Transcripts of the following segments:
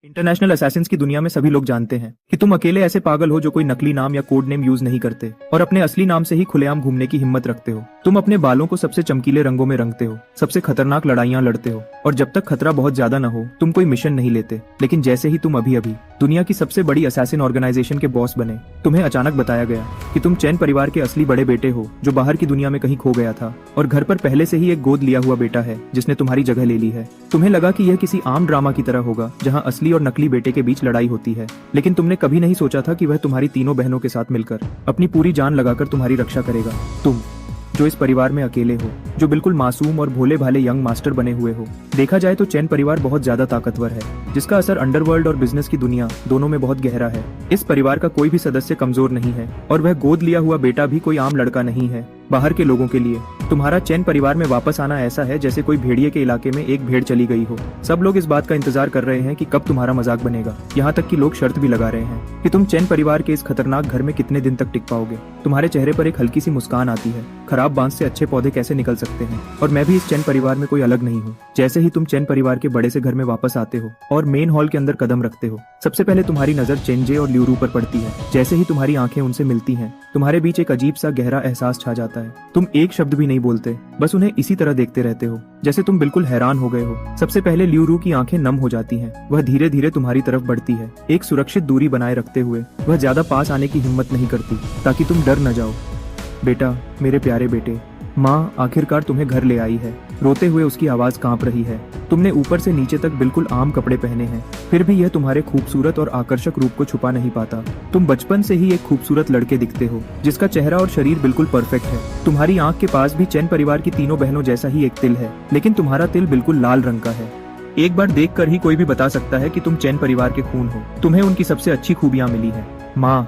International Assassin's की दुनिया में सभी लोग जानते हैं कि तुम अकेले ऐसे पागल हो जो कोई नकली नाम या कोड नेम यूज नहीं करते और अपने असली नाम से ही खुलेआम घूमने की हिम्मत रखते हो। तुम अपने बालों को सबसे चमकीले रंगों में रंगते हो, सबसे खतरनाक लड़ाइयां लड़ते हो और जब तक खतरा बहुत ज्यादा न हो तुम कोई मिशन नहीं लेते। लेकिन जैसे ही तुम अभी अभी दुनिया की सबसे बड़ी असैसिन ऑर्गेनाइजेशन के बॉस बने, तुम्हें अचानक बताया गया कि तुम चैन परिवार के असली बड़े बेटे हो जो बाहर की दुनिया में कहीं खो गया था और घर पर पहले से ही एक गोद लिया हुआ बेटा है जिसने तुम्हारी जगह ले ली है। तुम्हें लगा कि यह किसी आम ड्रामा की तरह होगा जहां असली और नकली बेटे के बीच लड़ाई होती है, लेकिन तुमने कभी नहीं सोचा था कि वह तुम्हारी तीनों बहनों के साथ मिलकर अपनी पूरी जान लगाकर तुम्हारी रक्षा करेगा। तुम जो इस परिवार में अकेले हो, जो बिल्कुल मासूम और भोले भाले यंग मास्टर बने हुए हो। देखा जाए तो चैन परिवार बहुत ज्यादा ताकतवर है जिसका असर अंडरवर्ल्ड और बिजनेस की दुनिया दोनों में बहुत गहरा है। इस परिवार का कोई भी सदस्य कमजोर नहीं है और वह गोद लिया हुआ बेटा भी कोई आम लड़का नहीं है। बाहर के लोगों के लिए तुम्हारा चैन परिवार में वापस आना ऐसा है जैसे कोई भेड़िए के इलाके में एक भेड़ चली गई हो। सब लोग इस बात का इंतजार कर रहे हैं कि कब तुम्हारा मजाक बनेगा। यहाँ तक कि लोग शर्त भी लगा रहे हैं कि तुम चैन परिवार के इस खतरनाक घर में कितने दिन तक टिक पाओगे। तुम्हारे चेहरे पर एक हल्की सी मुस्कान आती है। खराब बांस से अच्छे पौधे कैसे निकल सकते हैं, और मैं भी इस चैन परिवार में कोई अलग नहीं हूँ। जैसे ही तुम चैन परिवार के बड़े से घर में वापस आते हो और मेन हॉल के अंदर कदम रखते हो, सबसे पहले तुम्हारी नजर चेंजे और ल्यूरू पर पड़ती है। जैसे ही तुम्हारी आंखें उनसे मिलती हैं, तुम्हारे बीच एक अजीब सा गहरा एहसास छा जाता है। तुम एक शब्द भी नहीं बोलते, बस उन्हें इसी तरह देखते रहते हो जैसे तुम बिल्कुल हैरान हो गए हो। सबसे पहले ल्यूरू की आंखें नम हो जाती हैं। वह धीरे धीरे तुम्हारी तरफ बढ़ती है, एक सुरक्षित दूरी बनाए रखते हुए। वह ज्यादा पास आने की हिम्मत नहीं करती ताकि तुम डर न जाओ। बेटा, मेरे प्यारे बेटे, माँ आखिरकार तुम्हें घर ले आई है। रोते हुए उसकी आवाज कांप रही है। तुमने ऊपर से नीचे तक बिल्कुल आम कपड़े पहने हैं, फिर भी यह तुम्हारे खूबसूरत और आकर्षक रूप को छुपा नहीं पाता। तुम बचपन से ही एक खूबसूरत लड़के दिखते हो जिसका चेहरा और शरीर बिल्कुल परफेक्ट है। तुम्हारी आंख के पास भी चैन परिवार की तीनों बहनों जैसा ही एक तिल है, लेकिन तुम्हारा तिल बिल्कुल लाल रंग का है। एक बार देखकर ही कोई भी बता सकता है कि तुम चैन परिवार के खून हो। तुम्हें उनकी सबसे अच्छी खूबियां मिली है। माँ,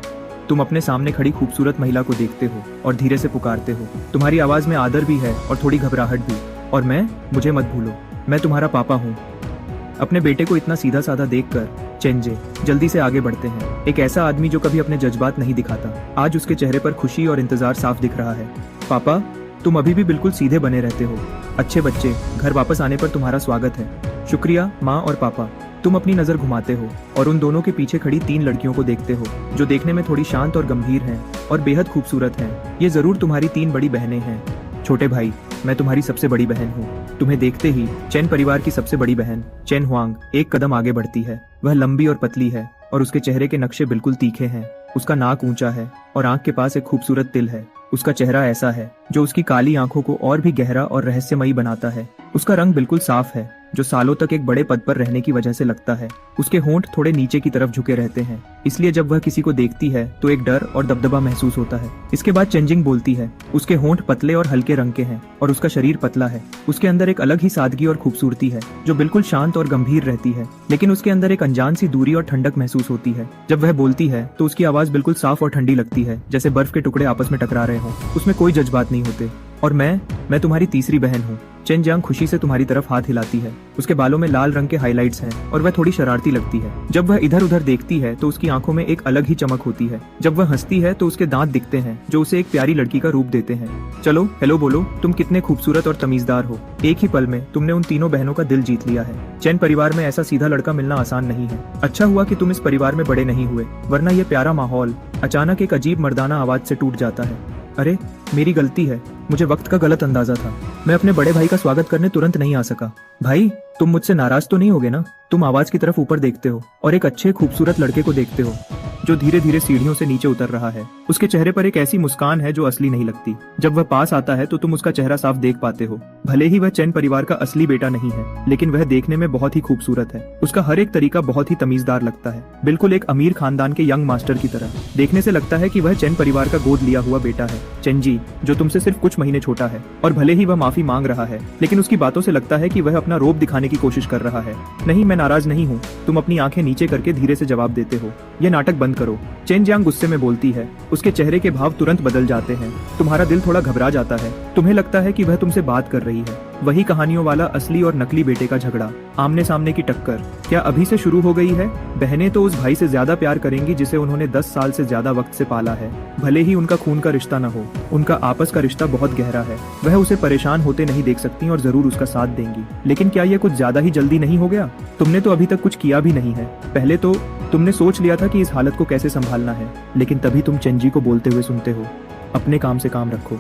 तुम अपने सामने खड़ी खूबसूरत महिला को देखते हो और धीरे से पुकारते हो। तुम्हारी आवाज में आदर भी है और थोड़ी घबराहट भी। और मुझे मत भूलो, मैं तुम्हारा पापा हूँ। अपने बेटे को इतना सीधा साधा देखकर चेंजे जल्दी से आगे बढ़ते हैं। एक ऐसा आदमी जो कभी अपने जज्बात नहीं दिखाता। आज उसके चेहरे पर खुशी और इंतजार साफ दिख रहा है। पापा, तुम अभी भी बिल्कुल सीधे बने रहते हो। अच्छे बच्चे, घर वापस आने पर तुम्हारा स्वागत है। शुक्रिया माँ और पापा। तुम अपनी नजर घुमाते हो और उन दोनों के पीछे खड़ी तीन लड़कियों को देखते हो जो देखने में थोड़ी शांत और गंभीर हैं और बेहद खूबसूरत हैं। ये जरूर तुम्हारी तीन बड़ी बहनें हैं। छोटे भाई, मैं तुम्हारी सबसे बड़ी बहन हूँ। तुम्हें देखते ही चैन परिवार की सबसे बड़ी बहन चैन हुआंग एक कदम आगे बढ़ती है। वह लंबी और पतली है और उसके चेहरे के नक्शे बिल्कुल तीखे हैं। उसका नाक ऊंचा है और आंख के पास एक खूबसूरत तिल है। उसका चेहरा ऐसा है जो उसकी काली आंखों को और भी गहरा और रहस्यमयी बनाता है। उसका रंग बिल्कुल साफ है जो सालों तक एक बड़े पद पर रहने की वजह से लगता है। उसके होंठ थोड़े नीचे की तरफ झुके रहते हैं, इसलिए जब वह किसी को देखती है तो एक डर और दबदबा महसूस होता है। इसके बाद चेंजिंग बोलती है। उसके होंठ पतले और हल्के रंग के हैं और उसका शरीर पतला है। उसके अंदर एक अलग ही सादगी और खूबसूरती है जो बिल्कुल शांत और गंभीर रहती है, लेकिन उसके अंदर एक अनजान सी दूरी और ठंडक महसूस होती है। जब वह बोलती है तो उसकी आवाज बिल्कुल साफ और ठंडी लगती है, जैसे बर्फ के टुकड़े आपस में टकरा रहे हों। उसमें कोई जज्बात नहीं होते। और मैं तुम्हारी तीसरी बहन हूँ। चेन जियांग खुशी से तुम्हारी तरफ हाथ हिलाती है। उसके बालों में लाल रंग के हाइलाइट्स हैं और वह थोड़ी शरारती लगती है। जब वह इधर उधर देखती है तो उसकी आंखों में एक अलग ही चमक होती है। जब वह हंसती है तो उसके दांत दिखते हैं जो उसे एक प्यारी लड़की का रूप देते हैं। चलो हेलो बोलो, तुम कितने खूबसूरत और तमीजदार हो। एक ही पल में तुमने उन तीनों बहनों का दिल जीत लिया है। चैन परिवार में ऐसा सीधा लड़का मिलना आसान नहीं है। अच्छा हुआ कि तुम इस परिवार में बड़े नहीं हुए, वरना यह प्यारा माहौल अचानक एक अजीब मर्दाना आवाज से टूट जाता है। अरे, मेरी गलती है, मुझे वक्त का गलत अंदाजा था। मैं अपने बड़े भाई का स्वागत करने तुरंत नहीं आ सका। भाई, तुम मुझसे नाराज तो नहीं होगे ना? तुम आवाज की तरफ ऊपर देखते हो और एक अच्छे खूबसूरत लड़के को देखते हो जो धीरे धीरे सीढ़ियों से नीचे उतर रहा है। उसके चेहरे पर एक ऐसी मुस्कान है जो असली नहीं लगती। जब वह पास आता है तो तुम उसका चेहरा साफ देख पाते हो। भले ही वह चैन परिवार का असली बेटा नहीं है, लेकिन वह देखने में बहुत ही खूबसूरत है। उसका हर एक तरीका बहुत ही तमीजदार लगता है, बिल्कुल एक अमीर खानदान के यंग मास्टर की तरह। देखने से लगता है कि वह चैन परिवार का गोद लिया हुआ बेटा है। चेंजी, जो तुमसे सिर्फ कुछ महीने छोटा है, और भले ही वह माफी मांग रहा है, लेकिन उसकी बातों से लगता है कि वह अपना रोब दिखाने की कोशिश कर रहा है। नहीं, मैं नाराज नहीं हूँ। तुम अपनी आंखें नीचे करके धीरे से जवाब देते हो। यह नाटक बंद करो। चेन जियांग गुस्से में बोलती है। उसके चेहरे के भाव तुरंत बदल जाते हैं। तुम्हारा दिल थोड़ा घबरा जाता है। तुम्हें लगता है कि वह तुमसे बात कर रही है। वही कहानियों वाला असली और नकली बेटे का झगड़ा, आमने सामने की टक्कर क्या अभी से शुरू हो गई है? बहनें तो उस भाई से ज्यादा प्यार करेंगी जिसे उन्होंने 10 साल से ज्यादा वक्त से पाला है। भले ही उनका खून का रिश्ता न हो, उनका आपस का रिश्ता बहुत गहरा है। वह उसे परेशान होते नहीं देख सकती और जरूर उसका साथ देंगी। लेकिन क्या यह कुछ ज्यादा ही जल्दी नहीं हो गया? तुमने तो अभी तक कुछ किया भी नहीं है। पहले तो तुमने सोच लिया था कि इस हालत को कैसे संभालना है, लेकिन तभी तुम चेंजी को बोलते हुए सुनते हो, अपने काम से काम रखो,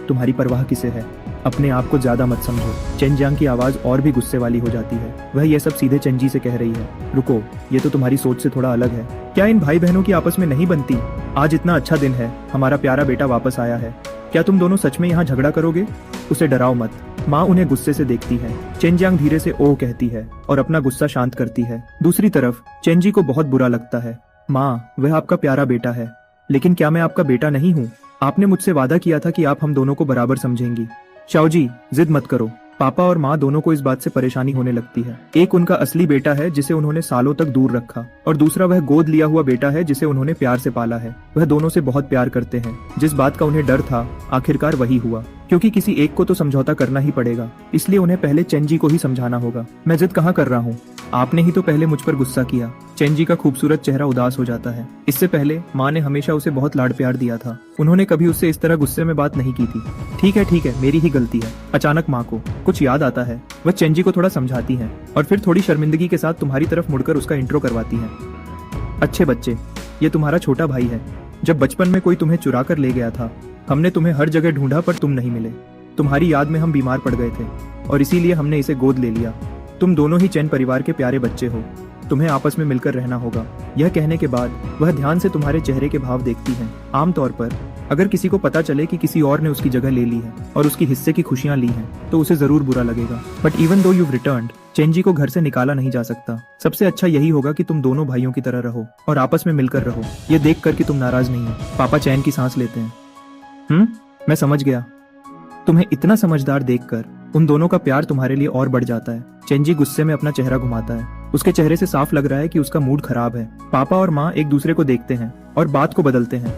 तुम्हारी परवाह किसे है, अपने आप को ज्यादा मत समझो। चेन जियांग की आवाज और भी गुस्से वाली हो जाती है। वह यह सब सीधे चेंजी से कह रही है। रुको, ये तो तुम्हारी सोच से थोड़ा अलग है। क्या इन भाई बहनों की आपस में नहीं बनती? आज इतना अच्छा दिन है, हमारा प्यारा बेटा वापस आया है। क्या तुम दोनों सच में यहाँ झगड़ा करोगे? उसे डराओ मत। माँ उन्हें गुस्से से देखती है। चेन जियांग धीरे से ओह कहती है और अपना गुस्सा शांत करती है। दूसरी तरफ चेंजी को बहुत बुरा लगता है। माँ, वह आपका प्यारा बेटा है, लेकिन क्या मैं आपका बेटा नहीं हूँ? आपने मुझसे वादा किया था कि आप हम दोनों को बराबर समझेंगी। शाओजी, जिद मत करो। पापा और माँ दोनों को इस बात से परेशानी होने लगती है। एक उनका असली बेटा है जिसे उन्होंने सालों तक दूर रखा, और दूसरा वह गोद लिया हुआ बेटा है जिसे उन्होंने प्यार से पाला है। वह दोनों से बहुत प्यार करते हैं। जिस बात का उन्हें डर था, आखिरकार वही हुआ, क्योंकि किसी एक को तो समझौता करना ही पड़ेगा। इसलिए उन्हें पहले चेंजी को ही समझाना होगा। मैं जिद कहाँ कर रहा हूँ, आपने ही तो पहले मुझ पर गुस्सा किया। चेंजी का खूबसूरत चेहरा उदास हो जाता है। इससे पहले माँ ने हमेशा उसे बहुत लाड प्यार दिया था। उन्होंने कभी उससे इस तरह गुस्से में बात नहीं की थी। ठीक है, मेरी ही गलती है। अचानक माँ को कुछ याद आता है। वह चेंजी को थोड़ा समझाती है और फिर थोड़ी शर्मिंदगी के साथ तुम्हारी तरफ मुड़कर उसका इंट्रो करवाती है। अच्छे बच्चे, ये तुम्हारा छोटा भाई है। जब बचपन में कोई तुम्हें चुरा कर ले गया था, हमने तुम्हें हर जगह ढूंढा पर तुम नहीं मिले। तुम्हारी याद में हम बीमार पड़ गए थे और इसीलिए हमने इसे गोद ले लिया। तुम दोनों ही चैन परिवार के प्यारे बच्चे हो। तुम्हें आपस में मिलकर रहना होगा। यह कहने के बाद वह ध्यान से तुम्हारे चेहरे के भाव देखती है। आमतौर पर अगर किसी को पता चले कि किसी और ने उसकी जगह ले ली है और उसकी हिस्से की खुशियां ली हैं, तो उसे जरूर बुरा लगेगा। But even though you returned, चेंजी को घर से निकाला नहीं जा सकता। सबसे अच्छा यही होगा कि तुम दोनों भाइयों की तरह रहो और आपस में मिलकर रहो। ये देख कर कि तुम नाराज नहीं हो। पापा चैन की सांस लेते हैं। मैं समझ गया। तुम्हें इतना समझदार देखकर उन दोनों का प्यार तुम्हारे लिए और बढ़ जाता है। चेंजी गुस्से में अपना चेहरा घुमाता है। उसके चेहरे से साफ लग रहा है कि उसका मूड खराब है। पापा और माँ एक दूसरे को देखते हैं और बात को बदलते हैं।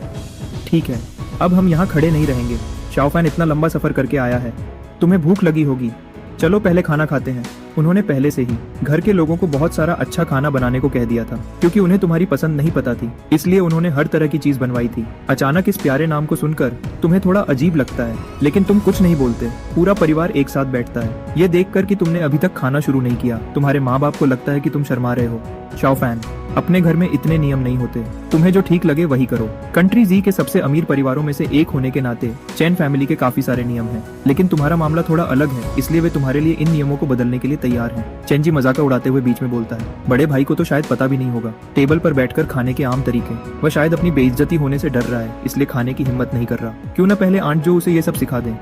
ठीक है, अब हम यहाँ खड़े नहीं रहेंगे। शाओफैन इतना लंबा सफर करके आया है, तुम्हें भूख लगी होगी। चलो पहले खाना खाते हैं। उन्होंने पहले से ही घर के लोगों को बहुत सारा अच्छा खाना बनाने को कह दिया था, क्योंकि उन्हें तुम्हारी पसंद नहीं पता थी। इसलिए उन्होंने हर तरह की चीज बनवाई थी। अचानक इस प्यारे नाम को सुनकर तुम्हें थोड़ा अजीब लगता है, लेकिन तुम कुछ नहीं बोलते। पूरा परिवार एक साथ बैठता है। ये देखकर कि तुमने अभी तक खाना शुरू नहीं किया, तुम्हारे माँ बाप को लगता है कि तुम शर्मा रहे हो। शाओफैन, अपने घर में इतने नियम नहीं होते। तुम्हें जो ठीक लगे वही करो। कंट्री जी के सबसे अमीर परिवारों में से एक होने के नाते चैन फैमिली के काफी सारे नियम हैं, लेकिन तुम्हारा मामला थोड़ा अलग है, इसलिए वे तुम्हारे लिए इन नियमों को बदलने के लिए तैयार हैं। चेंजी मजाक उड़ाते हुए बीच में बोलता है। बड़े भाई को तो शायद पता भी नहीं होगा टेबल पर बैठकर खाने के आम तरीके। वह शायद अपनी बेइज्जती होने से डर रहा है, इसलिए खाने की हिम्मत नहीं कर रहा। क्यों न पहले आंट जो उसे ये सब सिखा दें।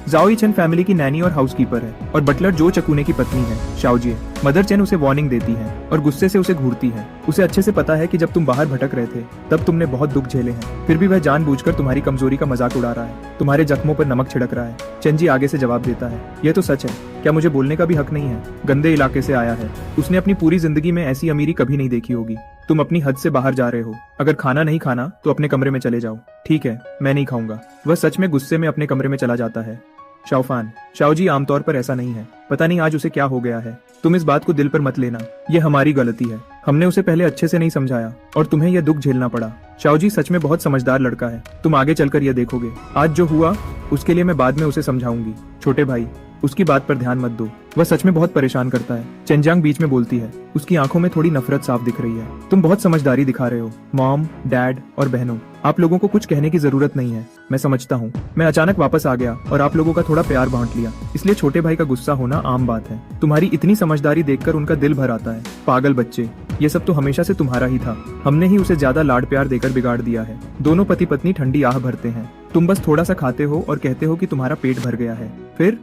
जाओई चेन फैमिली की नैनी और हाउसकीपर है और बटलर जो चकुने की पत्नी है, शाओजिए। मदर चेन उसे वार्निंग देती है और गुस्से से उसे घूरती है। उसे अच्छे से पता है कि जब तुम बाहर भटक रहे थे तब तुमने बहुत दुख झेले हैं, फिर भी वह जानबूझकर तुम्हारी कमजोरी का मजाक उड़ा रहा है, तुम्हारे जख्मों पर नमक छिड़क रहा है। चेंजी आगे से जवाब देता है, यह तो सच है, क्या मुझे बोलने का भी हक नहीं है? गंदे इलाके से आया है, उसने अपनी पूरी जिंदगी में ऐसी अमीरी कभी नहीं देखी होगी। तुम अपनी हद से बाहर जा रहे हो। अगर खाना नहीं खाना तो अपने कमरे में चले जाओ। ठीक है, मैं नहीं खाऊंगा। वह सच में गुस्से में अपने कमरे में चला जाता है। शाओफान, शाओजी आमतौर पर ऐसा नहीं है, पता नहीं आज उसे क्या हो गया है। तुम इस बात को दिल पर मत लेना, यह हमारी गलती है। हमने उसे पहले अच्छे से नहीं समझाया और तुम्हें यह दुख झेलना पड़ा। शाओजी सच में बहुत समझदार लड़का है, तुम आगे चलकर यह देखोगे। आज जो हुआ उसके लिए मैं बाद में उसे समझाऊंगी। छोटे भाई, उसकी बात पर ध्यान मत दो, वह सच में बहुत परेशान करता है। चेंजियांग बीच में बोलती है। उसकी आंखों में थोड़ी नफरत साफ दिख रही है। तुम बहुत समझदारी दिखा रहे हो। मॉम, डैड और बहनों, आप लोगों को कुछ कहने की जरूरत नहीं है। मैं समझता हूँ, मैं अचानक वापस आ गया और आप लोगों का थोड़ा प्यार बांट लिया, इसलिए छोटे भाई का गुस्सा होना आम बात है। तुम्हारी इतनी समझदारी देखकर उनका दिल भर आता है। पागल बच्चे, ये सब तो हमेशा से तुम्हारा ही था। हमने ही उसे ज्यादा लाड प्यार देकर बिगाड़ दिया है। दोनों पति पत्नी ठंडी आह भरते हैं। तुम बस थोड़ा सा खाते हो और कहते हो कि तुम्हारा पेट भर गया है। फिर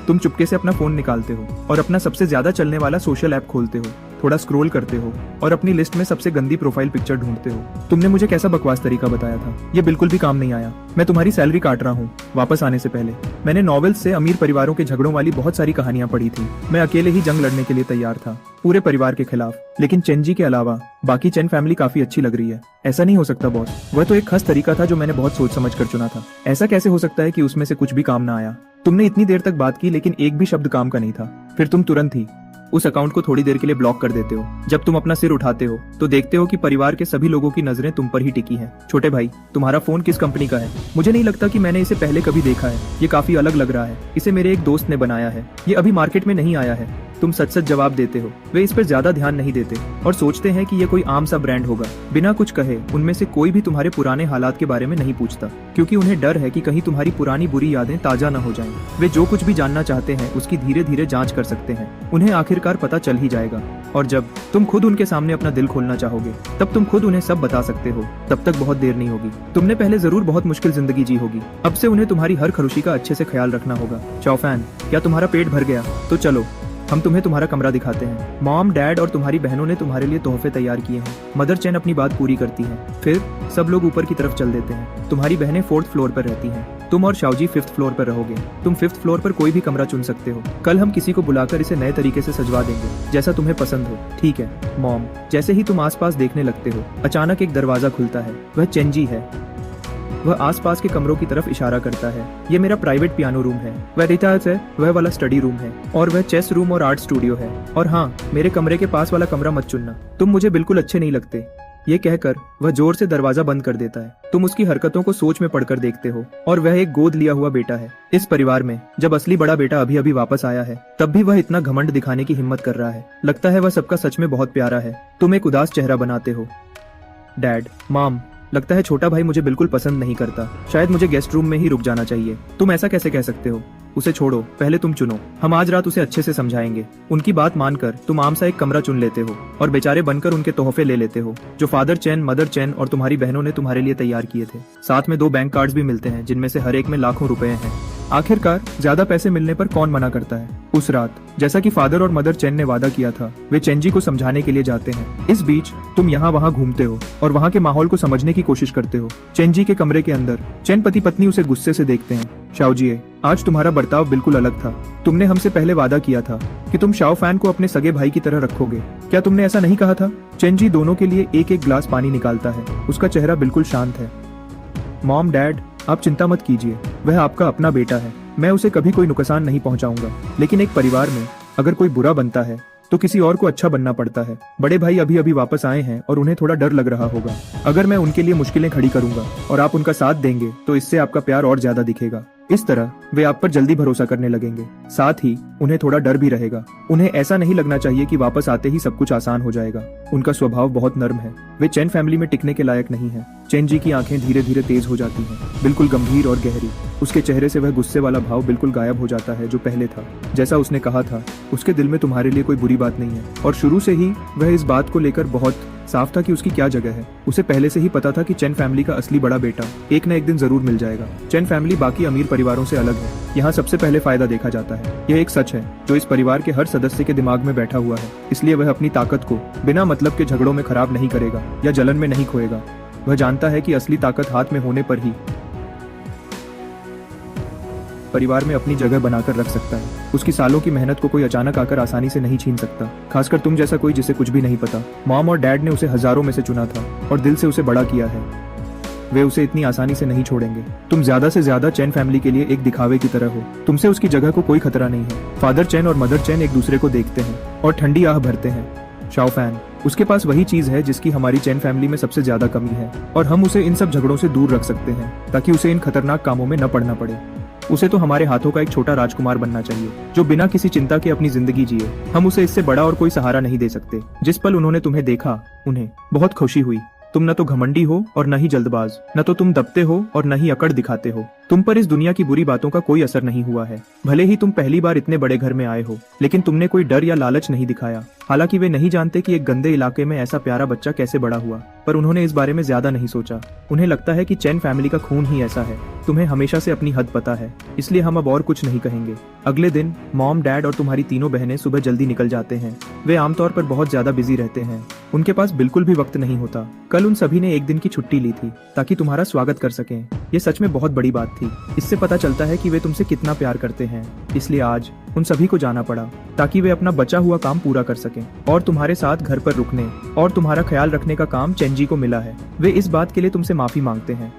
तुम चुपके से अपना फोन निकालते हो और अपना सबसे ज्यादा चलने वाला सोशल ऐप खोलते हो। थोड़ा स्क्रॉल करते हो और अपनी लिस्ट में सबसे गंदी प्रोफाइल पिक्चर ढूंढते हो। तुमने मुझे कैसा बकवास तरीका बताया था, ये बिल्कुल भी काम नहीं आया। मैं तुम्हारी सैलरी काट रहा हूँ वापस आने से पहले। मैंने नॉवेल्स से अमीर परिवारों के झगड़ों वाली बहुत सारी कहानियां पढ़ी थी। मैं अकेले ही जंग लड़ने के लिए तैयार था, पूरे परिवार के खिलाफ। लेकिन चेनजी के अलावा बाकी चेन फैमिली काफी अच्छी लग रही है। ऐसा नहीं हो सकता बॉस, वह तो एक खास तरीका था जो मैंने बहुत सोच समझ कर चुना था। ऐसा कैसे हो सकता है कि उसमें से कुछ भी काम ना आया? तुमने इतनी देर तक बात की लेकिन एक भी शब्द काम का नहीं था। फिर तुम तुरंत ही उस अकाउंट को थोड़ी देर के लिए ब्लॉक कर देते हो। जब तुम अपना सिर उठाते हो तो देखते हो कि परिवार के सभी लोगों की नजरें तुम पर ही टिकी हैं। छोटे भाई, तुम्हारा फोन किस कंपनी का है? मुझे नहीं लगता कि मैंने इसे पहले कभी देखा है। ये काफी अलग लग रहा है। इसे मेरे एक दोस्त ने बनाया है। ये अभी मार्केट में नहीं आया है। तुम सच सच जवाब देते हो। वे इस पर ज्यादा ध्यान नहीं देते और सोचते हैं कि ये कोई आम सा ब्रांड होगा। बिना कुछ कहे उनमें से कोई भी तुम्हारे पुराने हालात के बारे में नहीं पूछता, क्योंकि उन्हें डर है कि कहीं तुम्हारी पुरानी बुरी यादें ताजा न हो जाएं। वे जो कुछ भी जानना चाहते हैं उसकी धीरे धीरे जांच कर सकते हैं। उन्हें आखिरकार पता चल ही जाएगा। और जब तुम खुद उनके सामने अपना दिल खोलना चाहोगे तब तुम खुद उन्हें सब बता सकते हो। तब तक बहुत देर नहीं होगी। तुमने पहले जरूर बहुत मुश्किल जिंदगी जी होगी। अब से उन्हें तुम्हारी हर खरुशी का अच्छे से ख्याल रखना होगा। चाओफैन, क्या तुम्हारा पेट भर गया? तो चलो हम तुम्हें तुम्हारा कमरा दिखाते हैं। मॉम, डैड और तुम्हारी बहनों ने तुम्हारे लिए तोहफे तैयार किए हैं। मदर चैन अपनी बात पूरी करती है। फिर सब लोग ऊपर की तरफ चल देते हैं। तुम्हारी बहनें 4th फ्लोर पर रहती हैं। तुम और शाओजी 5th फ्लोर पर रहोगे। तुम 5th फ्लोर पर कोई भी कमरा चुन सकते हो। कल हम किसी को बुलाकर इसे नए तरीके से सजवा देंगे, जैसा तुम्हें पसंद हो। ठीक है मॉम। जैसे ही तुम आसपास देखने लगते हो अचानक एक दरवाजा खुलता है। वह चेनजी है। वह आसपास के कमरों की तरफ इशारा करता है। ये मेरा प्राइवेट पियानो रूम है। वह रिटायर्स है। वह वाला स्टडी रूम है। और वह चेस रूम और आर्ट स्टूडियो है। और हाँ, मेरे कमरे के पास वाला कमरा मत चुनना। तुम मुझे बिल्कुल अच्छे नहीं लगते। ये कहकर वह जोर से दरवाजा बंद कर देता है। तुम उसकी हरकतों को सोच में पढ़कर देखते हो और वह एक गोद लिया हुआ बेटा है। इस परिवार में जब असली बड़ा बेटा अभी अभी वापस आया है तब भी वह इतना घमंड दिखाने की हिम्मत कर रहा है। लगता है वह सबका सच में बहुत प्यारा है। तुम एक उदास चेहरा बनाते हो। डैड, मॉम, लगता है छोटा भाई मुझे बिल्कुल पसंद नहीं करता। शायद मुझे गेस्ट रूम में ही रुक जाना चाहिए। तुम ऐसा कैसे कह सकते हो? उसे छोड़ो, पहले तुम चुनो। हम आज रात उसे अच्छे से समझाएंगे। उनकी बात मानकर तुम आम सा एक कमरा चुन लेते हो और बेचारे बनकर उनके तोहफे ले लेते हो जो फादर चैन, मदर चैन और तुम्हारी बहनों ने तुम्हारे लिए तैयार किए थे। साथ में 2 बैंक कार्ड्स भी मिलते हैं जिनमें से हर एक में लाखों रुपए हैं। आखिरकार ज्यादा पैसे मिलने पर कौन मना करता है? उस रात जैसा कि फादर और मदर चैन ने वादा किया था, वे चेनजी को समझाने के लिए जाते हैं। इस बीच तुम यहाँ वहाँ घूमते हो और वहाँ के माहौल को समझने की कोशिश करते हो। चेनजी के कमरे के अंदर चैन पति पत्नी उसे गुस्से से देखते हैं। शाओजी, आज तुम्हारा बर्ताव बिल्कुल अलग था। तुमने हमसे पहले वादा किया था कि तुम शाओफैन को अपने सगे भाई की तरह रखोगे। क्या तुमने ऐसा नहीं कहा था? चेनजी दोनों के लिए एक एक ग्लास पानी निकालता है। उसका चेहरा बिल्कुल शांत है। मॉम, डैड, आप चिंता मत कीजिए। वह आपका अपना बेटा है। मैं उसे कभी कोई नुकसान नहीं पहुंचाऊंगा। लेकिन एक परिवार में अगर कोई बुरा बनता है तो किसी और को अच्छा बनना पड़ता है। बड़े भाई अभी अभी वापस आए हैं और उन्हें थोड़ा डर लग रहा होगा। अगर मैं उनके लिए मुश्किलें खड़ी करूंगा और आप उनका साथ देंगे तो इससे आपका प्यार और ज्यादा दिखेगा। इस तरह वे आप पर जल्दी भरोसा करने लगेंगे। साथ ही उन्हें थोड़ा डर भी रहेगा। उन्हें ऐसा नहीं लगना चाहिए कि वापस आते ही सब कुछ आसान हो जाएगा। उनका स्वभाव बहुत नर्म है। वे चैन फैमिली में टिकने के लायक नहीं है। चेनजी की आंखें धीरे धीरे तेज हो जाती हैं, बिल्कुल गंभीर और गहरी। उसके चेहरे से वह गुस्से वाला भाव बिल्कुल गायब हो जाता है जो पहले था। जैसा उसने कहा था, उसके दिल में तुम्हारे लिए कोई बुरी बात नहीं है और शुरू से ही वह इस बात को लेकर बहुत साफ था कि उसकी क्या जगह है। उसे पहले से ही पता था कि चैन फैमिली का असली बड़ा बेटा एक न एक दिन जरूर मिल जाएगा। चैन फैमिली बाकी अमीर परिवारों से अलग है। यहाँ सबसे पहले फायदा देखा जाता है। यह एक सच है जो इस परिवार के हर सदस्य के दिमाग में बैठा हुआ है। इसलिए वह अपनी ताकत को बिना मतलब के झगड़ों में खराब नहीं करेगा या जलन में नहीं खोएगा। वह जानता है कि असली ताकत हाथ में होने पर ही परिवार में अपनी जगह बनाकर रख सकता है। उसकी सालों की मेहनत को कोई अचानक आकर आसानी से नहीं छीन सकता, खासकर तुम जैसा कोई जिसे कुछ भी नहीं पता। मॉम और डैड ने उसे हजारों में से चुना था और दिल से उसे बड़ा किया है। वे उसे इतनी आसानी से नहीं छोड़ेंगे। तुम ज्यादा से ज्यादा चैन फैमिली के लिए एक दिखावे की तरह हो। तुमसे उसकी जगह को कोई खतरा नहीं है। फादर चैन और मदर चैन एक दूसरे को देखते हैं और ठंडी आह भरते हैं। शाओफैन, उसके पास वही चीज है जिसकी हमारी चैन फैमिली में सबसे ज्यादा कमी है और हम उसे इन सब झगड़ों से दूर रख सकते हैं ताकि उसे इन खतरनाक कामों में न पड़ना पड़े। उसे तो हमारे हाथों का एक छोटा राजकुमार बनना चाहिए जो बिना किसी चिंता के अपनी जिंदगी जिए। हम उसे इससे बड़ा और कोई सहारा नहीं दे सकते। जिस पल उन्होंने तुम्हें देखा उन्हें बहुत खुशी हुई। तुम न तो घमंडी हो और न ही जल्दबाज, न तो तुम दबते हो और न ही अकड़ दिखाते हो। तुम तुम पर इस दुनिया की बुरी बातों का कोई असर नहीं हुआ है। भले ही तुम पहली बार इतने बड़े घर में आए हो, लेकिन तुमने कोई डर या लालच नहीं दिखाया। हालांकि वे नहीं जानते कि एक गंदे इलाके में ऐसा प्यारा बच्चा कैसे बड़ा हुआ, पर उन्होंने इस बारे में ज्यादा नहीं सोचा। उन्हें लगता है कि चैन फैमिली का खून ही ऐसा है। तुम्हें हमेशा से अपनी हद पता है, इसलिए हम अब और कुछ नहीं कहेंगे। अगले दिन मॉम, डैड और तुम्हारी तीनों बहनें सुबह जल्दी निकल जाते हैं। वे आमतौर पर बहुत ज्यादा बिजी रहते हैं, उनके पास बिल्कुल भी वक्त नहीं होता। कल उन सभी ने एक दिन की छुट्टी ली थी ताकि तुम्हारा स्वागत कर सकें। ये सच में बहुत बड़ी बात थी। इससे पता चलता है कि वे तुमसे कितना प्यार करते हैं। इसलिए आज उन सभी को जाना पड़ा ताकि वे अपना बचा हुआ काम पूरा कर सकें। और तुम्हारे साथ घर पर रुकने और तुम्हारा ख्याल रखने का काम चेंजी को मिला है। वे इस बात के लिए तुमसे माफी मांगते हैं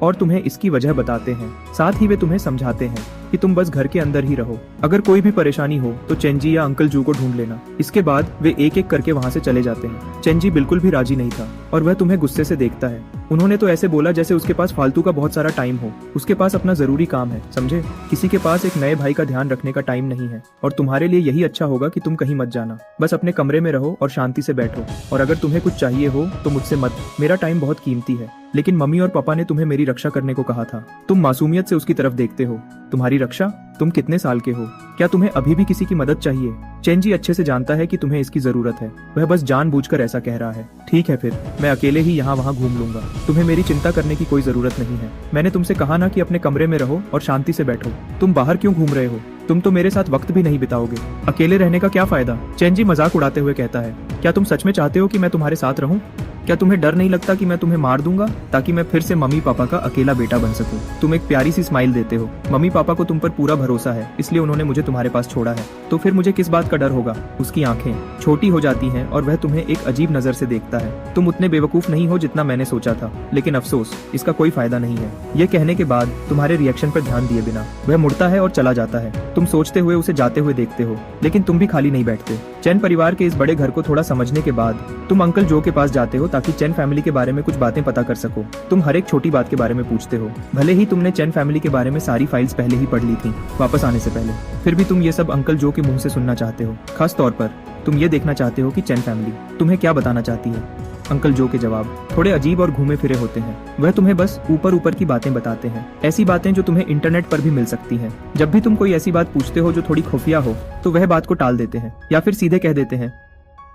और तुम्हें इसकी वजह बताते हैं। साथ ही वे तुम्हें समझाते हैं कि तुम बस घर के अंदर ही रहो। अगर कोई भी परेशानी हो तो चेंजी या अंकल जू को ढूंढ लेना। इसके बाद वे एक एक करके वहाँ से चले जाते हैं। चेंजी बिल्कुल भी राजी नहीं था और वह तुम्हें गुस्से से देखता है। उन्होंने तो ऐसे बोला जैसे उसके पास फालतू का बहुत सारा टाइम हो। उसके पास अपना जरूरी काम है, समझे? किसी के पास एक नए भाई का ध्यान रखने का टाइम नहीं है। और तुम्हारे लिए यही अच्छा होगा कि तुम कहीं मत जाना, बस अपने कमरे में रहो और शांति से बैठो। और अगर तुम्हें कुछ चाहिए हो तो मुझसे मत, मेरा टाइम बहुत कीमती है। लेकिन मम्मी और पापा ने तुम्हें मेरी रक्षा करने को कहा था। तुम मासूमियत से उसकी तरफ देखते हो। तुम्हारी रक्षा? तुम कितने साल के हो? क्या तुम्हें अभी भी किसी की मदद चाहिए? चेंजी अच्छे से जानता है कि तुम्हें इसकी जरूरत है। वह बस जानबूझकर ऐसा कह रहा है। ठीक है, फिर मैं अकेले ही यहाँ वहाँ घूम लूंगा। तुम्हें मेरी चिंता करने की कोई जरूरत नहीं है। मैंने तुमसे कहा ना कि अपने कमरे में रहो और शांति से बैठो। तुम बाहर क्यों घूम रहे हो? तुम तो मेरे साथ वक्त भी नहीं बिताओगे। अकेले रहने का क्या फायदा? चेंजी मजाक उड़ाते हुए कहता है। क्या तुम सच में चाहते हो कि मैं तुम्हारे साथ रहूं? क्या तुम्हें डर नहीं लगता कि मैं तुम्हें मार दूंगा ताकि मैं फिर से मम्मी पापा का अकेला बेटा बन सकूं? तुम एक प्यारी सी स्माइल देते हो। मम्मी पापा को तुम पर पूरा भरोसा है, इसलिए उन्होंने मुझे तुम्हारे पास छोड़ा है। तो फिर मुझे किस बात का डर होगा? उसकी आंखें छोटी हो जाती हैं और वह तुम्हें एक अजीब नजर से देखता है। तुम उतने बेवकूफ नहीं हो जितना मैंने सोचा था, लेकिन अफसोस, इसका कोई फायदा नहीं है। ये कहने के बाद तुम्हारे रिएक्शन पर ध्यान दिए बिना वह मुड़ता है और चला जाता है। तुम सोचते हुए उसे जाते हुए देखते हो, लेकिन तुम भी खाली नहीं बैठते। चैन परिवार के इस बड़े घर को थोड़ा समझने के बाद तुम अंकल जो के पास जाते हो ताकि चैन फैमिली के बारे में कुछ बातें पता कर सको। तुम हर एक छोटी बात के बारे में पूछते हो। भले ही तुमने चैन फैमिली के बारे में सारी फाइल्स पहले ही पढ़ ली थी वापस आने से पहले, फिर भी तुम ये सब अंकल जो के मुंह से सुनना चाहते हो। खास तौर पर तुम ये देखना चाहते हो कि चैन फैमिली तुम्हें क्या बताना चाहती है। अंकल जो के जवाब थोड़े अजीब और घूमे फिरे होते हैं। वह तुम्हें बस ऊपर ऊपर की बातें बताते हैं, ऐसी बातें जो तुम्हें इंटरनेट पर भी मिल सकती हैं। जब भी तुम कोई ऐसी बात पूछते हो जो थोड़ी खुफिया हो तो वह बात को टाल देते हैं या फिर सीधे कह देते हैं,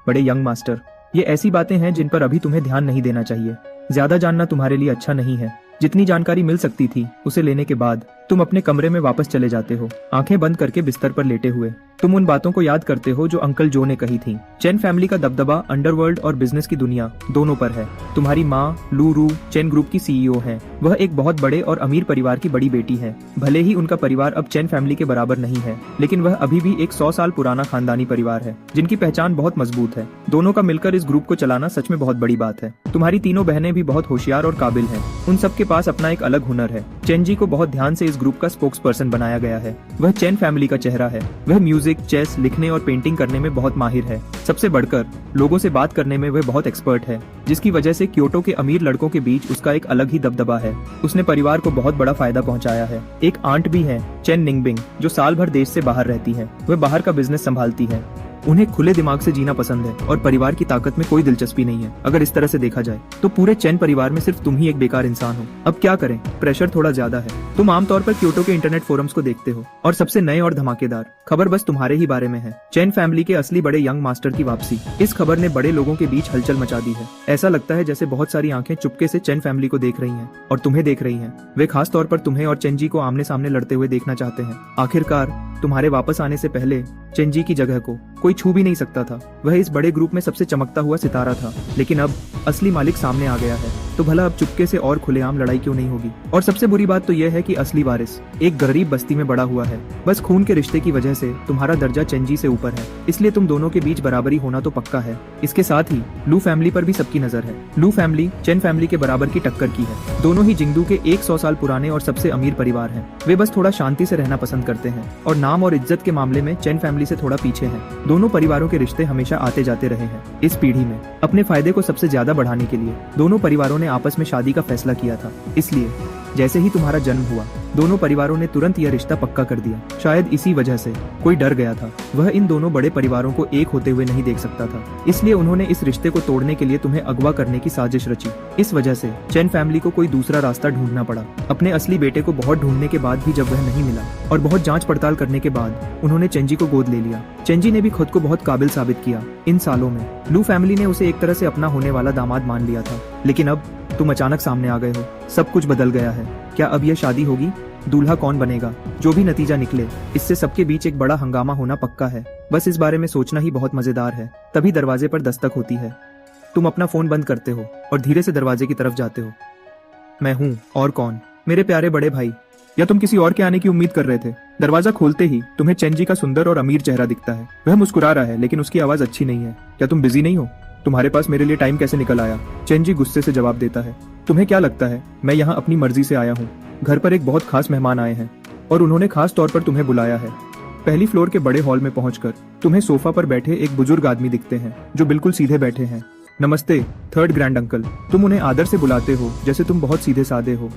बड़े यंग मास्टर, ये ऐसी बातें हैं जिन पर अभी तुम्हें ध्यान नहीं देना चाहिए। ज्यादा जानना तुम्हारे लिए अच्छा नहीं है। जितनी जानकारी मिल सकती थी उसे लेने के बाद तुम अपने कमरे में वापस चले जाते हो, आंखें बंद करके बिस्तर पर लेटे हुए। तुम उन बातों को याद करते हो जो अंकल जो ने कही थी। चैन फैमिली का दबदबा अंडरवर्ल्ड और बिजनेस की दुनिया दोनों पर है। तुम्हारी माँ लू रू चैन ग्रुप की सीईओ है। वह एक बहुत बड़े और अमीर परिवार की बड़ी बेटी है। भले ही उनका परिवार अब चैन फैमिली के बराबर नहीं है, लेकिन वह अभी भी एक 100 साल पुराना खानदानी परिवार है जिनकी पहचान बहुत मजबूत है। दोनों का मिलकर इस ग्रुप को चलाना सच में बहुत बड़ी बात है। तुम्हारी तीनों बहनें भी बहुत होशियार और काबिल हैं। उन सबके पास अपना एक अलग हुनर है। चेंजी को बहुत ध्यान से इस ग्रुप का स्पोक्स पर्सन बनाया गया है। वह चैन फैमिली का चेहरा है। वह म्यूजिक, चेस, लिखने और पेंटिंग करने में बहुत माहिर है। सबसे बढ़कर लोगों से बात करने में वह बहुत एक्सपर्ट है, जिसकी वजह से क्योटो के अमीर लड़कों के बीच उसका एक अलग ही दबदबा है। उसने परिवार को बहुत बड़ा फायदा पहुंचाया है। एक आंट भी है, चेन निंगबिंग, जो साल भर देश से बाहर रहती है। वह बाहर का बिजनेस संभालती है। उन्हें खुले दिमाग से जीना पसंद है और परिवार की ताकत में कोई दिलचस्पी नहीं है। अगर इस तरह से देखा जाए तो पूरे चैन परिवार में सिर्फ तुम ही एक बेकार इंसान हो। अब क्या करें, प्रेशर थोड़ा ज्यादा है। तुम आमतौर पर क्योटो के इंटरनेट फोरम्स को देखते हो और सबसे नए और धमाकेदार खबर बस तुम्हारे ही बारे में है। चैन फैमिली के असली बड़े यंग मास्टर की वापसी। इस खबर ने बड़े लोगों के बीच हलचल मचा दी है। ऐसा लगता है जैसे बहुत सारी आंखें चुपके से चैन फैमिली को देख रही हैं और तुम्हें देख रही हैं। वे खास तौर पर तुम्हें और चेंजी को आमने सामने लड़ते हुए देखना चाहते हैं। आखिरकार तुम्हारे वापस आने से पहले चेंजी की जगह को कोई छू भी नहीं सकता था। वह इस बड़े ग्रुप में सबसे चमकता हुआ सितारा था, लेकिन अब असली मालिक सामने आ गया है। तो भला अब चुपके से और खुलेआम लड़ाई क्यों नहीं होगी? और सबसे बुरी बात तो यह है कि असली वारिस एक गरीब बस्ती में बड़ा हुआ है। बस खून के रिश्ते की वजह से तुम्हारा दर्जा चेंजी से ऊपर है, इसलिए तुम दोनों के बीच बराबरी होना तो पक्का है। इसके साथ ही लू फैमिली पर भी सबकी नजर है। लू फैमिली चेन फैमिली के बराबर की टक्कर की है। दोनों ही जिंगडू के 100 साल पुराने और सबसे अमीर परिवार हैं। वे बस थोड़ा शांति से रहना पसंद करते हैं और नाम और इज्जत के मामले में चेन फैमिली से थोड़ा पीछे हैं। दोनों परिवारों के रिश्ते हमेशा आते जाते रहे हैं। इस पीढ़ी में अपने फायदे को सबसे ज्यादा बढ़ाने के लिए दोनों परिवारों ने आपस में शादी का फैसला किया था। इसलिए जैसे ही तुम्हारा जन्म हुआ दोनों परिवारों ने तुरंत यह रिश्ता पक्का कर दिया। शायद इसी वजह से कोई डर गया था, वह इन दोनों बड़े परिवारों को एक होते हुए नहीं देख सकता था, इसलिए उन्होंने इस रिश्ते को तोड़ने के लिए तुम्हें अगवा करने की साजिश रची। इस वजह से चेन फैमिली को कोई दूसरा रास्ता ढूंढना पड़ा। अपने असली बेटे को बहुत ढूंढने के बाद भी जब वह नहीं मिला और बहुत जांच पड़ताल करने के बाद उन्होंने चेंजी को गोद ले लिया। चेंजी ने भी खुद को बहुत काबिल साबित किया। इन सालों में लू फैमिली ने उसे एक तरह से अपना होने वाला दामाद मान लिया था, लेकिन अब तुम अचानक सामने आ गए हो। सब कुछ बदल गया है। क्या अब यह शादी होगी? दूल्हा कौन बनेगा? जो भी नतीजा निकले, इससे सबके बीच एक बड़ा हंगामा होना पक्का है। बस इस बारे में सोचना ही बहुत मजेदार है। तभी दरवाजे पर दस्तक होती है। तुम अपना फोन बंद करते हो और धीरे से दरवाजे की तरफ जाते हो। मैं हूँ, और कौन? मेरे प्यारे बड़े भाई। या तुम किसी और के आने की उम्मीद कर रहे थे? दरवाजा खोलते ही तुम्हें चेंजी का सुंदर और अमीर चेहरा दिखता है। वह मुस्कुरा रहा है, लेकिन उसकी आवाज अच्छी नहीं है। क्या तुम बिजी नहीं हो? तुम्हारे पास मेरे लिए टाइम कैसे निकल आया? चेंजी गुस्से से जवाब देता है। तुम्हें क्या लगता है मैं यहाँ अपनी मर्जी से आया हूँ? घर पर एक बहुत खास मेहमान आए हैं और उन्होंने खास तौर पर तुम्हें बुलाया है। पहली फ्लोर के बड़े हॉल में पहुंचकर तुम्हें सोफा पर बैठे एक बुजुर्ग आदमी दिखते हैं जो बिल्कुल सीधे बैठे हैं। नमस्ते थर्ड ग्रैंड अंकल। तुम उन्हें आदर से बुलाते हो जैसे तुम बहुत सीधे साधे हो।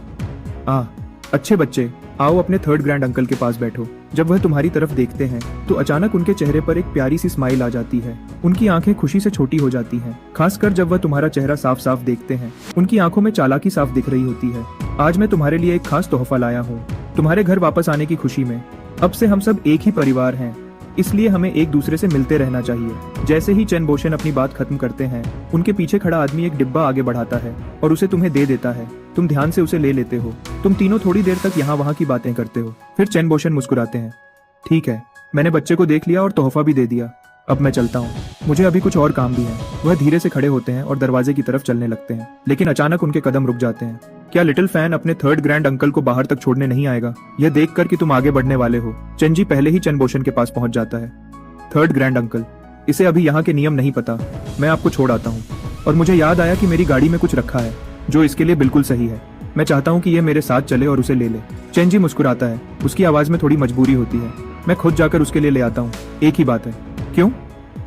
अच्छे बच्चे, आओ अपने थर्ड ग्रैंड अंकल के पास बैठो। जब वह तुम्हारी तरफ देखते हैं तो अचानक उनके चेहरे पर एक प्यारी सी स्माइल आ जाती है। उनकी आंखें खुशी से छोटी हो जाती हैं, खासकर जब वह तुम्हारा चेहरा साफ साफ देखते हैं। उनकी आंखों में चालाकी साफ दिख रही होती है। आज मैं तुम्हारे लिए एक खास तोहफा लाया हूँ, तुम्हारे घर वापस आने की खुशी में। अब से हम सब एक ही परिवार हैं, इसलिए हमें एक दूसरे से मिलते रहना चाहिए। जैसे ही चेन बोशन अपनी बात खत्म करते हैं, उनके पीछे खड़ा आदमी एक डिब्बा आगे बढ़ाता है और उसे तुम्हें दे देता है। तुम ध्यान से उसे ले लेते हो। तुम तीनों थोड़ी देर तक यहाँ वहाँ की बातें करते हो। फिर चेन बोशन मुस्कुराते हैं। ठीक है, मैंने बच्चे को देख लिया और तोहफा भी दे दिया। अब मैं चलता हूँ, मुझे अभी कुछ और काम भी है। वह धीरे से खड़े होते हैं और दरवाजे की तरफ चलने लगते हैं, लेकिन अचानक उनके कदम रुक जाते हैं। क्या लिटिल फैन अपने थर्ड ग्रैंड अंकल को बाहर तक छोड़ने नहीं आएगा? यह देखकर कि तुम आगे बढ़ने वाले हो, चेंजी पहले ही चेन बोशन के पास पहुंच जाता है। थर्ड ग्रैंड अंकल, इसे अभी यहाँ के नियम नहीं पता, मैं आपको छोड़ आता हूँ। और मुझे याद आया कि मेरी गाड़ी में कुछ रखा है जो इसके लिए बिल्कुल सही है। मैं चाहता हूँ कि यह मेरे साथ चले और उसे ले ले। चेंजी मुस्कुराता है, उसकी आवाज में थोड़ी मजबूरी होती है। मैं खुद जाकर उसके लिए ले आता हूँ। एक ही बात है। क्यों?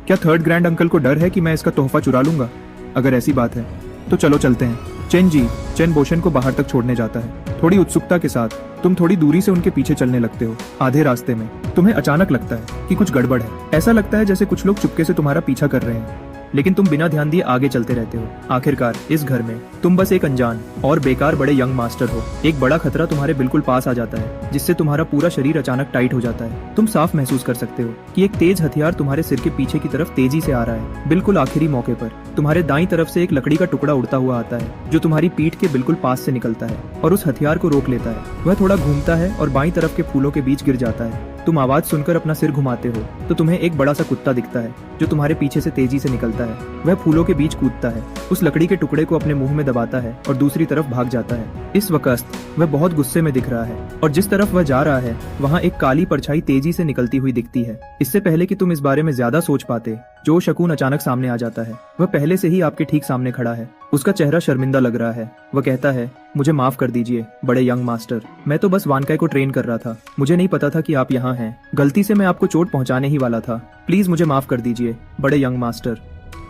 क्या थर्ड ग्रैंड अंकल को डर है कि मैं इसका तोहफा चुरा लूंगा? अगर ऐसी बात है तो चलो चलते हैं। चेंजी चेन बोशन को बाहर तक छोड़ने जाता है। थोड़ी उत्सुकता के साथ तुम थोड़ी दूरी से उनके पीछे चलने लगते हो। आधे रास्ते में तुम्हें अचानक लगता है कि कुछ गड़बड़ है। ऐसा लगता है जैसे कुछ लोग चुपके से तुम्हारा पीछा कर रहे हैं, लेकिन तुम बिना ध्यान दिए आगे चलते रहते हो। आखिरकार इस घर में तुम बस एक अनजान और बेकार बड़े यंग मास्टर हो। एक बड़ा खतरा तुम्हारे बिल्कुल पास आ जाता है, जिससे तुम्हारा पूरा शरीर अचानक टाइट हो जाता है। तुम साफ महसूस कर सकते हो कि एक तेज हथियार तुम्हारे सिर के पीछे की तरफ तेजी से आ रहा है। बिल्कुल आखिरी मौके पर तुम्हारे दाईं तरफ से एक लकड़ी का टुकड़ा उड़ता हुआ आता है, जो तुम्हारी पीठ के बिल्कुल पास से निकलता है और उस हथियार को रोक लेता है। वह थोड़ा घूमता है और बाईं तरफ के फूलों के बीच गिर जाता है। तुम आवाज सुनकर अपना सिर घुमाते हो तो तुम्हें एक बड़ा सा कुत्ता दिखता है जो तुम्हारे पीछे से तेजी से निकलता है। वह फूलों के बीच कूदता है, उस लकड़ी के टुकड़े को अपने मुंह में दबाता है और दूसरी तरफ भाग जाता है। इस वक्त वह बहुत गुस्से में दिख रहा है और जिस तरफ वह जा रहा है वहाँ एक काली परछाई तेजी से निकलती हुई दिखती है। इससे पहले कि तुम इस बारे में ज्यादा सोच पाते, जो शकून अचानक सामने आ जाता है। वह पहले से ही आपके ठीक सामने खड़ा है। उसका चेहरा शर्मिंदा लग रहा है। वह कहता है, मुझे माफ कर दीजिए बड़े यंग मास्टर, मैं तो बस वानकाई को ट्रेन कर रहा था। मुझे नहीं पता था कि आप यहाँ हैं। गलती से मैं आपको चोट पहुँचाने ही वाला था। प्लीज मुझे माफ कर दीजिए बड़े यंग मास्टर।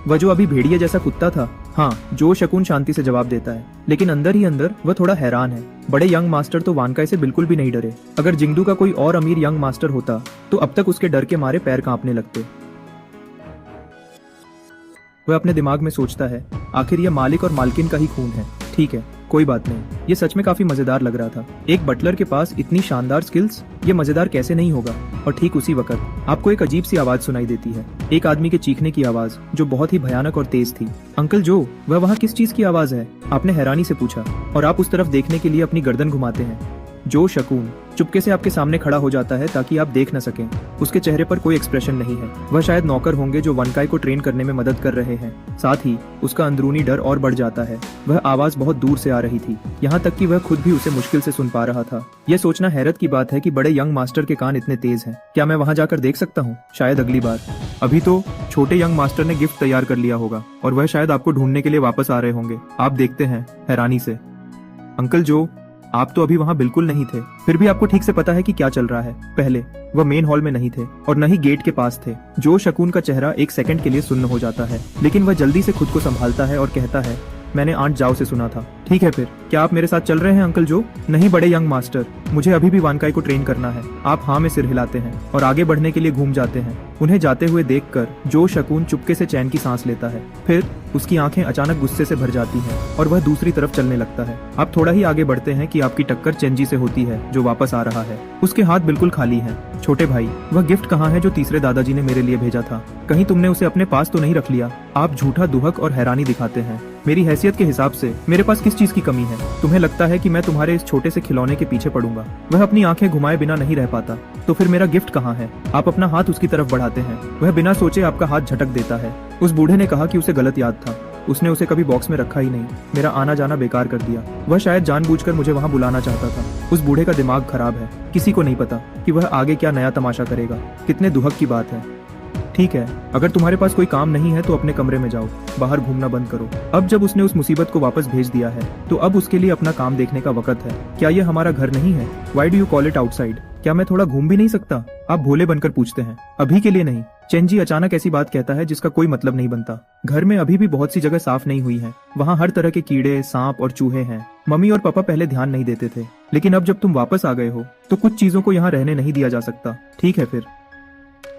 वह जो अभी भेड़िया जैसा कुत्ता था, हाँ, जो शकून शांति से जवाब देता है, लेकिन अंदर ही अंदर वह थोड़ा हैरान है। बड़े यंग मास्टर तो वानकाई से बिल्कुल भी नहीं डरे। अगर जिंगडू का कोई और अमीर यंग मास्टर होता तो अब तक उसके डर के मारे पैर कांपने लगते। वह अपने दिमाग में सोचता है, आखिर यह मालिक और मालकिन का ही खून है। ठीक है, कोई बात नहीं। ये सच में काफी मजेदार लग रहा था। एक बटलर के पास इतनी शानदार स्किल्स, ये मजेदार कैसे नहीं होगा। और ठीक उसी वक्त आपको एक अजीब सी आवाज सुनाई देती है, एक आदमी के चीखने की आवाज जो बहुत ही भयानक और तेज थी। अंकल जो, वह वहाँ किस चीज की आवाज है? आपने हैरानी से पूछा और आप उस तरफ देखने के लिए अपनी गर्दन घुमाते हैं। जो शकून चुपके से आपके सामने खड़ा हो जाता है ताकि आप देख न सकें। उसके चेहरे पर कोई एक्सप्रेशन नहीं है। वह शायद नौकर होंगे जो वानकाई को ट्रेन करने में मदद कर रहे हैं। साथ ही उसका अंदरूनी डर और बढ़ जाता है। वह आवाज बहुत दूर से आ रही थी, यहाँ तक कि वह खुद भी उसे मुश्किल से सुन पा रहा था। यह सोचना हैरत की बात है कि बड़े यंग मास्टर के कान इतने तेज हैं। क्या मैं वहाँ जाकर देख सकता हूँ? शायद अगली बार। अभी तो छोटे यंग मास्टर ने गिफ्ट तैयार कर लिया होगा और वह शायद आपको ढूंढने के लिए वापस आ रहे होंगे। आप देखते हैं हैरानी से। अंकल जो, आप तो अभी वहाँ बिल्कुल नहीं थे, फिर भी आपको ठीक से पता है कि क्या चल रहा है। पहले वह मेन हॉल में नहीं थे और न ही गेट के पास थे। जो शकून का चेहरा एक सेकंड के लिए सुन्न हो जाता है, लेकिन वह जल्दी से खुद को संभालता है और कहता है, मैंने आंट जाओ से सुना था ठीक है फिर, क्या आप मेरे साथ चल रहे हैं अंकल जो? नहीं बड़े यंग मास्टर, मुझे अभी भी वानकाई को ट्रेन करना है। आप हाँ में सिर हिलाते हैं और आगे बढ़ने के लिए घूम जाते हैं। उन्हें जाते हुए देखकर जो शकून चुपके से चैन की सांस लेता है। फिर उसकी आंखें अचानक गुस्से से भर जाती हैं और वह दूसरी तरफ चलने लगता है। आप थोड़ा ही आगे बढ़ते हैं कि आपकी टक्कर चेंजी से होती है जो वापस आ रहा है। उसके हाथ बिल्कुल खाली हैं। छोटे भाई, वह गिफ्ट कहाँ है जो तीसरे दादाजी ने मेरे लिए भेजा था? कहीं तुमने उसे अपने पास तो नहीं रख लिया? आप झूठा दुहक और हैरानी दिखाते हैं। मेरी हैसियत के हिसाब से मेरे पास किस चीज की कमी है? तुम्हें लगता है कि मैं तुम्हारे इस छोटे से खिलौने के पीछे पड़ूंगा? वह अपनी आंखें घुमाए बिना नहीं रह पाता। तो फिर मेरा गिफ्ट कहाँ है? आप अपना हाथ उसकी तरफ बढ़ाते हैं। वह बिना सोचे आपका हाथ झटक देता है। उस बूढ़े ने कहा कि उसे गलत याद था, उसने उसे कभी बॉक्स में रखा ही नहीं। मेरा आना जाना बेकार कर दिया। वह शायद जानबूझकर मुझे वहां बुलाना चाहता था। उस बूढ़े का दिमाग खराब है। किसी को नहीं पता कि वह आगे क्या नया तमाशा करेगा। कितने दुहक की बात है। ठीक है, अगर तुम्हारे पास कोई काम नहीं है तो अपने कमरे में जाओ, बाहर घूमना बंद करो। अब जब उसने उस मुसीबत को वापस भेज दिया है तो अब उसके लिए अपना काम देखने का वक्त है। क्या यह हमारा घर नहीं है? Why do you call it outside? क्या मैं थोड़ा घूम भी नहीं सकता? आप भोले बनकर पूछते हैं। अभी के लिए नहीं। चेंजी अचानक ऐसी बात कहता है जिसका कोई मतलब नहीं बनता। घर में अभी भी बहुत सी जगह साफ नहीं हुई है। वहाँ हर तरह के कीड़े, सांप और चूहे हैं। मम्मी और पापा पहले ध्यान नहीं देते थे, लेकिन अब जब तुम वापस आ गए हो तो कुछ चीजों को यहाँ रहने नहीं दिया जा सकता। ठीक है फिर।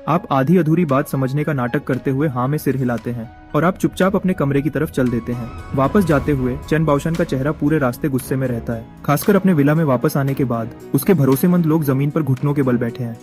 आप आधी अधूरी बात समझने का नाटक करते हुए हाँ में सिर हिलाते हैं और आप चुपचाप अपने कमरे की तरफ चल देते हैं। वापस जाते हुए चेन बाओशन का चेहरा पूरे रास्ते गुस्से में रहता है। खासकर अपने विला में वापस आने के बाद उसके भरोसेमंद लोग जमीन पर घुटनों के बल बैठे हैं।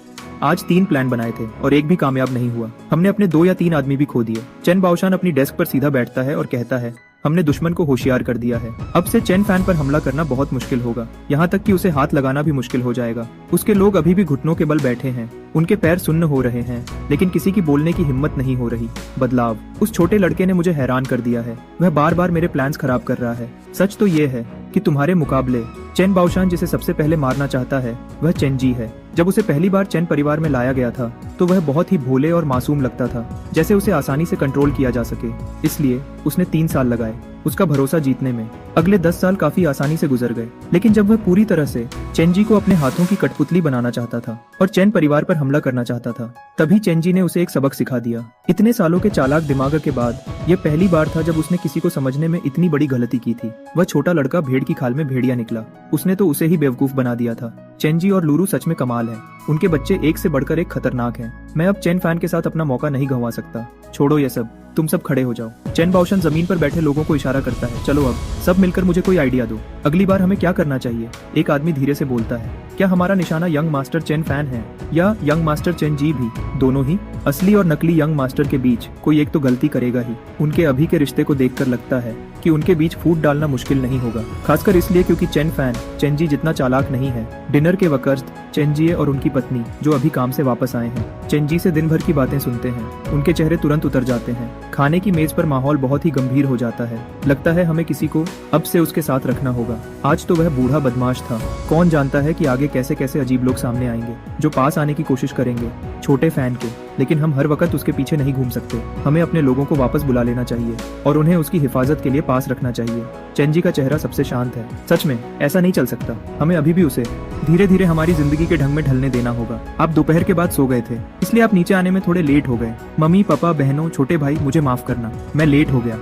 आज 3 प्लान बनाए थे और एक भी कामयाब नहीं हुआ। हमने अपने 2 या 3 आदमी भी खो दिए। चेन बाओशान अपनी डेस्क पर सीधा बैठता है और कहता है, हमने दुश्मन को होशियार कर दिया है। अब से चेन फैन पर हमला करना बहुत मुश्किल होगा, यहाँ तक कि उसे हाथ लगाना भी मुश्किल हो जाएगा। उसके लोग अभी भी घुटनों के बल बैठे हैं। उनके पैर सुन्न हो रहे हैं, लेकिन किसी की बोलने की हिम्मत नहीं हो रही। बदलाव। उस छोटे लड़के ने मुझे हैरान कर दिया है। वह बार बार मेरे प्लान्स खराब कर रहा है। सच तो ये है कि तुम्हारे मुकाबले चेन बाओशान जिसे सबसे पहले मारना चाहता है वह चेनजी है। जब उसे पहली बार चेन परिवार में लाया गया था तो वह बहुत ही भोले और मासूम लगता था, जैसे उसे आसानी से कंट्रोल किया जा सके। इसलिए उसने 3 साल लगाए उसका भरोसा जीतने में। अगले 10 साल काफी आसानी से गुजर गए, लेकिन जब वह पूरी तरह से चेनजी को अपने हाथों की कठपुतली बनाना चाहता था और चेन परिवार पर हमला करना चाहता था, तभी चेनजी ने उसे एक सबक सिखा दिया। इतने सालों के चालाक दिमाग के बाद यह पहली बार था जब उसने किसी को समझने में इतनी बड़ी गलती की थी। वह छोटा लड़का भेड़ की खाल में भेड़िया निकला। उसने तो उसे ही बेवकूफ बना दिया था। चेनजी और लूरू सच में कमाल है। उनके बच्चे एक से बढ़कर एक खतरनाक हैं। मैं अब चेन फैन के साथ अपना मौका नहीं गंवा सकता। छोड़ो ये सब, तुम सब खड़े हो जाओ। चेन बाओशन जमीन पर बैठे लोगों को इशारा करता है, चलो अब सब मिलकर मुझे कोई आइडिया दो। अगली बार हमें क्या करना चाहिए? एक आदमी धीरे से बोलता है, क्या हमारा निशाना यंग मास्टर चेन फैन है या यंग मास्टर चेन जी भी? दोनों ही। असली और नकली यंग मास्टर के बीच कोई एक तो गलती करेगा ही। उनके अभी के रिश्ते को देखकर लगता है कि उनके बीच फूट डालना मुश्किल नहीं होगा, खासकर इसलिए क्योंकि चेन फैन चेनजी जितना चालाक नहीं है। डिनर के वक्त चेनजी और उनकी पत्नी जो अभी काम से वापस आए हैं चेनजी से दिन भर की बातें सुनते हैं। उनके चेहरे तुरंत उतर जाते हैं। खाने की मेज पर माहौल बहुत ही गंभीर हो जाता है। लगता है हमें किसी को अब से उसके साथ रखना होगा। आज तो वह बूढ़ा बदमाश था। कौन जानता है कि आगे कैसे कैसे अजीब लोग सामने आएंगे जो पास आने की कोशिश करेंगे छोटे फैन के। लेकिन हम हर वक्त उसके पीछे नहीं घूम सकते। हमें अपने लोगों को वापस बुला लेना चाहिए और उन्हें उसकी हिफाजत के लिए पास रखना चाहिए। चेनजी का चेहरा सबसे शांत है। सच में ऐसा नहीं चल सकता। हमें अभी भी उसे धीरे धीरे हमारी जिंदगी के ढंग में ढलने देना होगा। आप दोपहर के बाद सो गए थे, इसलिए आप नीचे आने में थोड़े लेट हो गए। मम्मी, पापा, बहनों, छोटे भाई, मुझे माफ करना, मैं लेट हो गया।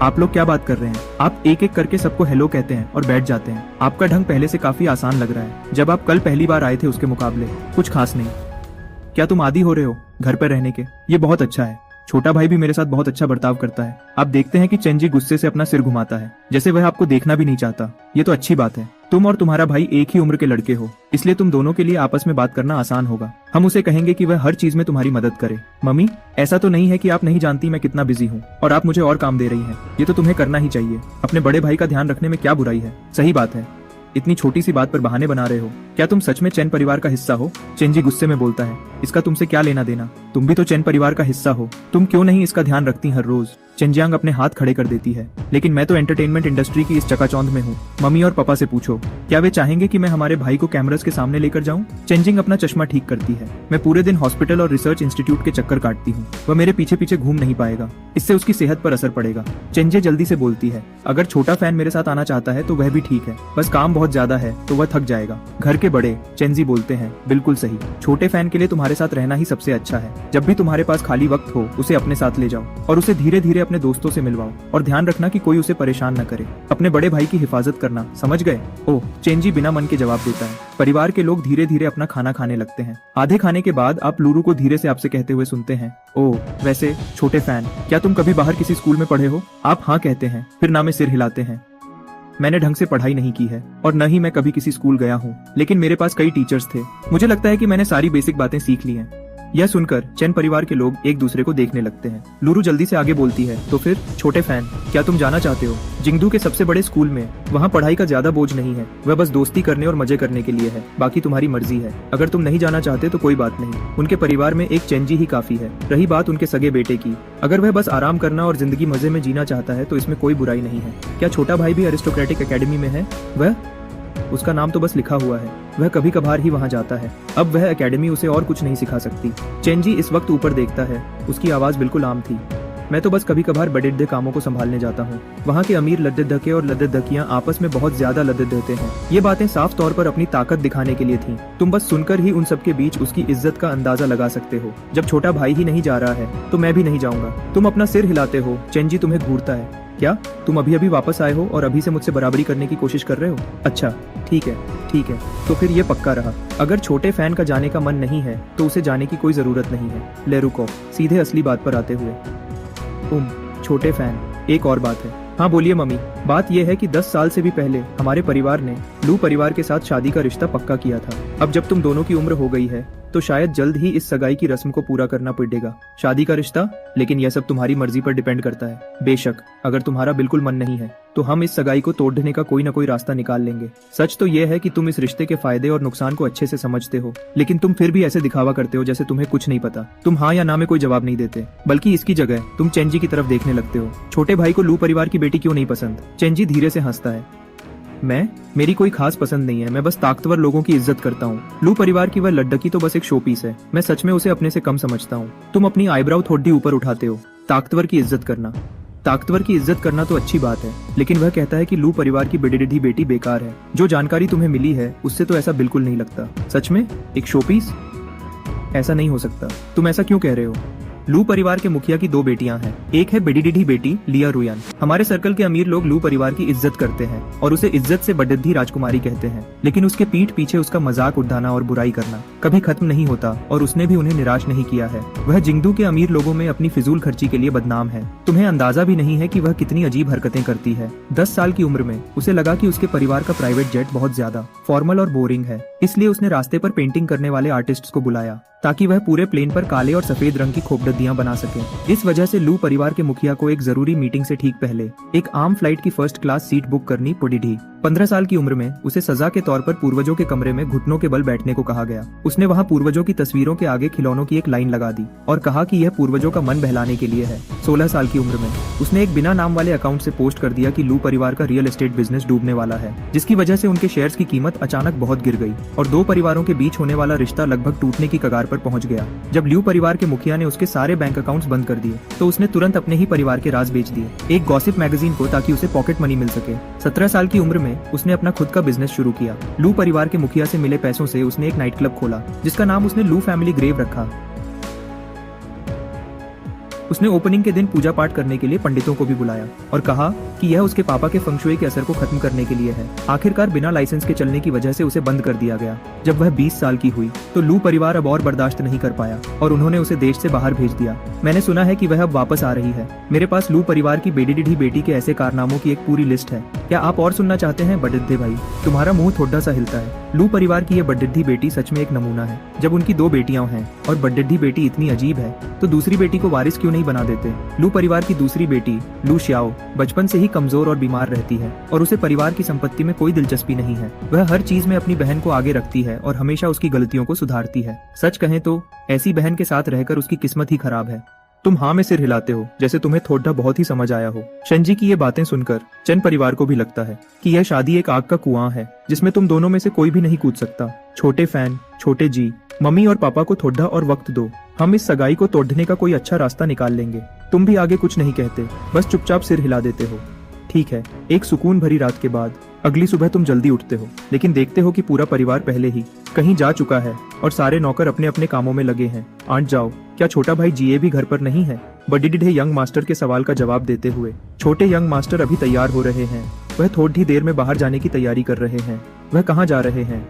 आप लोग क्या बात कर रहे हैं? आप एक एक करके सबको हेलो कहते हैं और बैठ जाते हैं। आपका ढंग पहले से काफी आसान लग रहा है जब आप कल पहली बार आए थे उसके मुकाबले। कुछ खास नहीं। क्या तुम आदी हो रहे हो घर पर रहने के? ये बहुत अच्छा है। छोटा भाई भी मेरे साथ बहुत अच्छा बर्ताव करता है। आप देखते हैं कि चेनजी गुस्से से अपना सिर घुमाता है, जैसे वह आपको देखना भी नहीं चाहता। ये तो अच्छी बात है। तुम और तुम्हारा भाई एक ही उम्र के लड़के हो, इसलिए तुम दोनों के लिए आपस में बात करना आसान होगा। हम उसे कहेंगे कि वह हर चीज में तुम्हारी मदद करे। मम्मी, ऐसा तो नहीं है कि आप नहीं जानती मैं कितना बिजी हूँ और आप मुझे और काम दे रही हैं। ये तो तुम्हें करना ही चाहिए। अपने बड़े भाई का ध्यान रखने में क्या बुराई है? सही बात है। इतनी छोटी सी बात पर बहाने बना रहे हो। क्या तुम सच में चेन परिवार का हिस्सा हो? चेनजी गुस्से में बोलता है, इसका तुमसे क्या लेना देना? तुम भी तो चेन परिवार का हिस्सा हो। तुम क्यों नहीं इसका ध्यान रखती हर रोज? चेनजियांग अपने हाथ खड़े कर देती है, लेकिन मैं तो एंटरटेनमेंट इंडस्ट्री की इस चकाचौंध में हूँ। मम्मी और पापा से पूछो, क्या वे चाहेंगे कि मैं हमारे भाई को कैमरास के सामने लेकर जाऊँ? चेनजिंग अपना चश्मा ठीक करती है। मैं पूरे दिन हॉस्पिटल और रिसर्च इंस्टीट्यूट के चक्कर काटती हूँ। वह मेरे पीछे पीछे घूम नहीं पाएगा, इससे उसकी सेहत पर असर पड़ेगा। चेनजे जल्दी से बोलती है, अगर छोटा फैन मेरे साथ आना चाहता है तो वह भी ठीक है, बस काम बहुत ज्यादा है तो वह थक जाएगा। घर के बड़े चेनजी बोलते हैं, बिल्कुल सही। छोटे फैन के लिए तुम्हारे साथ रहना ही सबसे अच्छा है। जब भी तुम्हारे पास खाली वक्त हो उसे अपने साथ ले जाओ और उसे धीरे धीरे अपने दोस्तों से मिलवाओ और ध्यान रखना कि कोई उसे परेशान न करे। अपने बड़े भाई की हिफाजत करना, समझ गए? ओह, चेंजी बिना मन के जवाब देता है। परिवार के लोग धीरे धीरे अपना खाना खाने लगते हैं। आधे खाने के बाद आप लूरू को धीरे से आपसे कहते हुए सुनते हैं, ओह वैसे छोटे फैन, क्या तुम कभी बाहर किसी स्कूल में पढ़े हो? आप हाँ कहते हैं, फिर ना में सिर हिलाते हैं। मैंने ढंग से पढ़ाई नहीं की है और न ही मैं कभी किसी स्कूल गया हूँ, लेकिन मेरे पास कई टीचर्स थे। मुझे लगता है कि मैंने सारी बेसिक बातें सीख ली हैं। यह सुनकर चेन परिवार के लोग एक दूसरे को देखने लगते हैं। लूरू जल्दी से आगे बोलती है, तो फिर छोटे फैन, क्या तुम जाना चाहते हो जिंगदू के सबसे बड़े स्कूल में? वहाँ पढ़ाई का ज्यादा बोझ नहीं है, वह बस दोस्ती करने और मजे करने के लिए है। बाकी तुम्हारी मर्जी है। अगर तुम नहीं जाना चाहते तो कोई बात नहीं। उनके परिवार में एक चेंजी ही काफी है। रही बात उनके सगे बेटे की, अगर वह बस आराम करना और जिंदगी मजे में जीना चाहता है तो इसमें कोई बुराई नहीं है। क्या छोटा भाई भी अरिस्टोक्रेटिक एकेडमी में है? वह उसका नाम तो बस लिखा हुआ है, वह कभी कभार ही वहाँ जाता है। अब वह एकेडमी उसे और कुछ नहीं सिखा सकती। चेंजी इस वक्त ऊपर देखता है, उसकी आवाज बिल्कुल आम थी। मैं तो बस कभी कभार बड़े कामों को संभालने जाता हूँ। वहाँ के अमीर लद्दे और लद्दकियाँ आपस में बहुत ज्यादा लद्दे देते हैं। ये बातें साफ तौर पर अपनी ताकत दिखाने के लिए थीं। तुम बस सुनकर ही उन सबके बीच उसकी इज्जत का अंदाजा लगा सकते हो। जब छोटा भाई ही नहीं जा रहा है तो मैं भी नहीं जाऊंगा। तुम अपना सिर हिलाते हो। चेंजी तुम्हें घूरता है। क्या तुम अभी अभी वापस आए हो और अभी से मुझसे बराबरी करने की कोशिश कर रहे हो? अच्छा ठीक है, तो फिर ये पक्का रहा। अगर छोटे फैन का जाने का मन नहीं है तो उसे जाने की कोई जरूरत नहीं है। ले रुको, सीधे असली बात पर आते हुए, छोटे फैन, एक और बात है। हाँ बोलिए मम्मी। बात यह है कि 10 साल से भी पहले हमारे परिवार ने लू परिवार के साथ शादी का रिश्ता पक्का किया था। अब जब तुम दोनों की उम्र हो गई है तो शायद जल्द ही इस सगाई की रस्म को पूरा करना पड़ेगा। शादी का रिश्ता? लेकिन यह सब तुम्हारी मर्जी पर डिपेंड करता है। बेशक अगर तुम्हारा बिल्कुल मन नहीं है तो हम इस सगाई को तोड़ने का कोई न कोई रास्ता निकाल लेंगे। सच तो यह है कि तुम इस रिश्ते के फायदे और नुकसान को अच्छे से समझते हो, लेकिन तुम फिर भी ऐसे दिखावा करते हो जैसे तुम्हें कुछ नहीं पता। तुम हाँ या ना में कोई जवाब नहीं देते, बल्कि इसकी जगह तुम चेंजी की तरफ देखने लगते हो। छोटे भाई को लू परिवार की बेटी क्यों नहीं पसंद? चेंजी धीरे से हंसता है। मेरी कोई खास पसंद नहीं है। मैं बस ताकतवर लोगों की इज्जत करता हूँ। लू परिवार की वह लड्डकी तो बस एक शो पीस है। मैं सच में उसे अपने से कम समझता हूँ। तुम अपनी आईब्राउ थोड़ी ऊपर उठाते हो। ताकतवर की इज्जत करना तो अच्छी बात है, लेकिन वह कहता है कि लू परिवार की बिडिडी बेटी बेकार है। जो जानकारी तुम्हें मिली है उससे तो ऐसा बिल्कुल नहीं लगता। सच में एक शो पीस? ऐसा नहीं हो सकता। तुम ऐसा क्यों कह रहे हो? लू परिवार के मुखिया की 2 बेटियां हैं। एक है बिडिडी बेटी लिया रुयान। हमारे सर्कल के अमीर लोग लू परिवार की इज्जत करते हैं और उसे इज्जत से बडिद्धी राजकुमारी कहते हैं, लेकिन उसके पीठ पीछे उसका मजाक उड़ाना और बुराई करना कभी खत्म नहीं होता और उसने भी उन्हें निराश नहीं किया है। वह जिंगदू के अमीर लोगों में अपनी फिजूल खर्ची के लिए बदनाम है। तुम्हें अंदाजा भी नहीं है कि वह कितनी अजीब हरकतें करती है। 10 साल की उम्र में उसे लगा कि उसके परिवार का प्राइवेट जेट बहुत ज्यादा फॉर्मल और बोरिंग है, इसलिए उसने रास्ते पर पेंटिंग करने वाले आर्टिस्ट्स को बुलाया ताकि वह पूरे प्लेन पर काले और सफेद रंग की खोपड़ियां बना सके। इस वजह से लू परिवार के मुखिया को एक जरूरी मीटिंग से ठीक पहले एक आम फ्लाइट की फर्स्ट क्लास सीट बुक करनी पड़ी। 15 साल की उम्र में उसे सजा के तौर पर पूर्वजों के कमरे में घुटनों के बल बैठने को कहा गया। उसने वहाँ पूर्वजों की तस्वीरों के आगे खिलौनों की एक लाइन लगा दी और कहा कि यह पूर्वजों का मन बहलाने के लिए है। 16 साल की उम्र में उसने एक बिना नाम वाले अकाउंट से पोस्ट कर दिया कि लू परिवार का रियल एस्टेट बिजनेस डूबने वाला है, जिसकी वजह से उनके शेयर्स की कीमत अचानक बहुत गिर गई और 2 परिवारों के बीच होने वाला रिश्ता लगभग टूटने की कगार पर पहुंच गया। जब लू परिवार के मुखिया ने उसके सारे बैंक अकाउंट्स बंद कर दिए तो उसने तुरंत अपने ही परिवार के राज बेच दिए, एक गॉसिप मैगजीन को, ताकि उसे पॉकेट मनी मिल सके। 17 साल की उम्र में उसने अपना खुद का बिजनेस शुरू किया। लू परिवार के मुखिया से मिले पैसों से उसने एक नाइट क्लब खोला जिसका नाम उसने लू फैमिली ग्रेव रखा। उसने ओपनिंग के दिन पूजा पाठ करने के लिए पंडितों को भी बुलाया और कहा कि यह उसके पापा के फंगशुई के असर को खत्म करने के लिए है। आखिरकार बिना लाइसेंस के चलने की वजह से उसे बंद कर दिया गया। जब वह 20 साल की हुई तो लू परिवार अब और बर्दाश्त नहीं कर पाया और उन्होंने उसे देश से बाहर भेज दिया। मैंने सुना है कि वह अब वापस आ रही है। मेरे पास लू परिवार की बेटी बेटी के ऐसे कारनामों की एक पूरी लिस्ट है। क्या आप और सुनना चाहते हैं बडिद्दे भाई? तुम्हारा मुंह थोड़ा सा हिलता है। लू परिवार की यह बडिद्दी बेटी सच में एक नमूना है। जब उनकी 2 बेटियां हैं और बडिद्दी बेटी इतनी अजीब है तो दूसरी बेटी को वारिस क्यों नहीं बना देते? लू परिवार की दूसरी बेटी लू श्याओ बचपन से ही कमजोर और बीमार रहती है और उसे परिवार की संपत्ति में कोई दिलचस्पी नहीं है। वह हर चीज में अपनी बहन को आगे रखती है और हमेशा उसकी गलतियों को सुधारती है। सच कहें तो ऐसी बहन के साथ रहकर उसकी किस्मत ही खराब है। तुम हाँ में सिर हिलाते हो जैसे तुम्हें थोड़ा बहुत ही समझ आया हो। शंजी की ये बातें सुनकर चन परिवार को भी लगता है कि यह शादी एक आग का कुआं है जिसमें तुम दोनों में से कोई भी नहीं कूद सकता। छोटे फैन, छोटे जी, मम्मी और पापा को थोड़ा और वक्त दो। हम इस सगाई को तोड़ने का कोई अच्छा रास्ता निकाल लेंगे। तुम भी आगे कुछ नहीं कहते, बस चुपचाप सिर हिला देते हो। ठीक है। एक सुकून भरी रात के बाद अगली सुबह तुम जल्दी उठते हो, लेकिन देखते हो कि पूरा परिवार पहले ही कहीं जा चुका है और सारे नौकर अपने अपने कामों में लगे हैं। आंट जाओ, क्या छोटा भाई जीए भी घर पर नहीं है? बड़ी डिडे यंग मास्टर के सवाल का जवाब देते हुए, छोटे यंग मास्टर अभी तैयार हो रहे हैं। वह थोड़ी देर में बाहर जाने की तैयारी कर रहे हैं। वह कहाँ जा रहे हैं?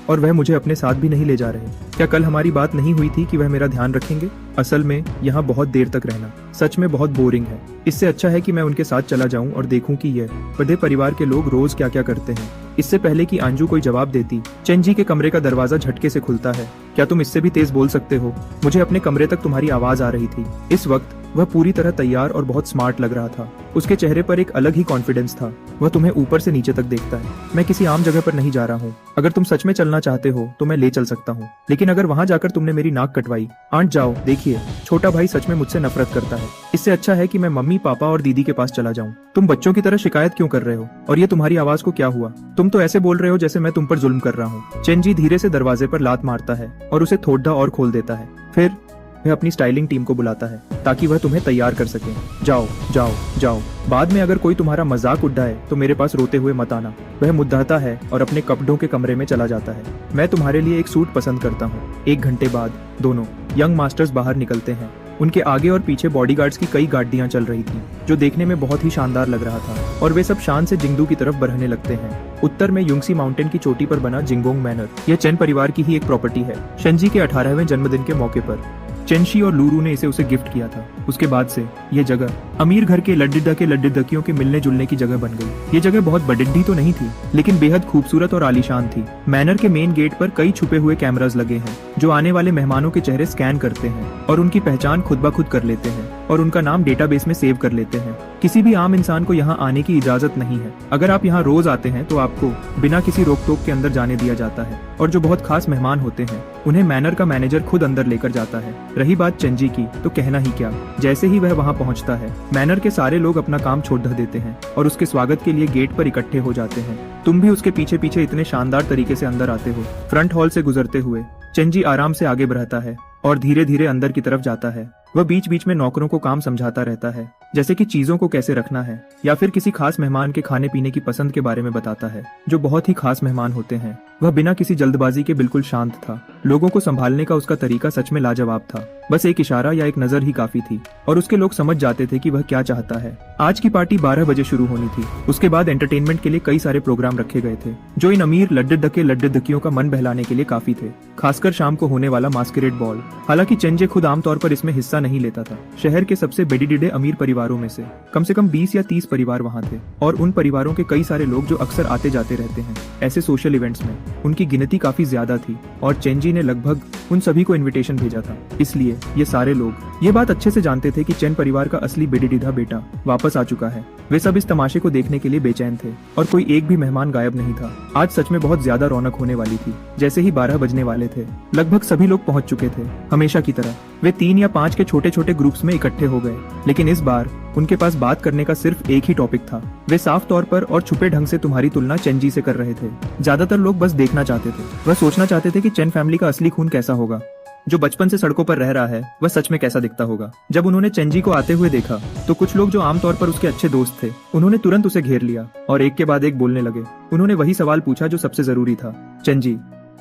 और वह मुझे अपने साथ भी नहीं ले जा रहे। क्या कल हमारी बात नहीं हुई थी कि वह मेरा ध्यान रखेंगे? असल में यहाँ बहुत देर तक रहना सच में बहुत बोरिंग है। इससे अच्छा है कि मैं उनके साथ चला जाऊं और देखूं कि यह बड़े परिवार के लोग रोज क्या क्या करते हैं। इससे पहले कि अंजू कोई जवाब देती, चेंजी के कमरे का दरवाजा झटके से खुलता है। क्या तुम इससे भी तेज बोल सकते हो? मुझे अपने कमरे तक तुम्हारी आवाज आ रही थी। इस वक्त वह पूरी तरह तैयार और बहुत स्मार्ट लग रहा था। उसके चेहरे पर एक अलग ही कॉन्फिडेंस था। वह तुम्हें ऊपर से नीचे तक देखता है। मैं किसी आम जगह पर नहीं जा रहा हूँ। अगर तुम सच में चलना चाहते हो तो मैं ले चल सकता हूँ, लेकिन अगर वहाँ जाकर तुमने मेरी नाक कटवाई। आंट जाओ, देखिए छोटा भाई सच में मुझसे नफरत करता है। इससे अच्छा है कि मैं मम्मी पापा और दीदी के पास चला जाऊँ। तुम बच्चों की तरह शिकायत क्यों कर रहे हो? और ये तुम्हारी आवाज को क्या हुआ? तुम तो ऐसे बोल रहे हो जैसे मैं तुम पर जुल्म कर रहा हूँ। चेंजी धीरे से दरवाजे पर लात मारता है और उसे थोड़ा और खोल देता है। फिर वह अपनी स्टाइलिंग टीम को बुलाता है ताकि वह तुम्हें तैयार कर सके। जाओ जाओ जाओ, बाद में अगर कोई तुम्हारा मजाक उड़ाए तो मेरे पास रोते हुए मत आना। वह मुद्दाता है और अपने कपड़ों के कमरे में चला जाता है। मैं तुम्हारे लिए एक सूट पसंद करता हूँ। 1 घंटे बाद दोनों यंग मास्टर्स बाहर निकलते हैं। उनके आगे और पीछे बॉडीगार्ड्स की कई गाड़ियां चल रही थी, जो देखने में बहुत ही शानदार लग रहा था, और वे सब शान से जिंगडू की तरफ बढ़ने लगते हैं। उत्तर में युंगसी माउंटेन की चोटी पर बना जिंगोंग मैनर, यह चेन परिवार की ही एक प्रॉपर्टी है। शेंजी के 18वें जन्मदिन के मौके पर चेंशी और लूरू ने इसे उसे गिफ्ट किया था। उसके बाद से यह जगह अमीर घर के लड्डिडकियों के मिलने जुलने की जगह बन गई। ये जगह बहुत बडिड्डी तो नहीं थी, लेकिन बेहद खूबसूरत और आलीशान थी। मैनर के मेन गेट पर कई छुपे हुए कैमरास लगे हैं, जो आने वाले मेहमानों के चेहरे स्कैन करते हैं और उनकी पहचान खुद ब खुद कर लेते हैं और उनका नाम डेटाबेस में सेव कर लेते हैं। किसी भी आम इंसान को यहाँ आने की इजाजत नहीं है। अगर आप यहाँ रोज आते हैं तो आपको बिना किसी रोक टोक के अंदर जाने दिया जाता है, और जो बहुत खास मेहमान होते हैं उन्हें मैनर का मैनेजर खुद अंदर लेकर जाता है। रही बात चेंजी की, तो कहना ही क्या। जैसे ही वह वहाँ पहुँचता है, मैनर के सारे लोग अपना काम छोड़ देते हैं और उसके स्वागत के लिए गेट पर इकट्ठे हो जाते हैं। तुम भी उसके पीछे पीछे इतने शानदार तरीके से अंदर आते हो। फ्रंट हॉल से गुजरते हुए चेंजी आराम से आगे बढ़ता है और धीरे धीरे अंदर की तरफ जाता है। वह बीच बीच में नौकरों को काम समझाता रहता है, जैसे कि चीजों को कैसे रखना है, या फिर किसी खास मेहमान के खाने पीने की पसंद के बारे में बताता है। जो बहुत ही खास मेहमान होते हैं, वह बिना किसी जल्दबाजी के बिल्कुल शांत था। लोगों को संभालने का उसका तरीका सच में लाजवाब था। बस एक इशारा या एक नजर ही काफी थी और उसके लोग समझ जाते थे कि वह क्या चाहता है। आज की पार्टी 12 बजे शुरू होनी थी। उसके बाद एंटरटेनमेंट के लिए कई सारे प्रोग्राम रखे गए थे, जो इन अमीर लड्डिडकियों का मन बहलाने के लिए काफी थे। खासकर शाम को होने वाला मास्करेड बॉल। हालांकि चेंजे खुद आमतौर पर इसमें हिस्सा नहीं लेता था। शहर के सबसे बेडिडिडे अमीर परिवारों में से कम 20 या 30 परिवार वहाँ थे, और उन परिवारों के कई सारे लोग जो अक्सर आते जाते रहते हैं ऐसे सोशल इवेंट्स में। उनकी गिनती काफी ज्यादा थी और चेंजी ने लगभग उन सभी को इनविटेशन भेजा था। इसलिए ये सारे लोग ये बात अच्छे से जानते थे कि चेन परिवार का असली बेडिडिडा बेटा वापस आ चुका है। वे सब इस तमाशे को देखने के लिए बेचैन थे और कोई एक भी मेहमान गायब नहीं था। आज सच में बहुत ज्यादा रौनक होने वाली थी। जैसे ही 12 बजने वाले थे, लगभग सभी लोग पहुंच चुके थे। हमेशा की तरह वे 3 या 5 के छोटे छोटे ग्रुप्स में इकट्ठे हो गए, लेकिन इस बार उनके पास बात करने का सिर्फ एक ही टॉपिक था। वे साफ तौर पर और छुपे ढंग से तुम्हारी तुलना चेंजी से कर रहे थे। ज्यादातर लोग बस देखना चाहते थे। वह सोचना चाहते थे कि चेन फैमिली का असली खून कैसा होगा। जो बचपन से सड़कों पर रह रहा है, वह सच में कैसा दिखता होगा। जब उन्होंने चेंजी को आते हुए देखा, तो कुछ लोग जो आमतौर पर उसके अच्छे दोस्त थे, उन्होंने तुरंत उसे घेर लिया और एक के बाद एक बोलने लगे। उन्होंने वही सवाल पूछा जो सबसे जरूरी था। चेंजी,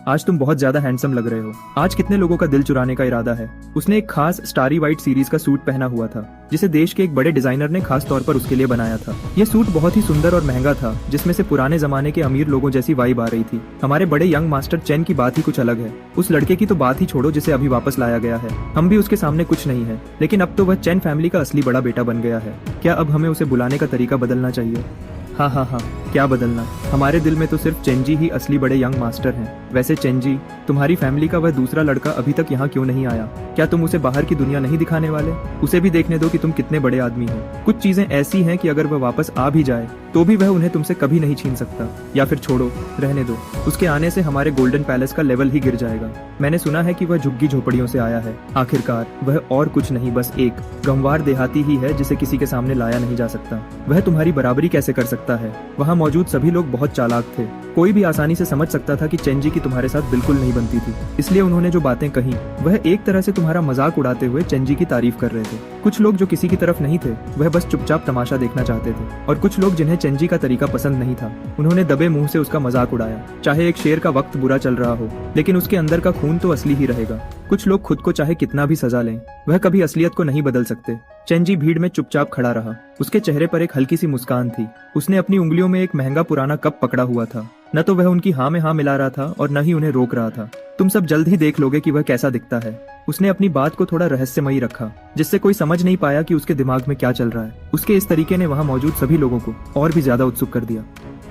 आज तुम बहुत ज्यादा हैंडसम लग रहे हो। आज कितने लोगों का दिल चुराने का इरादा है? उसने एक खास स्टारी वाइट सीरीज का सूट पहना हुआ था, जिसे देश के एक बड़े डिजाइनर ने खास तौर पर उसके लिए बनाया था। यह सूट बहुत ही सुंदर और महंगा था, जिसमें से पुराने जमाने के अमीर लोगों जैसी वाइब आ रही थी। हमारे बड़े यंग मास्टर चेन की बात ही कुछ अलग है। उस लड़के की तो बात ही छोड़ो जिसे अभी वापस लाया गया है। हम भी उसके सामने कुछ नहीं है, लेकिन अब तो वह चेन फैमिली का असली बड़ा बेटा बन गया है। क्या अब हमें उसे बुलाने का तरीका बदलना चाहिए? हाँ, क्या बदलना? हमारे दिल में तो सिर्फ चेंजी ही असली बड़े यंग मास्टर हैं। वैसे चेंजी, तुम्हारी फैमिली का वह दूसरा लड़का अभी तक यहाँ क्यों नहीं आया? क्या तुम उसे बाहर की दुनिया नहीं दिखाने वाले? उसे भी देखने दो कि तुम कितने बड़े आदमी हो। कुछ चीजें ऐसी हैं कि अगर वह वापस आ भी जाए तो भी वह उन्हें तुमसे कभी नहीं छीन सकता। या फिर छोड़ो, रहने दो। उसके आने से हमारे गोल्डन पैलेस का लेवल ही गिर जाएगा। मैंने सुना है कि वह झुग्गी झोपड़ियों से आया है। आखिरकार वह और कुछ नहीं, बस एक गंवार देहाती ही है जिसे किसी के सामने लाया नहीं जा सकता। वह तुम्हारी बराबरी कैसे कर सकता है? वहाँ मौजूद सभी लोग बहुत चालाक थे। कोई भी आसानी से समझ सकता था कि चेंजी की तुम्हारे साथ बिल्कुल नहीं बनती थी। इसलिए उन्होंने जो बातें कही, वह एक तरह से तुम्हारा मजाक उड़ाते हुए चेंजी की तारीफ कर रहे थे। कुछ लोग जो किसी की तरफ नहीं थे, वह बस चुपचाप तमाशा देखना चाहते थे, और कुछ लोग जिन्हें उन्हें चेंजी का तरीका पसंद नहीं था। उन्होंने दबे मुंह से उसका मजाक उड़ाया। चाहे एक शेर का वक्त बुरा चल रहा हो, लेकिन उसके अंदर का खून तो असली ही रहेगा। कुछ लोग खुद को चाहे कितना भी सजा लें, वह कभी असलियत को नहीं बदल सकते। चेंजी भीड़ में चुपचाप खड़ा रहा। उसके चेहरे पर एक हल्की सी मुस्कान थी। उसने अपनी उंगलियों में एक महंगा पुराना कप पकड़ा हुआ था। न तो वह उनकी हाँ में हाँ मिला रहा था और न ही उन्हें रोक रहा था। तुम सब जल्द ही देख लोगे कि वह कैसा दिखता है। उसने अपनी बात को थोड़ा रहस्यमयी रखा, जिससे कोई समझ नहीं पाया कि उसके दिमाग में क्या चल रहा है। उसके इस तरीके ने वहाँ मौजूद सभी लोगों को और भी ज्यादा उत्सुक कर दिया।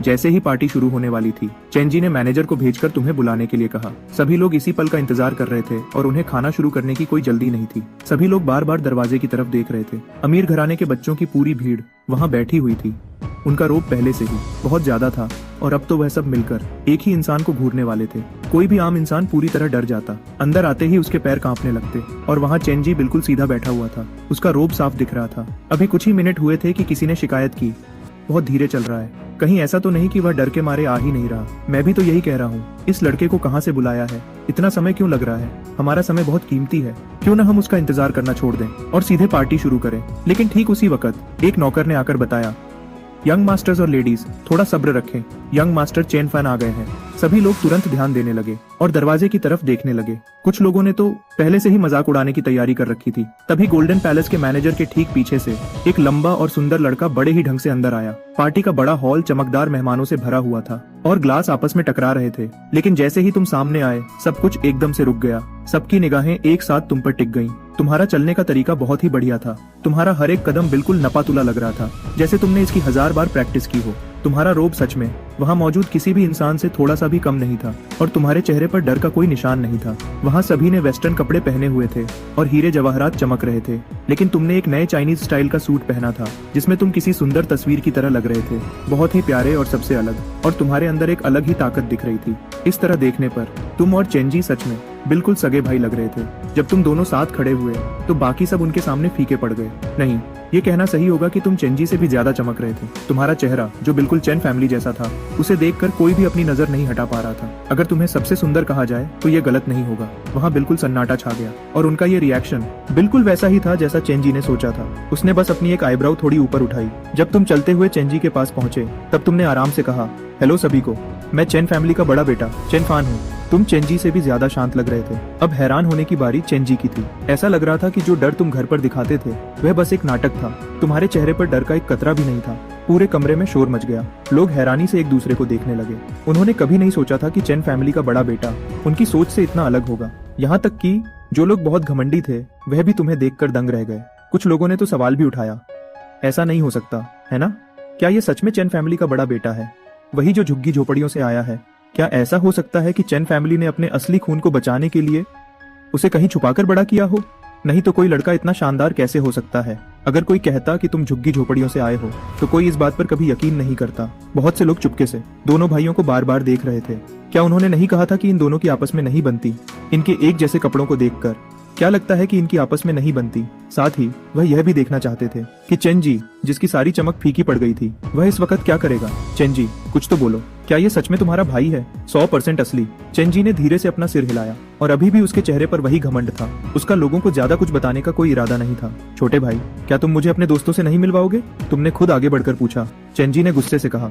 जैसे ही पार्टी शुरू होने वाली थी, चेंजी ने मैनेजर को भेजकर तुम्हें बुलाने के लिए कहा। सभी लोग इसी पल का इंतजार कर रहे थे और उन्हें खाना शुरू करने की कोई जल्दी नहीं थी। सभी लोग बार बार दरवाजे की तरफ देख रहे थे। अमीर घराने के बच्चों की पूरी भीड़ वहाँ बैठी हुई थी। उनका रोब पहले से ही बहुत ज्यादा था और अब तो वह सब मिलकर एक ही इंसान को घूरने वाले थे। कोई भी आम इंसान पूरी तरह डर जाता। अंदर आते ही उसके पैर कांपने लगते और वहाँ चेंजी बिल्कुल सीधा बैठा हुआ था। उसका रोब साफ दिख रहा था। अभी कुछ ही मिनट हुए थे कि किसी ने शिकायत की, बहुत धीरे चल रहा है। कहीं ऐसा तो नहीं कि वह डर के मारे आ ही नहीं रहा। मैं भी तो यही कह रहा हूँ, इस लड़के को कहाँ से बुलाया है? इतना समय क्यों लग रहा है? हमारा समय बहुत कीमती है। क्यों न हम उसका इंतजार करना छोड़ दें और सीधे पार्टी शुरू करें। लेकिन ठीक उसी वक्त एक नौकर ने आकर बताया, यंग मास्टर्स और लेडीज थोड़ा सब्र रखें, यंग मास्टर चेन फैन आ गए हैं। सभी लोग तुरंत ध्यान देने लगे और दरवाजे की तरफ देखने लगे। कुछ लोगों ने तो पहले से ही मजाक उड़ाने की तैयारी कर रखी थी। तभी गोल्डन पैलेस के मैनेजर के ठीक पीछे से एक लंबा और सुंदर लड़का बड़े ही ढंग से अंदर आया। पार्टी का बड़ा हॉल चमकदार मेहमानों से भरा हुआ था और ग्लास आपस में टकरा रहे थे। लेकिन जैसे ही तुम सामने आए, सब कुछ एकदम से रुक गया। सबकी निगाहें एक साथ तुम पर टिक गईं। तुम्हारा चलने का तरीका बहुत ही बढ़िया था। तुम्हारा हर एक कदम बिल्कुल नपातुला लग रहा था, जैसे तुमने इसकी 1000 बार प्रैक्टिस की हो। तुम्हारा रोब सच में वहाँ मौजूद किसी भी इंसान से थोड़ा सा भी कम नहीं था और तुम्हारे चेहरे पर डर का कोई निशान नहीं था। वहाँ सभी ने वेस्टर्न कपड़े पहने हुए थे और हीरे जवाहरात चमक रहे थे, लेकिन तुमने एक नए चाइनीज स्टाइल का सूट पहना था, जिसमें तुम किसी सुंदर तस्वीर की तरह लग रहे थे। बहुत ही प्यारे और सबसे अलग, और तुम्हारे अंदर एक अलग ही ताकत दिख रही थी। इस तरह देखने पर तुम और चेंजी सच में बिल्कुल सगे भाई लग रहे थे। जब तुम दोनों साथ खड़े हुए तो बाकी सब उनके सामने फीके पड़ गए। नहीं, ये कहना सही होगा कि तुम चेंजी से भी ज्यादा चमक रहे थे। तुम्हारा चेहरा, जो बिल्कुल चैन फैमिली जैसा था, उसे देखकर कोई भी अपनी नजर नहीं हटा पा रहा था। अगर तुम्हें सबसे सुंदर कहा जाए तो ये गलत नहीं होगा। वहाँ बिल्कुल सन्नाटा छा गया और उनका ये रिएक्शन बिल्कुल वैसा ही था जैसा चेंजी ने सोचा था। उसने बस अपनी एक आईब्राउ थोड़ी ऊपर उठाई। जब तुम चलते हुए चेंजी के पास पहुंचे, तब तुमने आराम से कहा, हेलो सभी को, मैं चेन फैमिली का बड़ा बेटा चेन फान हूँ। तुम चेंजी से भी ज्यादा शांत लग रहे थे। अब हैरान होने की बारी चेंजी की थी। ऐसा लग रहा था कि जो डर तुम घर पर दिखाते थे वह बस एक नाटक था। तुम्हारे चेहरे पर डर का एक कतरा भी नहीं था। पूरे कमरे में शोर मच गया। लोग हैरानी से एक दूसरे को देखने लगे। उन्होंने कभी नहीं सोचा था कि चेन फैमिली का बड़ा बेटा उनकी सोच से इतना अलग होगा। यहाँ तक कि जो लोग बहुत घमंडी थे, वह भी तुम्हें देखकर दंग रह गए। कुछ लोगों ने तो सवाल भी उठाया, ऐसा नहीं हो सकता है ना? क्या ये सच में चेन फैमिली का बड़ा बेटा है, वही जो झुग्गी झोपड़ियों से आया है? क्या ऐसा हो सकता है कि चेन फैमिली ने अपने असली खून को बचाने के लिए उसे कहीं छुपाकर बड़ा किया हो? नहीं तो कोई लड़का इतना शानदार कैसे हो सकता है? अगर कोई कहता कि तुम झुग्गी झोपड़ियों से आए हो, तो कोई इस बात पर कभी यकीन नहीं करता। बहुत से लोग चुपके से दोनों भाइयों को बार बार देख रहे थे। क्या उन्होंने नहीं कहा था कि इन दोनों की आपस में नहीं बनती? इनके एक जैसे कपड़ों को देखकर क्या लगता है कि इनकी आपस में नहीं बनती? साथ ही वह यह भी देखना चाहते थे कि चेंजी, जिसकी सारी चमक फीकी पड़ गई थी, वह इस वक्त क्या करेगा। चेंजी, कुछ तो बोलो, क्या ये सच में तुम्हारा भाई है? 100% असली। चेंजी ने धीरे से अपना सिर हिलाया और अभी भी उसके चेहरे पर वही घमंड था। उसका लोगों को ज्यादा कुछ बताने का कोई इरादा नहीं था। छोटे भाई, क्या तुम मुझे अपने दोस्तों से नहीं मिलवाओगे? तुमने खुद आगे बढ़कर पूछा। चेंजी ने गुस्से से कहा,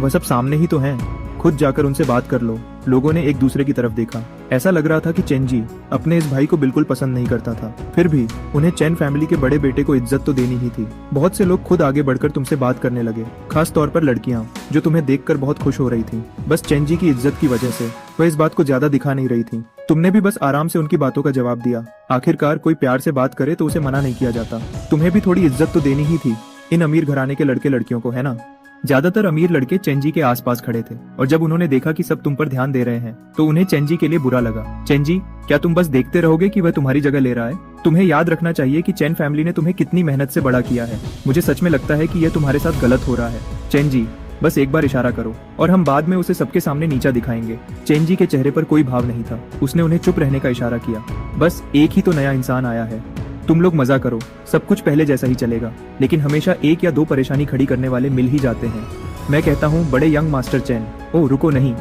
वह सब सामने ही तो हैं, खुद जाकर उनसे बात कर लो। लोगों ने एक दूसरे की तरफ देखा। ऐसा लग रहा था कि चेंजी अपने इस भाई को बिल्कुल पसंद नहीं करता था। फिर भी उन्हें चेन फैमिली के बड़े बेटे को इज्जत तो देनी ही थी। बहुत से लोग खुद आगे बढ़कर तुमसे बात करने लगे, खास तौर पर लड़कियां, जो तुम्हें देखकर बहुत खुश हो रही थी। बस चेंजी की इज्जत की वजह से वह इस बात को ज्यादा दिखा नहीं रही थी। तुमने भी बस आराम से उनकी बातों का जवाब दिया। आखिरकार कोई प्यार से बात करे तो उसे मना नहीं किया जाता। तुम्हें भी थोड़ी इज्जत तो देनी ही थी इन अमीर घराने के लड़के लड़कियों को, है ना? ज्यादातर अमीर लड़के चेंजी के आसपास खड़े थे और जब उन्होंने देखा कि सब तुम पर ध्यान दे रहे हैं, तो उन्हें चेंजी के लिए बुरा लगा। चेंजी, क्या तुम बस देखते रहोगे कि वह तुम्हारी जगह ले रहा है? तुम्हें याद रखना चाहिए कि चेन फैमिली ने तुम्हें कितनी मेहनत से बड़ा किया है। मुझे सच में लगता है कि यह तुम्हारे साथ गलत हो रहा है। चेंजी, बस एक बार इशारा करो और हम बाद में उसे सबके सामने नीचा दिखाएंगे। चेंजी के चेहरे पर कोई भाव नहीं था। उसने उन्हें चुप रहने का इशारा किया। बस एक ही तो नया इंसान आया है, तुम लोग मजा करो, सब कुछ पहले जैसा ही चलेगा। लेकिन हमेशा एक या दो परेशानी खड़ी करने वाले मिल ही जाते हैं। मैं कहता हूँ बड़े यंग मास्टर चेन। ओह रुको, नहीं,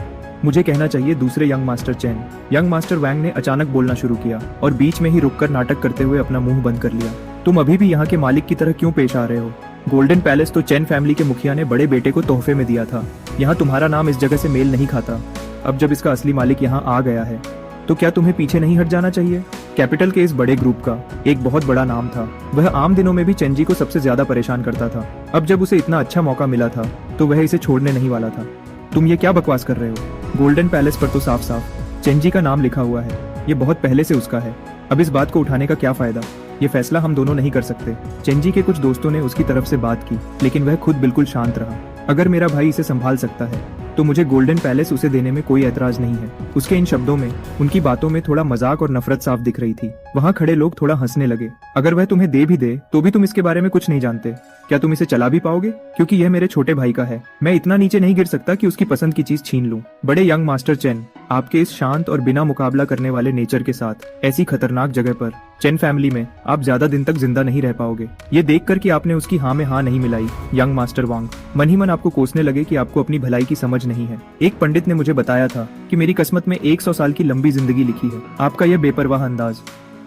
मुझे कहना चाहिए दूसरे young master Chen. Young master Wang ने अचानक बोलना शुरू किया और बीच में ही रुककर नाटक करते हुए अपना मुंह बंद कर लिया। तुम अभी भी यहाँ के मालिक की तरह क्यों पेश आ रहे हो? गोल्डन पैलेस तो चेन फैमिली के मुखिया ने बड़े बेटे को तोहफे में दिया था। यहाँ तुम्हारा नाम इस जगह से मेल नहीं खाता। अब जब इसका असली मालिक यहाँ आ गया है तो क्या तुम्हें पीछे नहीं हट जाना चाहिए? कैपिटल के इस बड़े ग्रुप का एक बहुत बड़ा नाम था। वह आम दिनों में भी चेंजी को सबसे ज्यादा परेशान करता था। अब जब उसे इतना अच्छा मौका मिला था तो वह इसे छोड़ने नहीं वाला था। तुम ये क्या बकवास कर रहे हो? गोल्डन पैलेस पर तो साफ साफ चेंजी का नाम लिखा हुआ है। ये बहुत पहले से उसका है। अब इस बात को उठाने का क्या फायदा? ये फैसला हम दोनों नहीं कर सकते। चेंजी के कुछ दोस्तों ने उसकी तरफ से बात की, लेकिन वह खुद बिल्कुल शांत रहा। अगर मेरा भाई इसे संभाल सकता है तो मुझे गोल्डन पैलेस उसे देने में कोई ऐतराज नहीं है। उसके इन शब्दों में, उनकी बातों में थोड़ा मजाक और नफरत साफ दिख रही थी। वहाँ खड़े लोग थोड़ा हंसने लगे। अगर वह तुम्हें दे भी दे तो भी तुम इसके बारे में कुछ नहीं जानते। क्या तुम इसे चला भी पाओगे? क्योंकि यह मेरे छोटे भाई का है। मैं इतना नीचे नहीं गिर सकता कि उसकी पसंद की चीज छीन लूं। बड़े यंग मास्टर चेन, आपके इस शांत और बिना मुकाबला करने वाले नेचर के साथ ऐसी खतरनाक जगह पर चेन फैमिली में आप ज्यादा दिन तक जिंदा नहीं रह पाओगे। ये देखकर कि आपने उसकी हाँ में हाँ नहीं मिलाई, यंग मास्टर वांग मन ही मन आपको कोसने लगे कि आपको अपनी भलाई की समझ नहीं है। एक पंडित ने मुझे बताया था कि मेरी किस्मत में 100 साल की लंबी जिंदगी लिखी है। आपका यह बेपरवाह अंदाज।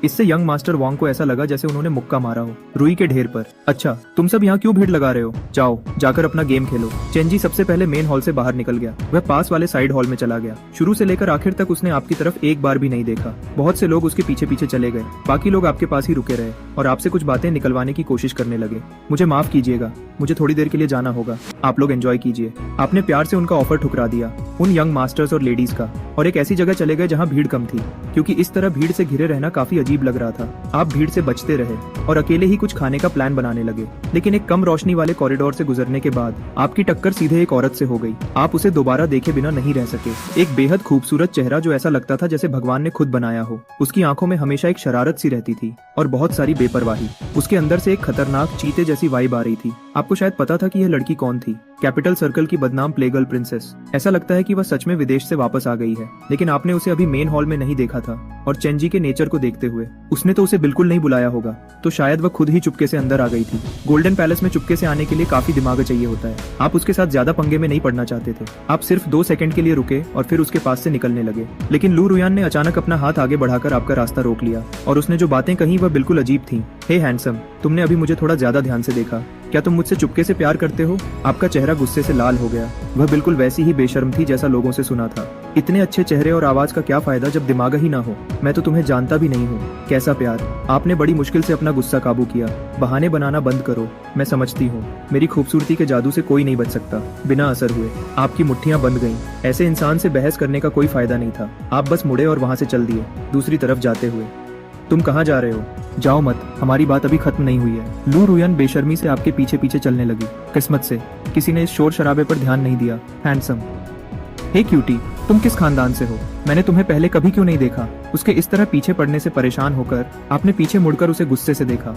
इससे यंग मास्टर वांग को ऐसा लगा जैसे उन्होंने मुक्का मारा हो रुई के ढेर पर। अच्छा, तुम सब यहाँ क्यों भीड़ लगा रहे हो? जाओ जाकर अपना गेम खेलो। चेंजी सबसे पहले मेन हॉल से बाहर निकल गया। वह पास वाले साइड हॉल में चला गया। शुरू से लेकर आखिर तक उसने आपकी तरफ एक बार भी नहीं देखा। बहुत से लोग उसके पीछे पीछे चले गए। बाकी लोग आपके पास ही रुके रहे और आपसे कुछ बातें निकलवाने की कोशिश करने लगे। मुझे माफ कीजिएगा, मुझे थोड़ी देर के लिए जाना होगा। आप लोग एंजॉय कीजिए। आपने प्यार से उनका ऑफर ठुकरा दिया, उन यंग मास्टर्स और लेडीज का, और एक ऐसी जगह चले गए जहाँ भीड़ कम थी, क्योंकि इस तरह भीड़ से घिरे रहना काफी अजीब लग रहा था। आप भीड़ से बचते रहे और अकेले ही कुछ खाने का प्लान बनाने लगे। लेकिन एक कम रोशनी वाले कॉरिडोर से गुजरने के बाद आपकी टक्कर सीधे एक औरत से हो गई। आप उसे दोबारा देखे बिना नहीं रह सके। एक बेहद खूबसूरत चेहरा जो ऐसा लगता था जैसे भगवान ने खुद बनाया हो। उसकी आंखों में हमेशा एक शरारत सी रहती थी और बहुत सारी बेपरवाही। उसके अंदर से एक खतरनाक चीते जैसी वाइब आ रही थी। आपको शायद पता था कि यह लड़की कौन थी। कैपिटल सर्कल की बदनाम प्लेगर्ल प्रिंसेस। ऐसा लगता है कि वह सच में विदेश से वापस आ गई है, लेकिन आपने उसे अभी मेन हॉल में नहीं देखा था। और चेंजी के नेचर को देखते हुए उसने तो उसे बिल्कुल नहीं बुलाया होगा, तो शायद वह खुद ही चुपके से अंदर आ गई थी। गोल्डन पैलेस में चुपके से आने के लिए काफी दिमाग चाहिए होता है। आप उसके साथ ज्यादा पंगे में नहीं पड़ना चाहते थे। आप सिर्फ 2 सेकंड के लिए रुके और फिर उसके पास से निकलने लगे। लेकिन लू रुयान ने अचानक अपना हाथ आगे बढ़ाकर आपका रास्ता रोक लिया और उसने जो बातें कही वह बिल्कुल अजीब थी। हे हैंडसम, तुमने अभी मुझे थोड़ा ज्यादा ध्यान से देखा। क्या तुम मुझसे चुपके से प्यार करते हो? आपका चेहरा गुस्से से लाल हो गया। वह बिल्कुल वैसी ही बेशर्म थी जैसा लोगों से सुना था। इतने अच्छे चेहरे और आवाज का क्या फायदा जब दिमाग ही ना हो। मैं तो तुम्हें जानता भी नहीं हूँ। कैसा प्यार। आपने बड़ी मुश्किल से अपना गुस्सा काबू किया। बहाने बनाना बंद करो। मैं समझती हूँ मेरी खूबसूरती के जादू से कोई नहीं बच सकता। बिना असर हुए आपकी मुट्ठियां बंद गईं। ऐसे इंसान से बहस करने का कोई फायदा नहीं था। आप बस मुड़े और वहां से चल दिए, दूसरी तरफ जाते हुए। तुम कहाँ जा रहे हो? जाओ मत, हमारी बात अभी खत्म नहीं हुई है। लू रुयन बेशर्मी से आपके पीछे पीछे चलने लगी। किस्मत से किसी ने इस शोर शराबे पर ध्यान नहीं दिया। हैंडसम, हे क्यूटी, तुम किस खानदान से हो? मैंने तुम्हें पहले कभी क्यों नहीं देखा? उसके इस तरह पीछे पड़ने से परेशान होकर आपने पीछे मुड़कर उसे गुस्से से देखा।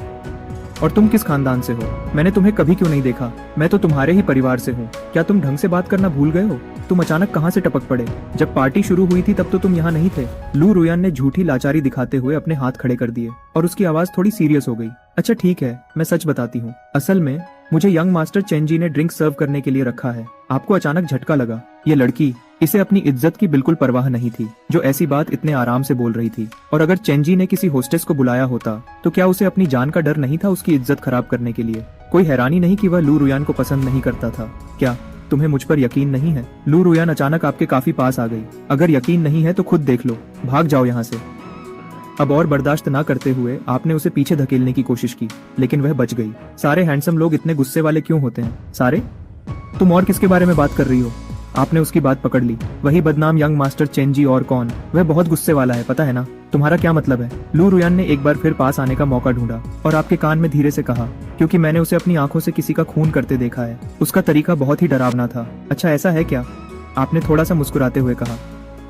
और तुम किस खानदान से हो? मैंने तुम्हें कभी क्यों नहीं देखा? मैं तो तुम्हारे ही परिवार से हूँ। क्या तुम ढंग से बात करना भूल गए हो? तुम अचानक कहाँ से टपक पड़े? जब पार्टी शुरू हुई थी तब तो तुम यहाँ नहीं थे। लू रुयान ने झूठी लाचारी दिखाते हुए अपने हाथ खड़े कर दिए और उसकी आवाज थोड़ी सीरियस हो गई। अच्छा ठीक है, मैं सच बताती हूँ। असल में मुझे यंग मास्टर चेंजी ने ड्रिंक सर्व करने के लिए रखा है। आपको अचानक झटका लगा। ये लड़की, इसे अपनी इज्जत की बिल्कुल परवाह नहीं थी जो ऐसी बात इतने आराम से बोल रही थी। और अगर चेंजी ने किसी होस्टेस को बुलाया होता तो क्या उसे अपनी जान का डर नहीं था उसकी इज्जत खराब करने के लिए? कोई हैरानी नहीं कि वह लू रुयान को पसंद नहीं करता था। क्या तुम्हें मुझ पर यकीन नहीं है? लू रुयान अचानक आपके काफी पास आ गई। अगर यकीन नहीं है तो खुद देख लो। भाग जाओ यहाँ से। अब और बर्दाश्त ना करते हुए आपने उसे पीछे धकेलने की कोशिश की, लेकिन वह बच गई। सारे हैंडसम लोग इतने गुस्से वाले क्यों होते हैं? सारे? तुम और किसके बारे में बात कर रही हो? आपने उसकी बात पकड़ ली। वही बदनाम यंग मास्टर चेंजी, और कौन? वह बहुत गुस्से वाला है, पता है ना? तुम्हारा क्या मतलब है? लू रुयान ने एक बार फिर पास आने का मौका ढूंढा और आपके कान में धीरे से कहा, क्योंकि मैंने उसे अपनी आंखों से किसी का खून करते देखा है। उसका तरीका बहुत ही डरावना था। अच्छा ऐसा है क्या? आपने थोड़ा सा मुस्कुराते हुए कहा।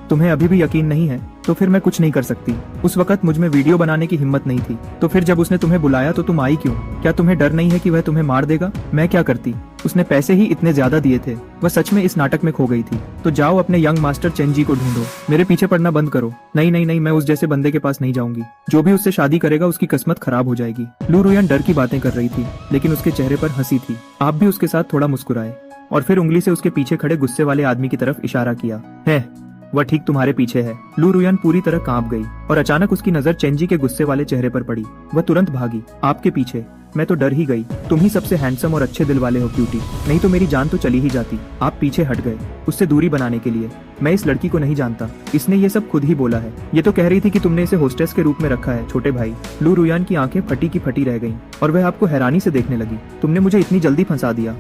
तुम्हें अभी भी यकीन नहीं है? तो फिर मैं कुछ नहीं कर सकती। उस वक्त मुझ में वीडियो बनाने की हिम्मत नहीं थी। तो फिर जब उसने तुम्हें बुलाया तो तुम आई क्यों? क्या तुम्हें डर नहीं है कि वह तुम्हें मार देगा? मैं क्या करती? उसने पैसे ही इतने ज्यादा दिए थे। वह सच में इस नाटक में खो गई थी। तो जाओ अपने यंग मास्टर चेंजी को ढूंढो। मेरे पीछे पड़ना बंद करो। नहीं नहीं नहीं, मैं उस जैसे बंदे के पास नहीं जाऊंगी। जो भी उससे शादी करेगा उसकी किस्मत खराब हो जाएगी। लू रुयान डर की बातें कर रही थी, लेकिन उसके चेहरे पर हंसी थी। आप भी उसके साथ थोड़ा मुस्कुराए और फिर उंगली से उसके पीछे खड़े गुस्से वाले आदमी की तरफ इशारा किया। है, वह ठीक तुम्हारे पीछे है। लू रुयान पूरी तरह कांप गई और अचानक उसकी नजर चेंजी के गुस्से वाले चेहरे पर पड़ी। वह तुरंत भागी। आपके पीछे? मैं तो डर ही गई। तुम ही सबसे हैंडसम और अच्छे दिल वाले हो क्यूटी, नहीं तो मेरी जान तो चली ही जाती। आप पीछे हट गए उससे दूरी बनाने के लिए। मैं इस लड़की को नहीं जानता, इसने ये सब खुद ही बोला है। ये तो कह रही थी कि तुमने इसे होस्टेस के रूप में रखा है छोटे भाई। लू रुयान की आंखें फटी की फटी रह गईं और वह आपको हैरानी से देखने लगी। तुमने मुझे इतनी जल्दी फंसा दिया।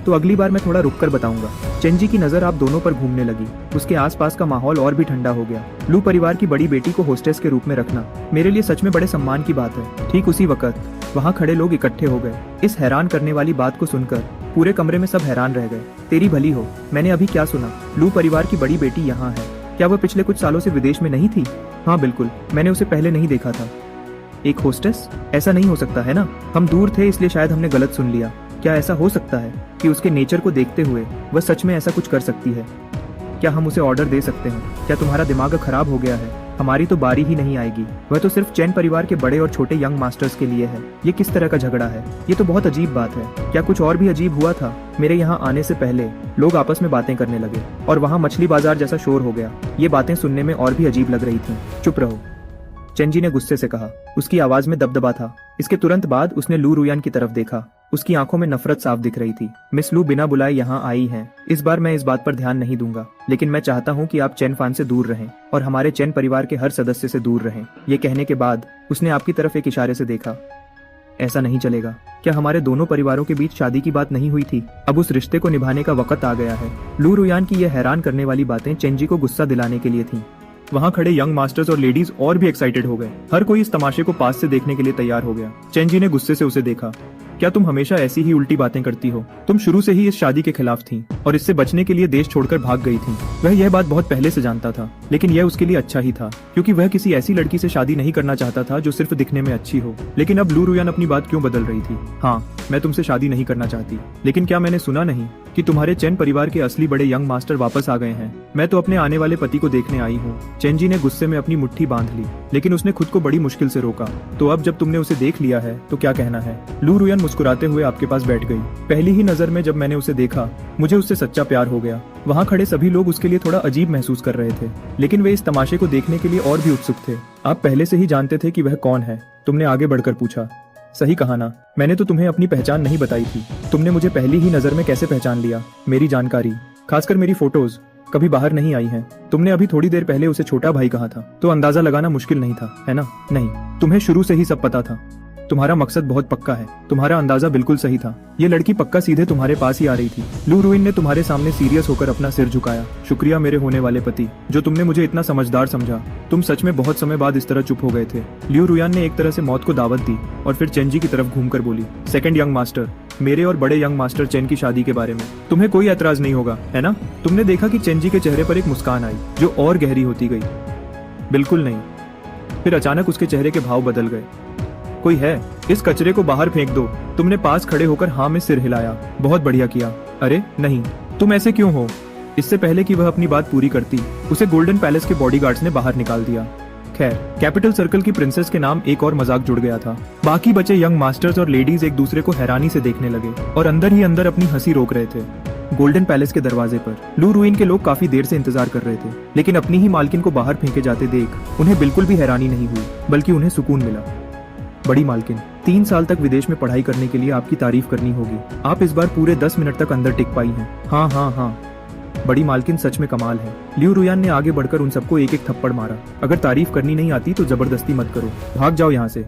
तो अगली बार मैं थोड़ा रुक कर बताऊंगा। चेंजी की नजर आप दोनों पर घूमने लगी। उसके आसपास का माहौल और भी ठंडा हो गया। लू परिवार की बड़ी बेटी को होस्टेस के रूप में रखना मेरे लिए सच में बड़े सम्मान की बात है। ठीक उसी वक्त वहाँ खड़े लोग इकट्ठे हो गए। इस हैरान करने वाली बात को सुनकर पूरे कमरे में सब हैरान रह गए। तेरी भली हो, मैंने अभी क्या सुना? लू परिवार की बड़ी बेटी यहाँ है। क्या वह पिछले कुछ सालों से विदेश में नहीं थी? हाँ बिल्कुल, मैंने उसे पहले नहीं देखा था। एक होस्टेस? ऐसा नहीं हो सकता है ना? हम दूर थे इसलिए शायद हमने गलत सुन लिया। क्या ऐसा हो सकता है कि उसके नेचर को देखते हुए वह सच में ऐसा कुछ कर सकती है? क्या हम उसे ऑर्डर दे सकते हैं? क्या तुम्हारा दिमाग खराब हो गया है? हमारी तो बारी ही नहीं आएगी। वह तो सिर्फ चैन परिवार के बड़े और छोटे यंग मास्टर्स के लिए है। ये किस तरह का झगड़ा है? ये तो बहुत अजीब बात है। क्या कुछ और भी अजीब हुआ था? मेरे यहाँ आने से पहले लोग आपस में बातें करने लगे और वहाँ मछली बाजार जैसा शोर हो गया। ये बातें सुनने में और भी अजीब लग रही थी। चुप रहो, चेंजी ने गुस्से से कहा। उसकी आवाज में दबदबा था। इसके तुरंत बाद उसने लू रुयान की तरफ देखा। उसकी आंखों में नफरत साफ दिख रही थी। मिस लू बिना बुलाए यहाँ आई हैं। इस बार मैं इस बात पर ध्यान नहीं दूंगा, लेकिन मैं चाहता हूँ कि आप चैन फान से दूर रहें और हमारे चैन परिवार के हर सदस्य से दूर रहें। ये कहने के बाद उसने आपकी तरफ एक इशारे से देखा। ऐसा नहीं चलेगा। क्या हमारे दोनों परिवारों के बीच शादी की बात नहीं हुई थी? अब उस रिश्ते को निभाने का वक्त आ गया है। लू रुयान की यह हैरान करने वाली बातें चेंजी को गुस्सा दिलाने के लिए थीं। वहाँ खड़े यंग मास्टर्स और लेडीज और भी एक्साइटेड हो गए। हर कोई इस तमाशे को पास से देखने के लिए तैयार हो गया। चेंजी ने गुस्से से उसे देखा। क्या तुम हमेशा ऐसी ही उल्टी बातें करती हो? तुम शुरू से ही इस शादी के खिलाफ थी और इससे बचने के लिए देश छोड़कर भाग गई थी। वह यह बात बहुत पहले से जानता था, लेकिन यह उसके लिए अच्छा ही था, क्योंकि वह किसी ऐसी लड़की से शादी नहीं करना चाहता था जो सिर्फ दिखने में अच्छी हो। लेकिन अब लू रुयान अपनी बात क्यों बदल रही थी? हाँ, मैं तुमसे शादी नहीं करना चाहती, लेकिन क्या मैंने सुना नहीं कि तुम्हारे चैन परिवार के असली बड़े यंग मास्टर वापस आ गए हैं? मैं तो अपने आने वाले पति को देखने आई हूँ। चेंजी ने गुस्से में अपनी मुट्ठी बांध ली, लेकिन उसने खुद को बड़ी मुश्किल से रोका। तो अब जब तुमने उसे देख लिया है तो क्या कहना है? लू रुयान मुस्कुराते हुए आपके पास बैठ गई। पहली ही नजर में जब मैंने उसे देखा, मुझे उससे सच्चा प्यार हो गया। वहाँ खड़े सभी लोग उसके लिए थोड़ा अजीब महसूस कर रहे थे, लेकिन वे इस तमाशे को देखने के लिए और भी उत्सुक थे। आप पहले से ही जानते थे कि वह कौन है? तुमने आगे बढ़कर पूछा। सही कहा ना, मैंने तो तुम्हें अपनी पहचान नहीं बताई थी। तुमने मुझे पहली ही नजर में कैसे पहचान लिया? मेरी जानकारी, खासकर मेरी फोटोज कभी बाहर नहीं आई हैं। तुमने अभी थोड़ी देर पहले उसे छोटा भाई कहा था, तो अंदाजा लगाना मुश्किल नहीं था, है ना? नहीं, तुम्हें शुरू से ही सब पता था। तुम्हारा मकसद बहुत पक्का है। तुम्हारा अंदाजा बिल्कुल सही था। ये लड़की पक्का सीधे तुम्हारे पास ही आ रही थी। लू रुइन ने तुम्हारे सामने सीरियस होकर अपना सिर झुकाया। शुक्रिया मेरे होने वाले पति, जो तुमने मुझे इतना समझदार समझा। तुम सच में बहुत समय बाद इस तरह चुप हो गए थे। लू रुयान ने एक तरह से मौत को दावत दी और फिर चेंजी की तरफ घूमकर बोली, सेकंड यंग मास्टर, मेरे और बड़े यंग मास्टर चेन की शादी के बारे में तुम्हें कोई एतराज नहीं होगा, है ना? तुमने देखा कि चेंजी के चेहरे पर एक मुस्कान आई जो और गहरी होती गई। बिल्कुल नहीं। फिर अचानक उसके चेहरे के भाव बदल गए। कोई है? इस कचरे को बाहर फेंक दो। तुमने पास खड़े होकर हाँ में सिर हिलाया। बहुत बढ़िया किया। अरे नहीं, तुम ऐसे क्यों हो? इससे पहले कि वह अपनी बात पूरी करती, उसे गोल्डन पैलेस के बॉडीगार्ड्स ने बाहर निकाल दिया। खैर, कैपिटल सर्कल की प्रिंसेस के नाम एक और मजाक जुड़ गया था। बाकी बचे यंग मास्टर्स और लेडीज एक दूसरे को हैरानी से देखने लगे और अंदर ही अंदर अपनी हंसी रोक रहे थे। गोल्डन पैलेस के दरवाजे पर लू रुइन के लोग काफी देर से इंतजार कर रहे थे, लेकिन अपनी ही मालकिन को बाहर फेंके जाते देख उन्हें बिल्कुल भी हैरानी नहीं हुई, बल्कि उन्हें सुकून मिला। बड़ी मालकिन, 3 साल तक विदेश में पढ़ाई करने के लिए आपकी तारीफ करनी होगी। आप इस बार पूरे 10 मिनट तक अंदर टिक पाई हैं। हाँ हाँ हाँ, बड़ी मालकिन सच में कमाल है। लियू रुयान ने आगे बढ़कर उन सबको एक एक थप्पड़ मारा। अगर तारीफ करनी नहीं आती तो जबरदस्ती मत करो, भाग जाओ यहाँ से।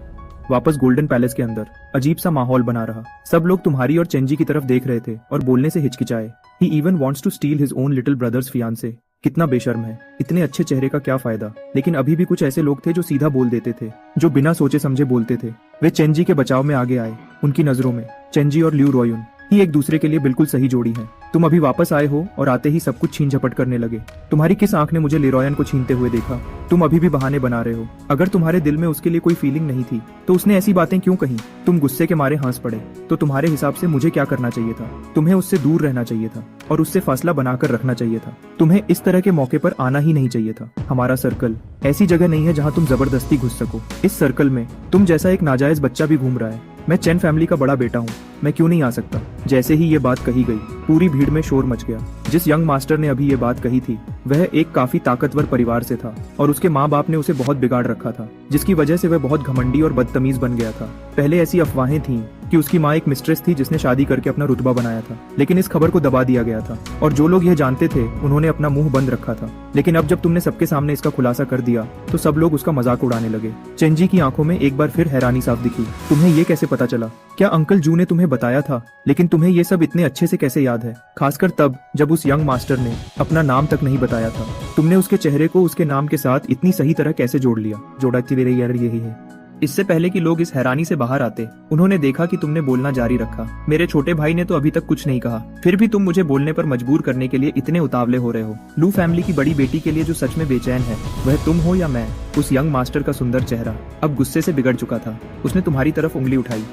वापस गोल्डन पैलेस के अंदर अजीब सा माहौल बना रहा। सब लोग तुम्हारी और चेंजी की तरफ देख रहे थे और बोलने से हिचकिचाए। He even wants to steal his own little brother's fiancee. कितना बेशर्म है। इतने अच्छे चेहरे का क्या फायदा? लेकिन अभी भी कुछ ऐसे लोग थे जो सीधा बोल देते थे, जो बिना सोचे समझे बोलते थे। वे चेंजी के बचाव में आगे आए। उनकी नजरों में चेंजी और लियू रोयुन ही एक दूसरे के लिए बिल्कुल सही जोड़ी है। तुम अभी वापस आए हो और आते ही सब कुछ छीन झपट करने लगे। तुम्हारी किस आंख ने मुझे लेरोयन को छीनते हुए देखा? तुम अभी भी बहाने बना रहे हो। अगर तुम्हारे दिल में उसके लिए कोई फीलिंग नहीं थी तो उसने ऐसी बातें क्यों कही? तुम गुस्से के मारे हंस पड़े। तो तुम्हारे हिसाब से मुझे क्या करना चाहिए था? तुम्हें उससे दूर रहना चाहिए था और उससे फासला बनाकर रखना चाहिए था। तुम्हें इस तरह के मौके पर आना ही नहीं चाहिए था। हमारा सर्कल ऐसी जगह नहीं है जहाँ तुम जबरदस्ती घुस सको। इस सर्कल में तुम जैसा एक नाजायज बच्चा भी घूम रहा है। मैं चैन फैमिली का बड़ा बेटा हूँ, मैं क्यों नहीं आ सकता? जैसे ही ये बात कही गई, पूरी भीड़ में शोर मच गया। जिस यंग मास्टर ने अभी ये बात कही थी वह एक काफी ताकतवर परिवार से था और उसके माँ बाप ने उसे बहुत बिगाड़ रखा था, जिसकी वजह से वह बहुत घमंडी और बदतमीज बन गया था। पहले ऐसी अफवाहें थीं कि उसकी माँ एक मिस्ट्रेस थी जिसने शादी करके अपना रुतबा बनाया था, लेकिन इस खबर को दबा दिया गया था और जो लोग यह जानते थे उन्होंने अपना मुंह बंद रखा था। लेकिन अब जब तुमने सबके सामने इसका खुलासा कर दिया तो सब लोग उसका मजाक उड़ाने लगे। चेंजी की आंखों में एक बार फिर हैरानी साफ दिखी। तुम्हें ये कैसे पता चला? क्या अंकल जू ने तुम्हें बताया था? लेकिन तुम्हें ये सब इतने अच्छे से कैसे याद है, खासकर तब जब उस यंग मास्टर ने अपना नाम तक नहीं बताया था? तुमने उसके चेहरे को उसके नाम के साथ इतनी सही तरह कैसे जोड़ लिया? जोड़ा यार यही है। इससे पहले कि लोग इस हैरानी से बाहर आते, उन्होंने देखा कि तुमने बोलना जारी रखा। मेरे छोटे भाई ने तो अभी तक कुछ नहीं कहा, फिर भी तुम मुझे बोलने पर मजबूर करने के लिए इतने उतावले हो रहे हो। लू फैमिली की बड़ी बेटी के लिए जो सच में बेचैन है वह तुम हो या मैं? उस यंग मास्टर का सुंदर चेहरा अब गुस्से से बिगड़ चुका था। उसने तुम्हारी तरफ उंगली उठाई।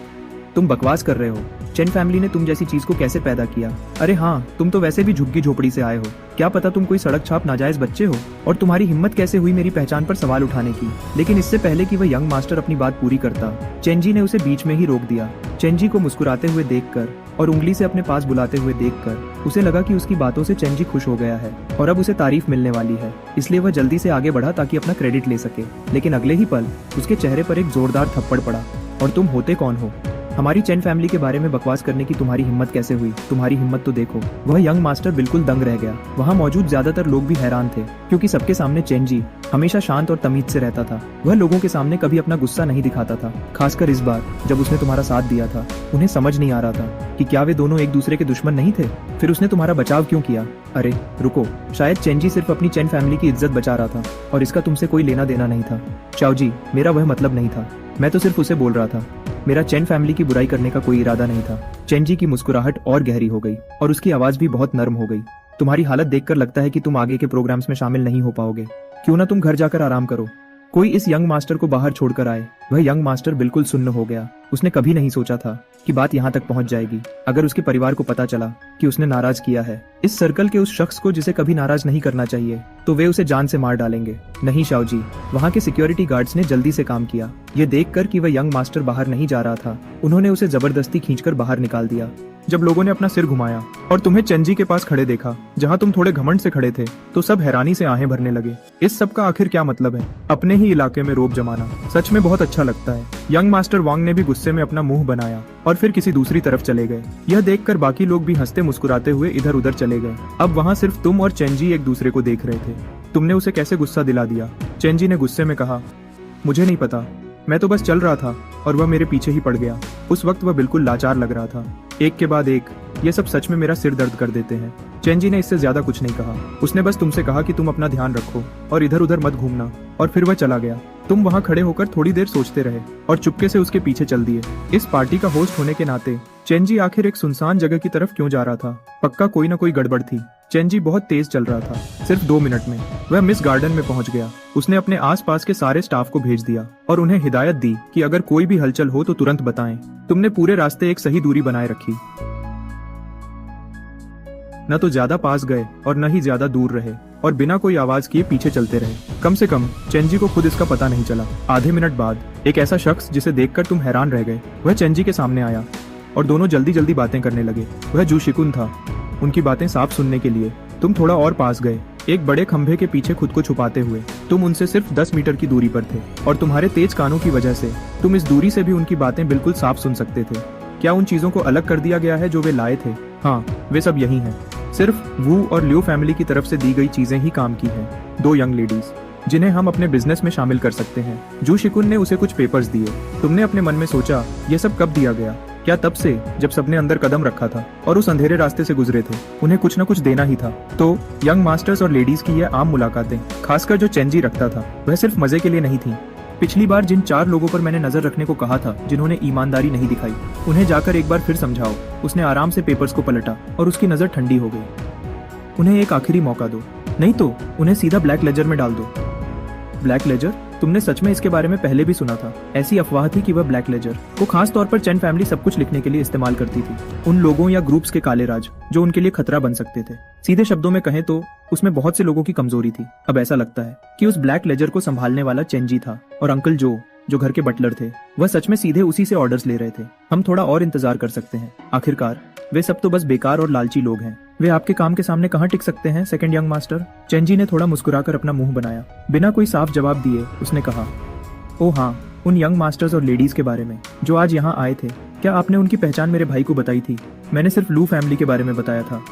तुम बकवास कर रहे हो। चेन फैमिली ने तुम जैसी चीज को कैसे पैदा किया? अरे हाँ, तुम तो वैसे भी झुग्गी झोपड़ी से आए हो। क्या पता तुम कोई सड़क छाप नाजायज बच्चे हो? और तुम्हारी हिम्मत कैसे हुई मेरी पहचान पर सवाल उठाने की? लेकिन इससे पहले कि वह यंग मास्टर अपनी बात पूरी करता, चेंजी ने उसे बीच में ही रोक दिया। चेंजी को मुस्कुराते हुए देखकर और उंगली से अपने पास बुलाते हुए देखकर उसे लगा कि उसकी बातों से चेंजी खुश हो गया है और अब उसे तारीफ मिलने वाली है, इसलिए वह जल्दी से आगे बढ़ा ताकि अपना क्रेडिट ले सके। लेकिन अगले ही पल उसके चेहरे पर एक जोरदार थप्पड़ पड़ा। और तुम होते कौन हो? हमारी चेन फैमिली के बारे में बकवास करने की तुम्हारी हिम्मत कैसे हुई? तुम्हारी हिम्मत तो देखो। वह यंग मास्टर बिल्कुल दंग रह गया। वहाँ मौजूद ज्यादातर लोग भी हैरान थे, क्योंकि सबके सामने चेंजी हमेशा शांत और तमीज से रहता था। वह लोगों के सामने कभी अपना गुस्सा नहीं दिखाता था, खासकर इस बार जब उसने तुम्हारा साथ दिया था। उन्हें समझ नहीं आ रहा था कि क्या वे दोनों एक दूसरे के दुश्मन नहीं थे? फिर उसने तुम्हारा बचाव क्यों किया? अरे रुको, शायद चेंजी सिर्फ अपनी चेन फैमिली की इज्जत बचा रहा था और इसका तुमसे कोई लेना देना नहीं था। चाओ जी, मेरा वह मतलब नहीं था। मैं तो सिर्फ उसे बोल रहा था। मेरा चेन फैमिली की बुराई करने का कोई इरादा नहीं था। चेंजी की मुस्कुराहट और गहरी हो गई और उसकी आवाज भी बहुत नर्म हो गई। तुम्हारी हालत देखकर लगता है कि तुम आगे के प्रोग्राम्स में शामिल नहीं हो पाओगे। क्यों ना तुम घर जाकर आराम करो। कोई इस यंग मास्टर को बाहर छोड़कर आए। वह यंग मास्टर बिल्कुल सुन्न हो गया। उसने कभी नहीं सोचा था कि बात यहाँ तक पहुँच जाएगी। अगर उसके परिवार को पता चला कि उसने नाराज किया है इस सर्कल के उस शख्स को जिसे कभी नाराज नहीं करना चाहिए, तो वे उसे जान से मार डालेंगे। नहीं शाओ जी, वहाँ के सिक्योरिटी गार्ड्स ने जल्दी से काम किया। ये देखकर कि वह यंग मास्टर बाहर नहीं जा रहा था, उन्होंने उसे जबरदस्ती खींचकर बाहर निकाल दिया। जब लोगों ने अपना सिर घुमाया और तुम्हें चेंजी के पास खड़े देखा, जहाँ तुम थोड़े घमंड से खड़े थे, तो सब हैरानी से आहें भरने लगे। इस सब का आखिर क्या मतलब है? अपने ही इलाके में रोब जमाना सच में बहुत अच्छा लगता है। यंग मास्टर वांग ने भी गुस्से में अपना मुंह बनाया और फिर किसी दूसरी तरफ चले गए। यह देखकर बाकी लोग भी हंसते मुस्कुराते हुए इधर उधर चले गए। अब वहाँ सिर्फ तुम और चेंजी एक दूसरे को देख रहे थे। तुमने उसे कैसे गुस्सा दिला दिया? चेंजी ने गुस्से में कहा। मुझे नहीं पता, मैं तो बस चल रहा था और वह मेरे पीछे ही पड़ गया। उस वक्त वह बिल्कुल लाचार लग रहा था। एक के बाद एक ये सब सच में मेरा सिर दर्द कर देते हैं। चेंजी ने इससे ज्यादा कुछ नहीं कहा। उसने बस तुमसे कहा कि तुम अपना ध्यान रखो और इधर उधर मत घूमना, और फिर वह चला गया। तुम वहाँ खड़े होकर थोड़ी देर सोचते रहे और चुपके से उसके पीछे चल दिए। इस पार्टी का होस्ट होने के नाते चेंजी आखिर एक सुनसान जगह की तरफ क्यों जा रहा था? पक्का कोई ना कोई गड़बड़ थी। चेंजी बहुत तेज चल रहा था। सिर्फ 2 मिनट में वह मिस गार्डन में पहुंच गया। उसने अपने आसपास के सारे स्टाफ को भेज दिया और उन्हें हिदायत दी कि अगर कोई भी हलचल हो तो तुरंत बताएं। तुमने पूरे रास्ते एक सही दूरी बनाए रखी, न तो ज्यादा पास गए और न ही ज्यादा दूर रहे, और बिना कोई आवाज किए पीछे चलते रहे। कम से कम चेंजी को खुद इसका पता नहीं चला। आधे मिनट बाद एक ऐसा शख्स जिसे देखकर तुम हैरान रह गए, वह चेंजी के सामने आया और दोनों जल्दी जल्दी बातें करने लगे। वह जू शिकुन था। उनकी बातें साफ सुनने के लिए तुम थोड़ा और पास गए, एक बड़े खंभे के पीछे खुद को छुपाते हुए। तुम उनसे सिर्फ 10 मीटर की दूरी पर थे और तुम्हारे तेज कानों की वजह से तुम इस दूरी से भी उनकी बातें बिल्कुल साफ सुन सकते थे। क्या उन चीजों को अलग कर दिया गया है जो वे लाए थे? हाँ, वे सब यही हैं। सिर्फ वू और लियो फैमिली की तरफ से दी गई चीजें ही काम की हैं। 2 यंग लेडीज जिन्हें हम अपने बिजनेस में शामिल कर सकते हैं। जू शिकुन ने उसे कुछ पेपर्स दिए। तुमने अपने मन में सोचा, यह सब कब दिया गया? क्या तब से जब सबने अंदर कदम रखा था और उस अंधेरे रास्ते से गुजरे थे? उन्हें कुछ न कुछ देना ही था। तो यंग मास्टर्स और लेडीज की यह आम मुलाकातें, खासकर जो चेंजी रखता था, वह सिर्फ मजे के लिए नहीं थी। पिछली बार जिन 4 लोगों पर मैंने नजर रखने को कहा था जिन्होंने ईमानदारी नहीं दिखाई, उन्हें जाकर एक बार फिर समझाओ। उसने आराम से पेपर्स को पलटा और उसकी नजर ठंडी हो गई। उन्हें एक आखिरी मौका दो, नहीं तो उन्हें सीधा ब्लैक लेजर में डाल दो। Black ledger? तुमने सच में इसके बारे में पहले भी सुना था? ऐसी अफवाह थी कि वह ब्लैक लेजर को खास तौर पर चेन फैमिली सब कुछ लिखने के लिए इस्तेमाल करती थी। उन लोगों या ग्रुप्स के काले राज जो उनके लिए खतरा बन सकते थे। सीधे शब्दों में कहें तो उसमें बहुत से लोगों की कमजोरी थी। अब ऐसा लगता है कि उस ब्लैक लेजर को संभालने वाला चेंजी था, और अंकल जो घर के बटलर थे, वह सच में सीधे उसी से ऑर्डर्स ले रहे थे। हम थोड़ा और इंतजार कर सकते हैं। आखिरकार वे सब तो बस बेकार और लालची लोग हैं। वे आपके काम के सामने कहाँ टिक सकते हैं, सेकंड यंग मास्टर? चेंजी ने थोड़ा मुस्कुराकर अपना मुंह बनाया। बिना कोई साफ जवाब दिए उसने कहा, ओ हाँ, उन यंग मास्टर्स और लेडीज के बारे में जो आज यहाँ आए थे। क्या आपने उनकी पहचान मेरे भाई को बताई थी? मैंने सिर्फ लू फैमिली के बारे में बताया था।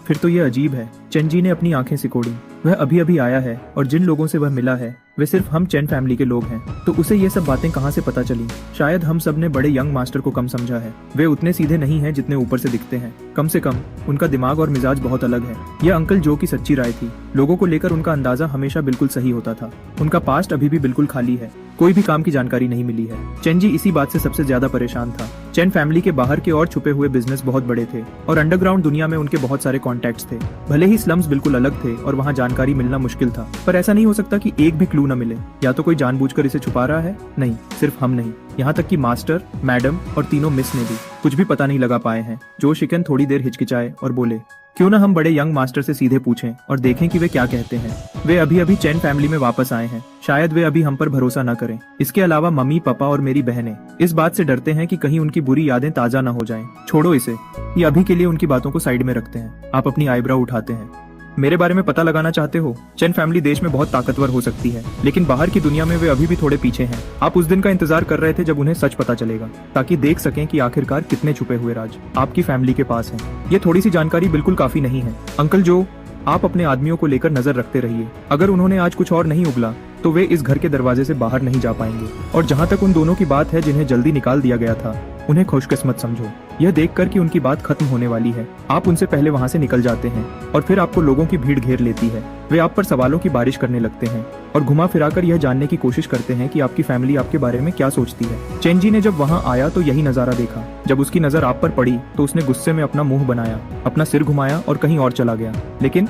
फिर तो ये अजीब है। चेंजी ने अपनी आंखें सिकोड़ी। वह अभी अभी आया है और जिन लोगों से वह मिला है वे सिर्फ हम चेन फैमिली के लोग हैं, तो उसे ये सब बातें कहाँ से पता चली? शायद हम सब ने बड़े यंग मास्टर को कम समझा है। वे उतने सीधे नहीं हैं जितने ऊपर से दिखते हैं। कम से कम उनका दिमाग और मिजाज बहुत अलग है। यह अंकल जो की सच्ची राय थी। लोगों को लेकर उनका अंदाजा हमेशा बिल्कुल सही होता था। उनका पास्ट अभी भी बिल्कुल खाली है। कोई भी काम की जानकारी नहीं मिली है। चेंजी इसी बात से सबसे ज्यादा परेशान था। चेन फैमिली के बाहर के और छुपे हुए बिजनेस बहुत बड़े थे और अंडरग्राउंड दुनिया में उनके बहुत सारे कॉन्टैक्ट्स थे। भले ही स्लम्स बिल्कुल अलग थे और वहाँ जानकारी मिलना मुश्किल था, पर ऐसा नहीं हो सकता कि एक भी क्लू न मिले। या तो कोई जानबूझकर इसे छुपा रहा है। नहीं, सिर्फ हम नहीं, यहाँ तक कि मास्टर, मैडम और तीनों मिस ने भी कुछ भी पता नहीं लगा पाए हैं। जो शिकन थोड़ी देर हिचकिचाए और बोले, क्यों ना हम बड़े यंग मास्टर से सीधे पूछें और देखें कि वे क्या कहते हैं। वे अभी अभी चैन फैमिली में वापस आए हैं। शायद वे अभी हम पर भरोसा न करें। इसके अलावा मम्मी, पापा और मेरी बहनें इस बात से डरते हैं कि कहीं उनकी बुरी यादें ताजा न हो जाएं। छोड़ो इसे, ये अभी के लिए उनकी बातों को साइड में रखते हैं। आप अपनी आईब्रो उठाते हैं। मेरे बारे में पता लगाना चाहते हो? चेन फैमिली देश में बहुत ताकतवर हो सकती है, लेकिन बाहर की दुनिया में वे अभी भी थोड़े पीछे हैं। आप उस दिन का इंतजार कर रहे थे जब उन्हें सच पता चलेगा, ताकि देख सकें कि आखिरकार कितने छुपे हुए राज आपकी फैमिली के पास हैं। ये थोड़ी सी जानकारी बिल्कुल काफी नहीं है। अंकल जो, आप अपने आदमियों को लेकर नजर रखते रहिए। अगर उन्होंने आज कुछ और नहीं उगला तो वे इस घर के दरवाजे से बाहर नहीं जा पाएंगे। और जहाँ तक उन दोनों की बात है जिन्हें जल्दी निकाल दिया गया था, उन्हें खुशकिस्मत समझो। यह देखकर कि उनकी बात खत्म होने वाली है, आप उनसे पहले वहाँ से निकल जाते हैं और फिर आपको लोगों की भीड़ घेर लेती है। वे आप पर सवालों की बारिश करने लगते हैं और घुमा फिराकर यह जानने की कोशिश करते हैं कि आपकी फैमिली आपके बारे में क्या सोचती है। चेंजी ने जब वहाँ आया तो यही नजारा देखा। जब उसकी नजर आप पर पड़ी तो उसने गुस्से में अपना मुंह बनाया, अपना सिर घुमाया और कहीं और चला गया। लेकिन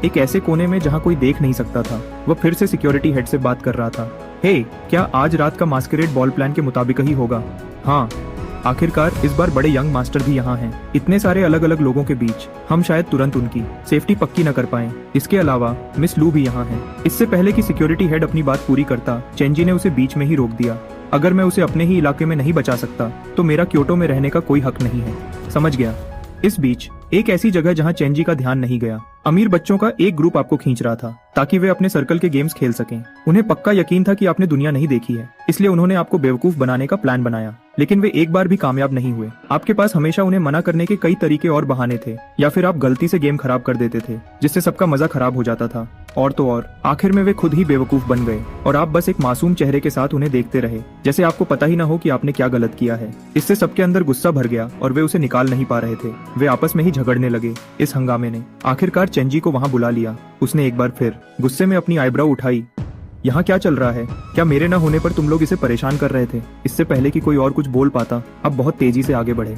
एक ऐसे कोने में जहाँ कोई देख नहीं सकता था, वह फिर से सिक्योरिटी हेड से बात कर रहा था। हे, क्या आज रात का मास्करेड बॉल प्लान के मुताबिक ही होगा? हाँ, आखिरकार इस बार बड़े यंग मास्टर भी यहाँ हैं। इतने सारे अलग अलग लोगों के बीच हम शायद तुरंत उनकी सेफ्टी पक्की न कर पाएं। इसके अलावा मिस लू भी यहाँ हैं। इससे पहले कि सिक्योरिटी हेड अपनी बात पूरी करता, चेंजी ने उसे बीच में ही रोक दिया। अगर मैं उसे अपने ही इलाके में नहीं बचा सकता तो मेरा क्योटो में रहने का कोई हक नहीं है। समझ गया। इस बीच एक ऐसी जगह जहां चेंजी का ध्यान नहीं गया, अमीर बच्चों का एक ग्रुप आपको खींच रहा था ताकि वे अपने सर्कल के गेम्स खेल सकें। उन्हें पक्का यकीन था कि आपने दुनिया नहीं देखी है, इसलिए उन्होंने आपको बेवकूफ बनाने का प्लान बनाया। लेकिन वे एक बार भी कामयाब नहीं हुए। आपके पास हमेशा उन्हें मना करने के कई तरीके और बहाने थे, या फिर आप गलती से गेम खराब कर देते थे जिससे सबका मजा खराब हो जाता था। और तो और आखिर में वे खुद ही बेवकूफ बन गए और आप बस एक मासूम चेहरे के साथ उन्हें देखते रहे, जैसे आपको पता ही ना हो कि आपने क्या गलत किया है। इससे सबके अंदर गुस्सा भर गया और वे उसे निकाल नहीं पा रहे थे। वे आपस में ही झगड़ने लगे। इस हंगामे ने आखिरकार चेंजी को वहां बुला लिया। उसने एक बार फिर गुस्से में अपनी आईब्रो उठाई। यहाँ क्या चल रहा है? क्या मेरे न होने पर तुम लोग इसे परेशान कर रहे थे? इससे पहले कि कोई और कुछ बोल पाता, अब बहुत तेजी से आगे बढ़े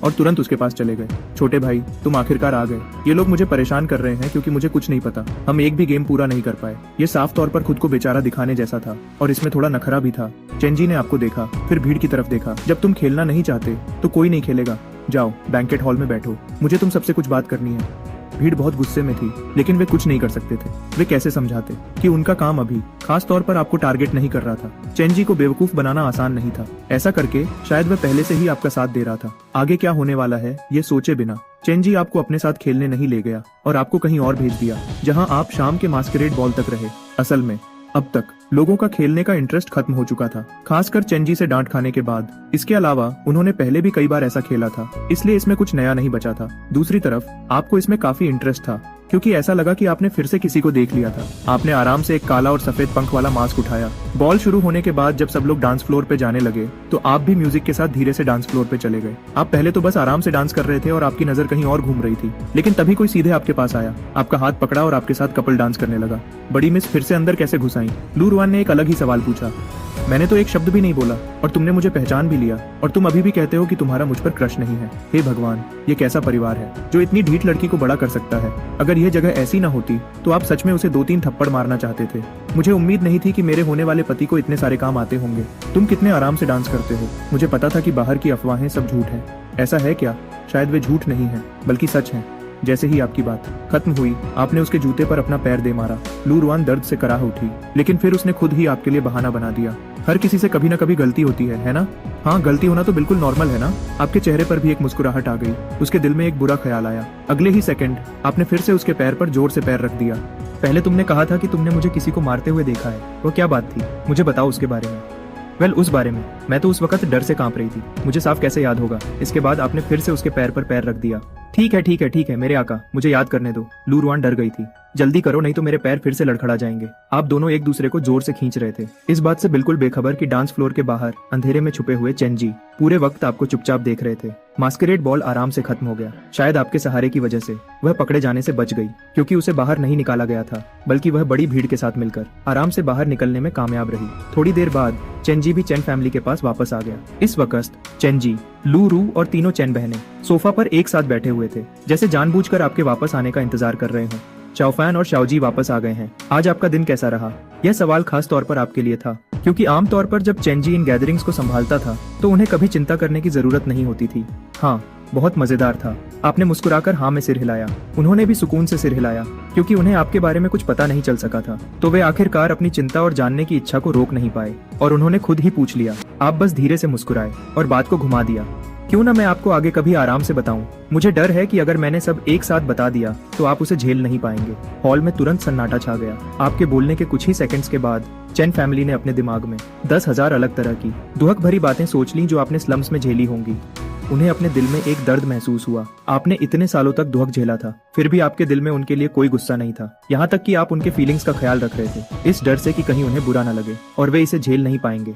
और तुरंत उसके पास चले गए। छोटे भाई, तुम आखिरकार आ गए। ये लोग मुझे परेशान कर रहे हैं क्योंकि मुझे कुछ नहीं पता। हम एक भी गेम पूरा नहीं कर पाए। ये साफ तौर पर खुद को बेचारा दिखाने जैसा था और इसमें थोड़ा नखरा भी था। चेंजी ने आपको देखा, फिर भीड़ की तरफ देखा। जब तुम खेलना नहीं चाहते तो कोई नहीं खेलेगा। जाओ बैंकेट हॉल में बैठो, मुझे तुम सबसे कुछ बात करनी है। भीड़ बहुत गुस्से में थी, लेकिन वे कुछ नहीं कर सकते थे। वे कैसे समझाते कि उनका काम अभी खास तौर पर आपको टारगेट नहीं कर रहा था। चेंजी को बेवकूफ बनाना आसान नहीं था। ऐसा करके शायद वह पहले से ही आपका साथ दे रहा था। आगे क्या होने वाला है ये सोचे बिना चेंजी आपको अपने साथ खेलने नहीं ले गया और आपको कहीं और भेज दिया, जहां आप शाम के मास्करेड बॉल तक रहे। असल में अब तक लोगों का खेलने का इंटरेस्ट खत्म हो चुका था, खासकर चेंजी से डांट खाने के बाद। इसके अलावा उन्होंने पहले भी कई बार ऐसा खेला था, इसलिए इसमें कुछ नया नहीं बचा था। दूसरी तरफ आपको इसमें काफी इंटरेस्ट था, क्योंकि ऐसा लगा कि आपने फिर से किसी को देख लिया था। आपने आराम से एक काला और सफेद पंख वाला मास्क उठाया। बॉल शुरू होने के बाद जब सब लोग डांस फ्लोर पे जाने लगे तो आप भी म्यूजिक के साथ धीरे से डांस फ्लोर पे चले गए। आप पहले तो बस आराम से डांस कर रहे थे और आपकी नजर कहीं और घूम रही थी, लेकिन तभी कोई सीधे आपके पास आया, आपका हाथ पकड़ा और आपके साथ कपल डांस करने लगा। बड़ी मिस फिर से अंदर कैसे घुस आई? लू रुआन ने एक अलग ही सवाल पूछा। मैंने तो एक शब्द भी नहीं बोला और तुमने मुझे पहचान भी लिया, और तुम अभी भी कहते हो कि तुम्हारा मुझ पर क्रश नहीं है। हे भगवान, ये कैसा परिवार है जो इतनी ढीठ लड़की को बड़ा कर सकता है? अगर यह जगह ऐसी ना होती तो आप सच में उसे 2-3 थप्पड़ मारना चाहते थे। मुझे उम्मीद नहीं थी कि मेरे होने वाले पति को इतने सारे काम आते होंगे। तुम कितने आराम से डांस करते हो। मुझे पता था कि बाहर की अफवाहें सब झूठ है। ऐसा है क्या? शायद वे झूठ नहीं है बल्कि सच है। जैसे ही आपकी बात खत्म हुई, आपने उसके जूते पर अपना पैर दे मारा। लू रुआन दर्द से कराह उठी, लेकिन फिर उसने खुद ही आपके लिए बहाना बना दिया। हर किसी से कभी ना कभी गलती होती है ना? हाँ, गलती होना तो बिल्कुल नॉर्मल है ना? आपके चेहरे पर भी एक मुस्कुराहट आ गई। उसके दिल में एक बुरा ख्याल आया। अगले ही सेकंड आपने फिर से उसके पैर पर जोर से पैर रख दिया। पहले तुमने कहा था कि तुमने मुझे किसी को मारते हुए देखा है। वो क्या बात थी? मुझे बताओ उसके बारे में। वेल उस बारे में मैं तो उस वक्त डर से कांप रही थी, मुझे साफ कैसे याद होगा। इसके बाद आपने फिर से उसके पैर पर पैर रख दिया। ठीक है ठीक है ठीक है मेरे आका, मुझे याद करने दो। लू रुआन डर गई थी। जल्दी करो नहीं तो मेरे पैर फिर से लड़खड़ा जाएंगे। आप दोनों एक दूसरे को जोर से खींच रहे थे, इस बात से बिल्कुल बेखबर कि डांस फ्लोर के बाहर अंधेरे में छुपे हुए चेंजी पूरे वक्त आपको चुपचाप देख रहे थे। मास्करेड बॉल आराम से खत्म हो गया। शायद आपके सहारे की वजह से वह पकड़े जाने से बच गई, क्योंकि उसे बाहर नहीं निकाला गया था, बल्कि वह बड़ी भीड़ के साथ मिलकर आराम से बाहर निकलने में कामयाब रही। थोड़ी देर बाद चेंजी भी चेन फैमिली के पास वापस आ गया। इस वक्त चेंजी, लू रू और तीनों चेन बहनें सोफा पर एक साथ बैठे हुए थे, जैसे जानबूझकर आपके वापस आने का इंतजार कर रहे हों। चाओफैन और शाओजी वापस आ गए हैं। आज आपका दिन कैसा रहा? यह सवाल खास तौर पर आपके लिए था, क्योंकि आमतौर पर जब चेंजी इन गैदरिंग्स को संभालता था तो उन्हें कभी चिंता करने की जरूरत नहीं होती थी। हाँ, बहुत मजेदार था। आपने मुस्कुराकर हाँ में सिर हिलाया। उन्होंने भी सुकून से सिर हिलाया, क्योंकि उन्हें आपके बारे में कुछ पता नहीं चल सका था। तो वे आखिरकार अपनी चिंता और जानने की इच्छा को रोक नहीं पाए और उन्होंने खुद ही पूछ लिया। आप बस धीरे से मुस्कुराए और बात को घुमा दिया। क्यों ना मैं आपको आगे कभी आराम से बताऊं। मुझे डर है कि अगर मैंने सब एक साथ बता दिया तो आप उसे झेल नहीं पाएंगे। हॉल में तुरंत सन्नाटा छा गया। आपके बोलने के कुछ ही सेकंड्स के बाद चेन फैमिली ने अपने दिमाग में 10,000 अलग तरह की दुहक भरी बातें सोच ली जो आपने स्लम्स में झेली होंगी। उन्हें अपने दिल में एक दर्द महसूस हुआ। आपने इतने सालों तक दुहक झेला था, फिर भी आपके दिल में उनके लिए कोई गुस्सा नहीं था। यहाँ तक कि आप उनके फीलिंग्स का ख्याल रख रहे थे, इस डर से कि कहीं उन्हें बुरा न लगे और वे इसे झेल नहीं पाएंगे।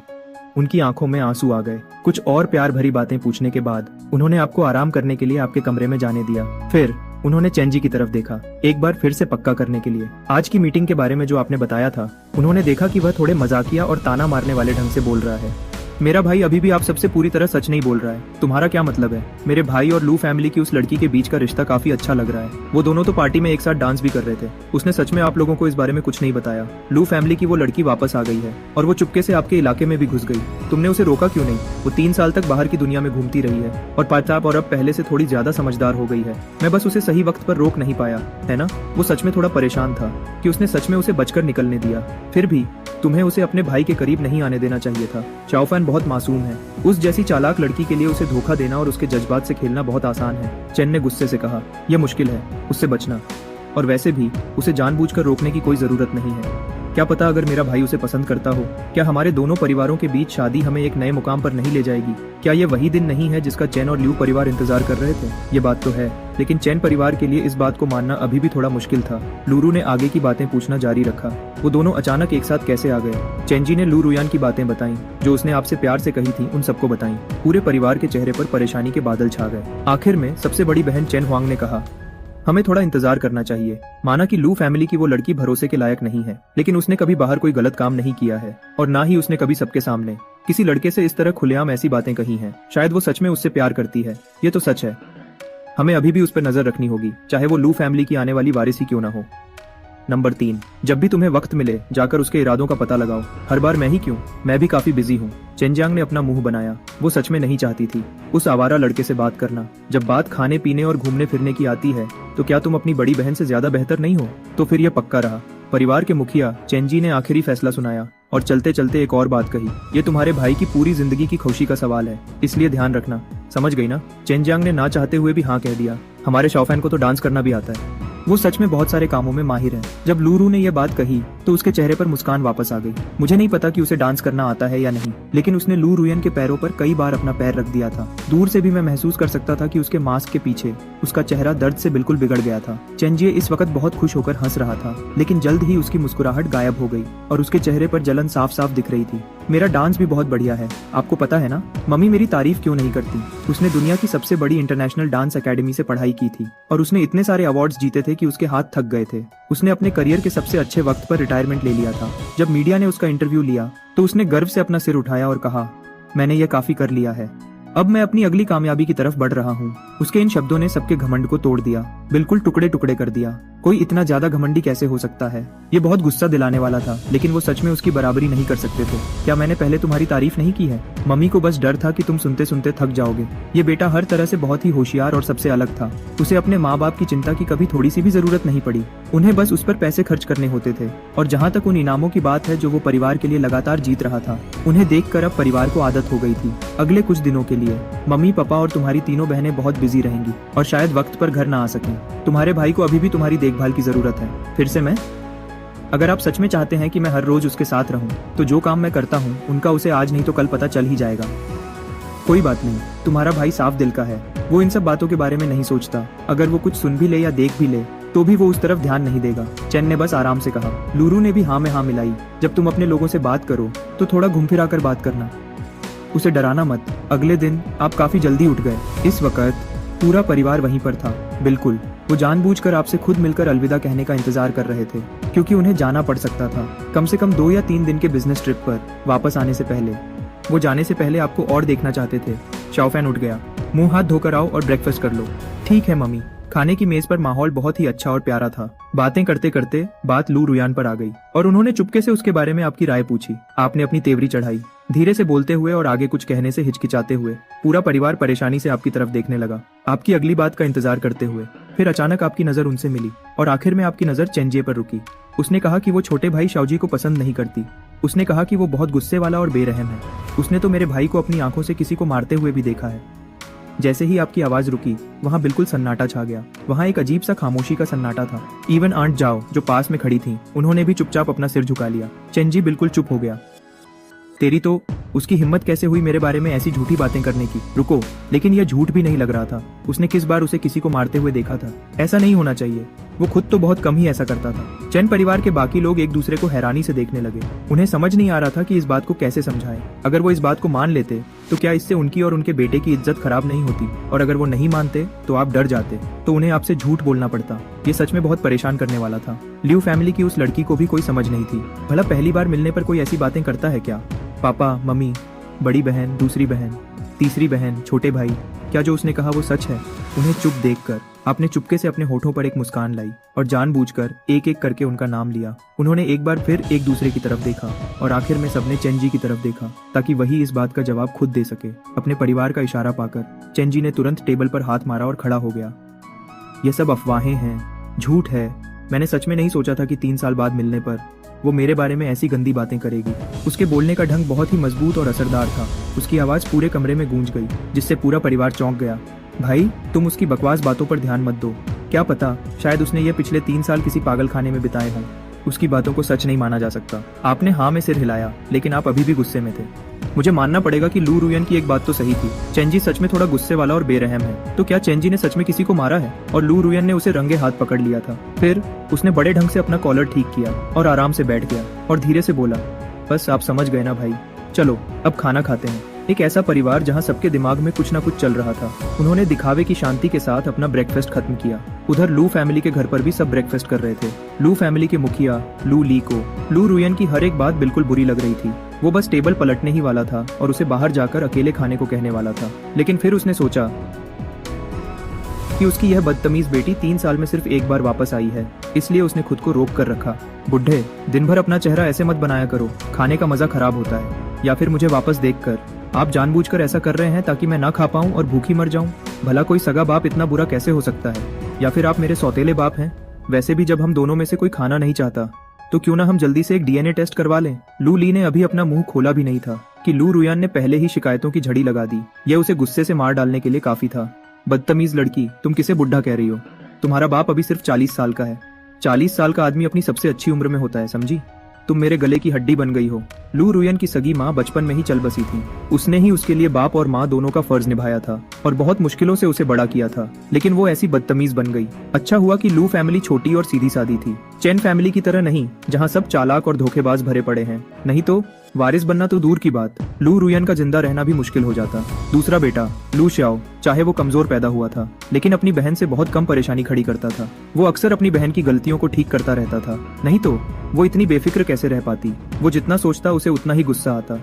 उनकी आंखों में आंसू आ गए। कुछ और प्यार भरी बातें पूछने के बाद उन्होंने आपको आराम करने के लिए आपके कमरे में जाने दिया। फिर उन्होंने चेंजी की तरफ देखा, एक बार फिर से पक्का करने के लिए। आज की मीटिंग के बारे में जो आपने बताया था, उन्होंने देखा कि वह थोड़े मजाकिया और ताना मारने वाले ढंग से बोल रहा है। मेरा भाई अभी भी आप सबसे पूरी तरह सच नहीं बोल रहा है। तुम्हारा क्या मतलब है? मेरे भाई और लू फैमिली की उस लड़की के बीच का रिश्ता काफी अच्छा लग रहा है। वो दोनों तो पार्टी में एक साथ डांस भी कर रहे थे। उसने सच में आप लोगों को इस बारे में कुछ नहीं बताया। लू फैमिली की वो लड़की वापस आ गई है और वो चुपके से आपके इलाके में भी घुस गई। तुमने उसे रोका क्यों नहीं? वो 3 साल तक बाहर की दुनिया में घूमती रही है और पाताप और अब पहले से थोड़ी ज्यादा समझदार हो गई है। मैं बस उसे सही वक्त पर रोक नहीं पाया, है ना? वो सच में थोड़ा परेशान था कि उसने सच में उसे बचकर निकलने दिया। फिर भी तुम्हें उसे अपने भाई के करीब नहीं आने देना चाहिए था। चाओफैन बहुत मासूम है। उस जैसी चालाक लड़की के लिए उसे धोखा देना और उसके जज्बात से खेलना बहुत आसान है। चेन ने गुस्से से कहा, यह मुश्किल है उससे बचना, और वैसे भी उसे जानबूझकर रोकने की कोई जरूरत नहीं है। क्या पता अगर मेरा भाई उसे पसंद करता हो, क्या हमारे दोनों परिवारों के बीच शादी हमें एक नए मुकाम पर नहीं ले जाएगी? क्या ये वही दिन नहीं है जिसका चेन और ल्यू परिवार इंतजार कर रहे थे? ये बात तो है, लेकिन चेन परिवार के लिए इस बात को मानना अभी भी थोड़ा मुश्किल था। लूरू ने आगे की बातें पूछना जारी रखा। वो दोनों अचानक एक साथ कैसे आ गए? चेंजी ने लू रुयान की बातें बताई, जो उसने आपसे प्यार से कही थी, उन सबको बताई। पूरे परिवार के चेहरे पर परेशानी के बादल छा गए। आखिर में सबसे बड़ी बहन चेन हुआंग ने कहा, हमें थोड़ा इंतजार करना चाहिए। माना कि लू फैमिली की वो लड़की भरोसे के लायक नहीं है, लेकिन उसने कभी बाहर कोई गलत काम नहीं किया है और ना ही उसने कभी सबके सामने किसी लड़के से इस तरह खुलेआम ऐसी बातें कही हैं। शायद वो सच में उससे प्यार करती है, ये तो सच है। हमें अभी भी उस पर नजर रखनी होगी, चाहे वो लू फैमिली की आने वाली वारिस ही क्यों ना हो। नंबर 3, जब भी तुम्हें वक्त मिले जाकर उसके इरादों का पता लगाओ। हर बार मैं ही क्यों? मैं भी काफी बिजी हूँ। चेनजियांग ने अपना मुंह बनाया। वो सच में नहीं चाहती थी उस आवारा लड़के से बात करना। जब बात खाने पीने और घूमने फिरने की आती है तो क्या तुम अपनी बड़ी बहन से ज्यादा बेहतर नहीं हो? तो फिर यह पक्का रहा। परिवार के मुखिया चेंजी ने आखिरी फैसला सुनाया और चलते चलते एक और बात कही, ये तुम्हारे भाई की पूरी जिंदगी की खुशी का सवाल है, इसलिए ध्यान रखना। समझ गई ना? चेनजियांग ने ना चाहते हुए भी हाँ कह दिया। हमारे शौफैन को तो डांस करना भी आता है, वो सच में बहुत सारे कामों में माहिर है। जब लूरू ने यह बात कही तो उसके चेहरे पर मुस्कान वापस आ गई। मुझे नहीं पता कि उसे डांस करना आता है या नहीं, लेकिन उसने लू रुयन के पैरों पर कई बार अपना पैर रख दिया था। दूर से भी मैं महसूस कर सकता था कि उसके मास्क के पीछे उसका चेहरा दर्द से बिल्कुल बिगड़ गया था। चेंजिए इस वक्त बहुत खुश होकर हंस रहा था, लेकिन जल्द ही उसकी मुस्कुराहट गायब हो गई और उसके चेहरे पर जलन साफ साफ दिख रही थी। मेरा डांस भी बहुत बढ़िया है, आपको पता है ना? मम्मी मेरी तारीफ क्यों नहीं करती? उसने दुनिया की सबसे बड़ी इंटरनेशनल डांस एकेडमी से पढ़ाई की थी और उसने इतने सारे अवार्ड्स जीते थे कि उसके हाथ थक गए थे। उसने अपने करियर के सबसे अच्छे वक्त पर रिटायरमेंट ले लिया था। जब मीडिया ने उसका इंटरव्यू लिया तो उसने गर्व से अपना सिर उठाया और कहा, मैंने ये काफी कर लिया है, अब मैं अपनी अगली कामयाबी की तरफ बढ़ रहा हूँ। उसके इन शब्दों ने सबके घमंड को तोड़ दिया, बिल्कुल टुकड़े टुकड़े कर दिया। कोई इतना ज्यादा घमंडी कैसे हो सकता है? ये बहुत गुस्सा दिलाने वाला था, लेकिन वो सच में उसकी बराबरी नहीं कर सकते थे। क्या मैंने पहले तुम्हारी तारीफ नहीं की है? मम्मी को बस डर था कि तुम सुनते सुनते थक जाओगे। ये बेटा हर तरह से बहुत ही होशियार और सबसे अलग था। उसे अपने माँ बाप की चिंता की कभी थोड़ी सी भी जरूरत नहीं पड़ी। उन्हें बस उस पर पैसे खर्च करने होते थे। और जहाँ तक उन इनामों की बात है जो वो परिवार के लिए लगातार जीत रहा था, उन्हें देखकर अब परिवार को आदत हो गई थी। अगले कुछ दिनों के लिए मम्मी पापा और तुम्हारी तीनों बहनें बहुत बिजी रहेंगी और शायद वक्त पर घर ना आ सकें। तुम्हारे भाई को अभी भी तुम्हारी देखभाल की जरूरत है। फिर से मैं अगर आप सच में चाहते हैं कि मैं हर रोज उसके साथ रहूं, तो जो काम मैं करता हूं उनका उसे आज नहीं तो कल पता चल ही जाएगा। कोई बात नहीं, तुम्हारा भाई साफ दिल का है, वो इन सब बातों के बारे में नहीं सोचता। अगर वो कुछ सुन भी ले या देख भी ले तो भी वो उस तरफ ध्यान नहीं देगा। चेन ने बस आराम से कहा। लूरू ने भी हाँ में हाँ मिलाई। जब तुम अपने लोगों से बात करो तो थोड़ा घूम फिरा कर बात करना, उसे डराना मत। अगले दिन आप काफी जल्दी उठ गए। इस वक्त पूरा परिवार वहीं पर था। बिल्कुल, वो जानबूझकर आपसे खुद मिलकर अलविदा कहने का इंतजार कर रहे थे, क्योंकि उन्हें जाना पड़ सकता था। कम से कम 2 या 3 दिन के बिजनेस ट्रिप पर वापस आने से पहले। वो जाने से पहले आपको और देखना चाहते थे। शाओफैन उठ गया। मुंह हाथ धोकर आओ और ब्रेकफास्ट कर लो। ठीक है मम्मी। खाने की मेज पर माहौल बहुत ही अच्छा और प्यारा था। बातें करते करते बात लू रुयान पर आ गई और उन्होंने चुपके से उसके बारे में आपकी राय पूछी। आपने अपनी तेवरी चढ़ाई, धीरे से बोलते हुए और आगे कुछ कहने से हिचकिचाते हुए। पूरा परिवार परेशानी से आपकी तरफ देखने लगा, आपकी अगली बात का इंतजार करते हुए। फिर अचानक आपकी नजर उनसे मिली और आखिर में आपकी नजर चेंजिए पर रुकी। उसने कहा कि वो छोटे भाई शाओजी को पसंद नहीं करती। उसने कहा कि वो बहुत गुस्से वाला और बेरहम है। उसने तो मेरे भाई को अपनी आंखों से किसी को मारते हुए भी देखा है। जैसे ही आपकी आवाज रुकी, वहाँ बिल्कुल सन्नाटा छा गया। वहाँ एक अजीब सा खामोशी का सन्नाटा था। इवन आंट जाओ जो पास में खड़ी थी, उन्होंने भी चुपचाप अपना सिर झुका लिया। चेंजी बिल्कुल चुप हो गया। तेरी तो उसकी हिम्मत कैसे हुई मेरे बारे में ऐसी झूठी बातें करने की? रुको, लेकिन यह झूठ भी नहीं लग रहा था। उसने किस बार उसे किसी को मारते हुए देखा था? ऐसा नहीं होना चाहिए। वो खुद तो बहुत कम ही ऐसा करता था। चैन परिवार के बाकी लोग एक दूसरे को हैरानी से देखने लगे। उन्हें समझ नहीं आ रहा था कि इस बात को कैसे समझाएं। अगर वो इस बात को मान लेते तो क्या इससे उनकी और उनके बेटे की इज्जत खराब नहीं होती? और अगर वो नहीं मानते तो आप डर जाते, तो उन्हें आपसे झूठ बोलना पड़ता। ये सच में बहुत परेशान करने वाला था। लियू फैमिली की उस लड़की को भी कोई समझ नहीं थी। भला पहली बार मिलने पर कोई ऐसी बातें करता है क्या? पापा, मम्मी, बड़ी बहन, दूसरी बहन, तीसरी बहन, छोटे भाई, क्या जो उसने कहा वो सच है? उन्हें चुप देखकर आपने चुपके से अपने होठों पर एक मुस्कान लाई और जानबूझकर एक एक करके उनका नाम लिया। उन्होंने एक बार फिर एक दूसरे की तरफ देखा और आखिर में सबने चेंजी की तरफ देखा, ताकि वही इस बात का जवाब खुद दे सके। अपने परिवार का इशारा पाकर चेंजी ने तुरंत टेबल पर हाथ मारा और खड़ा हो गया। ये सब अफवाहें हैं, झूठ है। मैंने सच में नहीं सोचा था कि 3 साल बाद मिलने पर वो मेरे बारे में ऐसी गंदी बातें करेगी। उसके बोलने का ढंग बहुत ही मजबूत और असरदार था। उसकी आवाज पूरे कमरे में गूंज गई, जिससे पूरा परिवार चौंक गया। भाई, तुम उसकी बकवास बातों पर ध्यान मत दो। क्या पता, शायद उसने ये पिछले 3 साल किसी पागल खाने में बिताए हों। उसकी बातों को सच नहीं माना जा सकता। आपने हाँ में सिर हिलाया, लेकिन आप अभी भी गुस्से में थे। मुझे मानना पड़ेगा कि लू रुयन की एक बात तो सही थी। चेंजी सच में थोड़ा गुस्से वाला और बेरहम है। तो क्या चेंजी ने सच में किसी को मारा है? और लू रुयन ने उसे रंगे हाथ पकड़ लिया था। फिर उसने बड़े ढंग से अपना कॉलर ठीक किया और आराम से बैठ गया और धीरे से बोला, बस आप समझ गए ना भाई, चलो अब खाना खाते हैं। एक ऐसा परिवार जहां सबके दिमाग में कुछ ना कुछ चल रहा था। उन्होंने दिखावे की शांति के साथ अपना ब्रेकफास्ट खत्म किया। उधर लू फैमिली के घर पर भी सब ब्रेकफास्ट कर रहे थे। लू फैमिली के मुखिया लू ली को लू रुयन की हर एक बात बिल्कुल बुरी लग रही थी। वो बस टेबल पलटने ही वाला था और उसे बाहर जाकर अकेले खाने को कहने वाला था। लेकिन फिर उसने सोचा कि उसकी यह बदतमीज बेटी 3 साल में सिर्फ एक बार वापस आई है, इसलिए उसने खुद को रोक कर रखा। बुढ़े, दिन भर अपना चेहरा ऐसे मत बनाया करो, खाने का मजा खराब होता है। या फिर मुझे वापस देखकर आप जानबूझकर ऐसा कर रहे हैं ताकि मैं ना खा पाऊं और भूखी मर जाऊं? भला कोई सगा बाप इतना बुरा कैसे हो सकता है? या फिर आप मेरे सौतेले बाप हैं? वैसे भी जब हम दोनों में से कोई खाना नहीं चाहता तो क्यों ना हम जल्दी से एक डीएनए टेस्ट करवा लें। लू ली ने अभी अपना मुंह खोला भी नहीं था कि लू रुयान ने पहले ही शिकायतों की झड़ी लगा दी। यह उसे गुस्से से मार डालने के लिए काफी था। बदतमीज लड़की, तुम किसे बुढ़ा कह रही हो? तुम्हारा बाप अभी सिर्फ 40 साल का है। 40 साल का आदमी अपनी सबसे अच्छी उम्र में होता है, समझी? तुम मेरे गले की हड्डी बन गई हो। लू रुयन की सगी माँ बचपन में ही चल बसी थी। उसने ही उसके लिए बाप और माँ दोनों का फर्ज निभाया था और बहुत मुश्किलों से उसे बड़ा किया था। लेकिन वो ऐसी बदतमीज बन गई। अच्छा हुआ कि लू फैमिली छोटी और सीधी सादी थी, चेन फैमिली की तरह नहीं, जहाँ सब चालाक और धोखेबाज भरे पड़े हैं। नहीं तो वारिस बनना तो दूर की बात, लू रुयन का जिंदा रहना भी मुश्किल हो जाता। दूसरा बेटा लू शाओ, चाहे वो कमजोर पैदा हुआ था, लेकिन अपनी बहन से बहुत कम परेशानी खड़ी करता था। वो अक्सर अपनी बहन की गलतियों को ठीक करता रहता था। नहीं तो वो इतनी बेफिक्र कैसे रह पाती? वो जितना सोचता उसे उतना ही गुस्सा आता।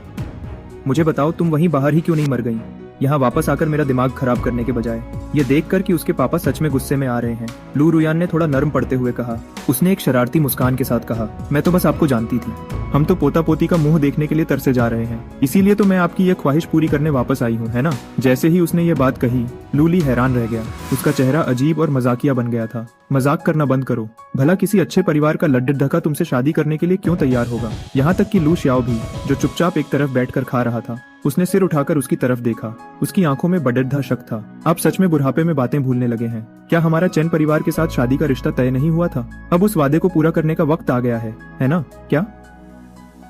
मुझे बताओ, तुम वहीं बाहर ही क्यों नहीं मर गई, यहाँ वापस आकर मेरा दिमाग खराब करने के बजाय? ये देखकर कि उसके पापा सच में गुस्से में आ रहे हैं, लू रुयान ने थोड़ा नर्म पड़ते हुए कहा। उसने एक शरारती मुस्कान के साथ कहा, मैं तो बस आपको जानती थी। हम तो पोता पोती का मुंह देखने के लिए तरसे जा रहे हैं, इसीलिए तो मैं आपकी ये ख्वाहिश पूरी करने वापस आई हूँ, है ना? जैसे ही उसने ये बात कही, लूली हैरान रह गया। उसका चेहरा अजीब और मजाकिया बन गया था। मजाक करना बंद करो। भला किसी अच्छे परिवार का लड्डू ढका तुमसे शादी करने के लिए क्यों तैयार होगा? यहाँ तक कि लू शाओ भी, जो चुपचाप एक तरफ बैठकर खा रहा था, उसने सिर उठाकर उसकी तरफ देखा। उसकी आंखों में बड़ेदा शक था। आप सच में बुढ़ापे में बातें भूलने लगे हैं क्या? हमारा चैन परिवार के साथ शादी का रिश्ता तय नहीं हुआ था? अब उस वादे को पूरा करने का वक्त आ गया है ना?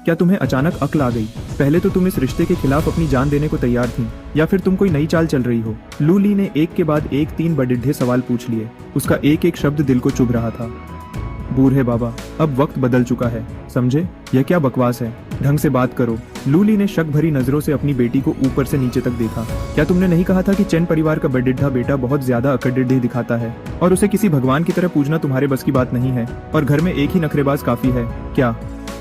क्या तुम्हें अचानक अक्ल आ गई? पहले तो तुम इस रिश्ते के खिलाफ अपनी जान देने को तैयार थी, या फिर तुम कोई नई चाल चल रही हो? लू ली ने एक के बाद एक 3 बड़े सवाल पूछ लिए। उसका एक एक शब्द दिल को चुभ रहा था। बूढ़े बाबा, अब वक्त बदल चुका है, समझे? यह क्या बकवास है? ढंग से बात करो। लू ली ने शक भरी नजरों से अपनी बेटी को ऊपर से नीचे तक देखा। क्या तुमने नहीं कहा था कि चैन परिवार का बड़ेढ़ा बेटा बहुत ज्यादा अकड़िढ़ दिखाता है और उसे किसी भगवान की तरह पूजना तुम्हारे बस की बात नहीं है, और घर में एक ही नखरेबाज काफी है? क्या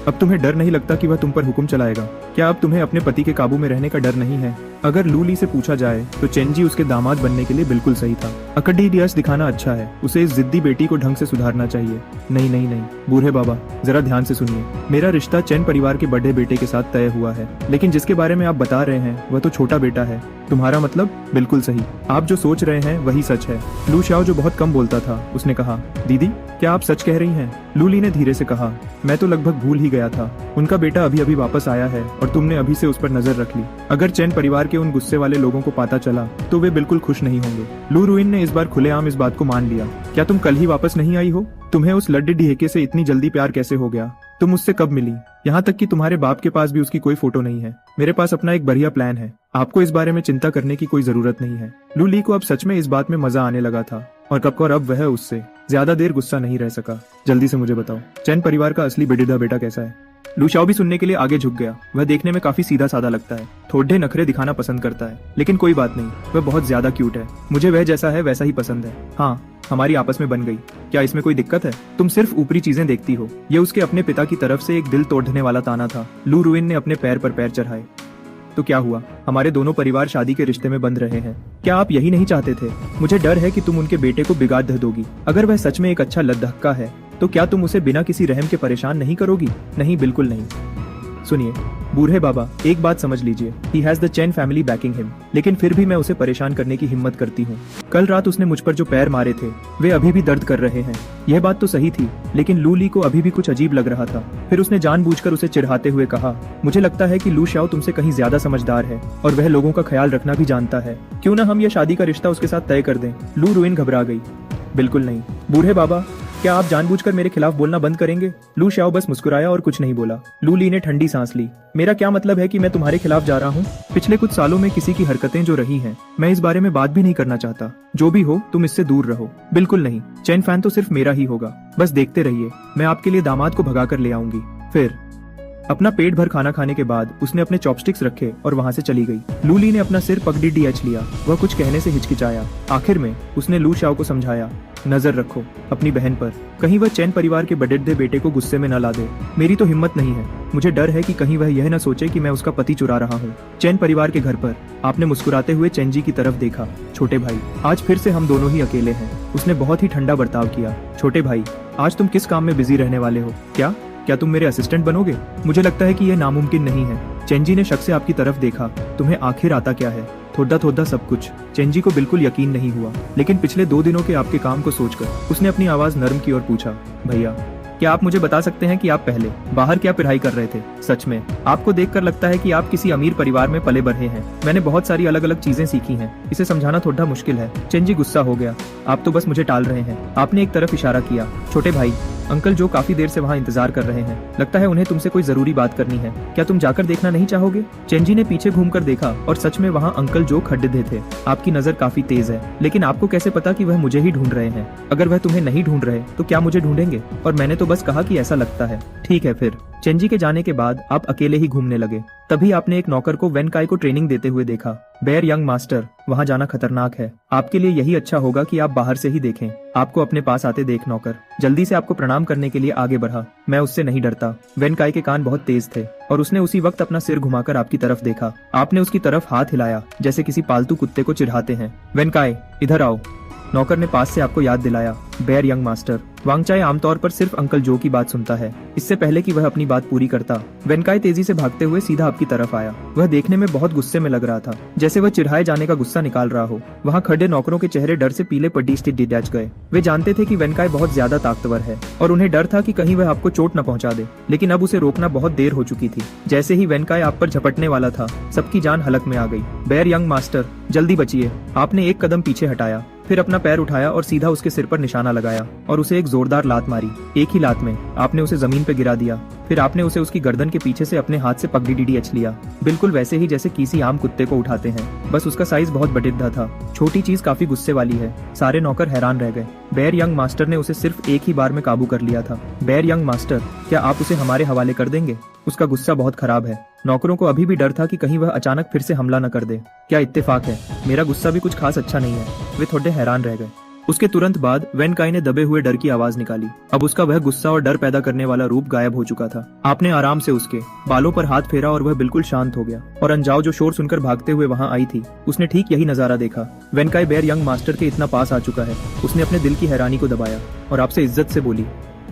अब तुम्हें डर नहीं लगता कि वह तुम पर हुक्म चलाएगा? क्या अब तुम्हें अपने पति के काबू में रहने का डर नहीं है? अगर लू ली से पूछा जाए तो चेंजी उसके दामाद बनने के लिए बिल्कुल सही था। अकड़ियस दिखाना अच्छा है, उसे इस जिद्दी बेटी को ढंग से सुधारना चाहिए। नहीं नहीं नहीं बूढ़े बाबा, जरा ध्यान से सुनिए। मेरा रिश्ता चैन परिवार के बड़े बेटे के साथ तय हुआ है, लेकिन जिसके बारे में आप बता रहे हैं वह तो छोटा बेटा है। तुम्हारा मतलब? बिल्कुल सही, आप जो सोच रहे हैं वही सच है। लू शाओ जो बहुत कम बोलता था, उसने कहा, दीदी क्या आप सच कह रही हैं? लू ली ने धीरे से कहा, मैं तो लगभग भूल ही गया था। उनका बेटा अभी अभी वापस आया है और तुमने अभी से उस पर नजर रख ली। अगर चैन परिवार के उन गुस्से वाले लोगों को पता चला तो वे बिल्कुल खुश नहीं होंगे। लू रुइन ने इस बार खुलेआम इस बात को मान लिया। क्या तुम कल ही वापस नहीं आई हो? तुम्हें उस लड्डे ढेके से इतनी जल्दी प्यार कैसे हो गया? तुम उससे कब मिली? यहाँ तक कि तुम्हारे बाप के पास भी उसकी कोई फोटो नहीं है। मेरे पास अपना एक बढ़िया प्लान है, आपको इस बारे में चिंता करने की कोई जरूरत नहीं है। लू ली को अब सच में इस बात में मजा आने लगा था और अब वह उससे ज्यादा देर गुस्सा नहीं रह सका। जल्दी से मुझे बताओ, चैन परिवार का असली बड़ेढ़ा बेटा कैसा है? लू शाओ भी सुनने के लिए आगे झुक गया। वह देखने में काफी सीधा साधा लगता है, थोड़े नखरे दिखाना पसंद करता है, लेकिन कोई बात नहीं, वह बहुत ज्यादा क्यूट है। मुझे वह जैसा है वैसा ही पसंद है। हाँ, हमारी आपस में बन गई। क्या इसमें कोई दिक्कत है? तुम सिर्फ ऊपरी चीजें देखती हो। यह उसके अपने पिता की तरफ से एक दिल तोड़ने वाला ताना था। लू रुइन ने अपने पैर पर पैर चढ़ाए। तो क्या हुआ? हमारे दोनों परिवार शादी के रिश्ते में बंध रहे हैं। क्या आप यही नहीं चाहते थे? मुझे डर है कि तुम उनके बेटे को बिगाड़ दोगी। अगर वह सच में एक अच्छा लद्दाखा है तो क्या तुम उसे बिना किसी रहम के परेशान नहीं करोगी? नहीं, बिल्कुल नहीं। सुनिए बूढ़े बाबा, एक बात समझ लीजिए, he has the chain family banking him, लेकिन फिर भी मैं उसे परेशान करने की हिम्मत करती हूँ। कल रात उसने मुझ पर जो पैर मारे थे वे अभी भी दर्द कर रहे हैं। यह बात तो सही थी, लेकिन लू ली को अभी भी कुछ अजीब लग रहा था। फिर उसने जानबूझकर उसे चिढ़ाते हुए कहा, मुझे लगता है कि लू शाओ तुमसे कहीं ज्यादा समझदार है और वह लोगों का ख्याल रखना भी जानता है। क्यों ना हम यह शादी का रिश्ता उसके साथ तय कर दें? लू रुइन घबरा गई। बिल्कुल नहीं बूढ़े बाबा, क्या आप जानबूझकर मेरे खिलाफ बोलना बंद करेंगे? लू शाओ बस मुस्कुराया और कुछ नहीं बोला। लू ली ने ठंडी सांस ली। मेरा क्या मतलब है कि मैं तुम्हारे खिलाफ जा रहा हूँ? पिछले कुछ सालों में किसी की हरकतें जो रही हैं, मैं इस बारे में बात भी नहीं करना चाहता। जो भी हो तुम इससे दूर रहो। बिल्कुल नहीं, चैन फैन तो सिर्फ मेरा ही होगा। बस देखते रहिए, मैं आपके लिए दामाद को भगा कर ले आऊंगी। फिर अपना पेट भर खाना खाने के बाद उसने अपने चॉपस्टिक्स रखे और वहां से चली गई। लू ली ने अपना सिर पकड़ी डीएच लिया। वह कुछ कहने से हिचकिचाया। आखिर में उसने लू शाओ को समझाया, नजर रखो अपनी बहन पर, कहीं वह चैन परिवार के बड़ेढ़े बेटे को गुस्से में न ला दे। मेरी तो हिम्मत नहीं है। मुझे डर है कि कहीं वह यह न सोचे कि मैं उसका पति चुरा रहा हूँ। चैन परिवार के घर पर आपने मुस्कुराते हुए चेंजी की तरफ देखा। छोटे भाई, आज फिर से हम दोनों ही अकेले हैं। उसने बहुत ही ठंडा बर्ताव किया। छोटे भाई, आज तुम किस काम में बिजी रहने वाले हो? क्या तुम मेरे असिस्टेंट बनोगे? मुझे लगता है कि यह नामुमकिन नहीं है। चेंजी ने शक से आपकी तरफ देखा। तुम्हें आखिर आता क्या है? थोड़ा सब कुछ। चेंजी को बिल्कुल यकीन नहीं हुआ, लेकिन पिछले 2 दिनों के आपके काम को सोचकर उसने अपनी आवाज नरम की और पूछा, भैया क्या आप मुझे बता सकते हैं कि आप पहले बाहर क्या पढ़ाई कर रहे थे? सच में आपको देखकर लगता है कि आप किसी अमीर परिवार में पले बढ़े हैं। मैंने बहुत सारी अलग अलग चीजें सीखी हैं, इसे समझाना थोड़ा मुश्किल है। चेंजी गुस्सा हो गया। आप तो बस मुझे टाल रहे हैं। आपने एक तरफ इशारा किया। छोटे भाई, अंकल जो काफी देर से वहाँ इंतजार कर रहे हैं, लगता है उन्हें तुमसे कोई जरूरी बात करनी है। क्या तुम जाकर देखना नहीं चाहोगे? चेंजी ने पीछे घूमकर देखा और सच में वहाँ अंकल जो खड़े थे। आपकी नजर काफी तेज है, लेकिन आपको कैसे पता कि वह मुझे ही ढूंढ रहे हैं? अगर वह तुम्हें नहीं ढूंढ रहे तो क्या मुझे ढूंढेंगे? और मैंने तो बस कहा कि ऐसा लगता है। ठीक है फिर। चेंजी के जाने के बाद आप अकेले ही घूमने लगे। तभी आपने एक नौकर को वेनकाई को ट्रेनिंग देते हुए देखा। बेयर यंग मास्टर, वहाँ जाना खतरनाक है। आपके लिए यही अच्छा होगा कि आप बाहर से ही देखें। आपको अपने पास आते देख नौकर जल्दी से आपको प्रणाम करने के लिए आगे बढ़ा। मैं उससे नहीं डरता। वेनकाई के कान बहुत तेज थे और उसने उसी वक्त अपना सिर घुमाकर आपकी तरफ देखा। आपने उसकी तरफ हाथ हिलाया जैसे किसी पालतू कुत्ते को चिढ़ाते हैं। वेनकाई, इधर आओ। नौकर ने पास से आपको याद दिलाया। Bear young master. वांगचाई आमतौर पर सिर्फ अंकल जो की बात सुनता है। इससे पहले कि वह अपनी बात पूरी करता, वेनकाई तेजी से भागते हुए सीधा आपकी तरफ आया। वह देखने में बहुत गुस्से में लग रहा था, जैसे वह चिढ़ाए जाने का गुस्सा निकाल रहा हो। वहाँ खड़े नौकरों के चेहरे डर से पीले पट्टी से डिटैच गए। वे जानते थे कि वेनकाई बहुत ज्यादा ताकतवर है और उन्हें डर था कि कहीं वह आपको चोट न पहुंचा दे। लेकिन अब उसे रोकना बहुत देर हो चुकी थी। जैसे ही वेनकाई आप पर झपटने वाला था, सबकी जान हलक में आ गई। बेयर यंग मास्टर, जल्दी बचिए। आपने एक कदम पीछे हटाया, फिर अपना पैर उठाया और सीधा उसके सिर पर निशाना लगाया और उसे एक जोरदार लात मारी। एक ही लात में आपने उसे जमीन पर गिरा दिया। फिर आपने उसे उसकी गर्दन के पीछे से अपने हाथ से पकड़ लिया, बिल्कुल वैसे ही जैसे किसी आम कुत्ते को उठाते हैं। बस उसका साइज बहुत बड़ा था। छोटी चीज काफी गुस्से वाली है। सारे नौकर हैरान रह गए। बेयर यंग मास्टर ने उसे सिर्फ एक ही बार में काबू कर लिया था। बेयर यंग मास्टर, क्या आप उसे हमारे हवाले कर देंगे? उसका गुस्सा बहुत खराब है। नौकरों को अभी भी डर था कि कहीं वह अचानक फिर से हमला न कर दे। क्या इत्तेफाक है, मेरा गुस्सा भी कुछ खास अच्छा नहीं है। वे थोड़े हैरान रह गए। उसके तुरंत बाद वेनकाई ने दबे हुए डर की आवाज निकाली। अब उसका वह गुस्सा और डर पैदा करने वाला रूप गायब हो चुका था। आपने आराम से उसके बालों पर हाथ फेरा और वह बिल्कुल शांत हो गया। और अंजाओ जो शोर सुनकर भागते हुए वहां आई थी, उसने ठीक यही नजारा देखा। वेनकाई बेयर यंग मास्टर के इतना पास आ चुका है। उसने अपने दिल की हैरानी को दबाया और आपसे इज्जत से बोली,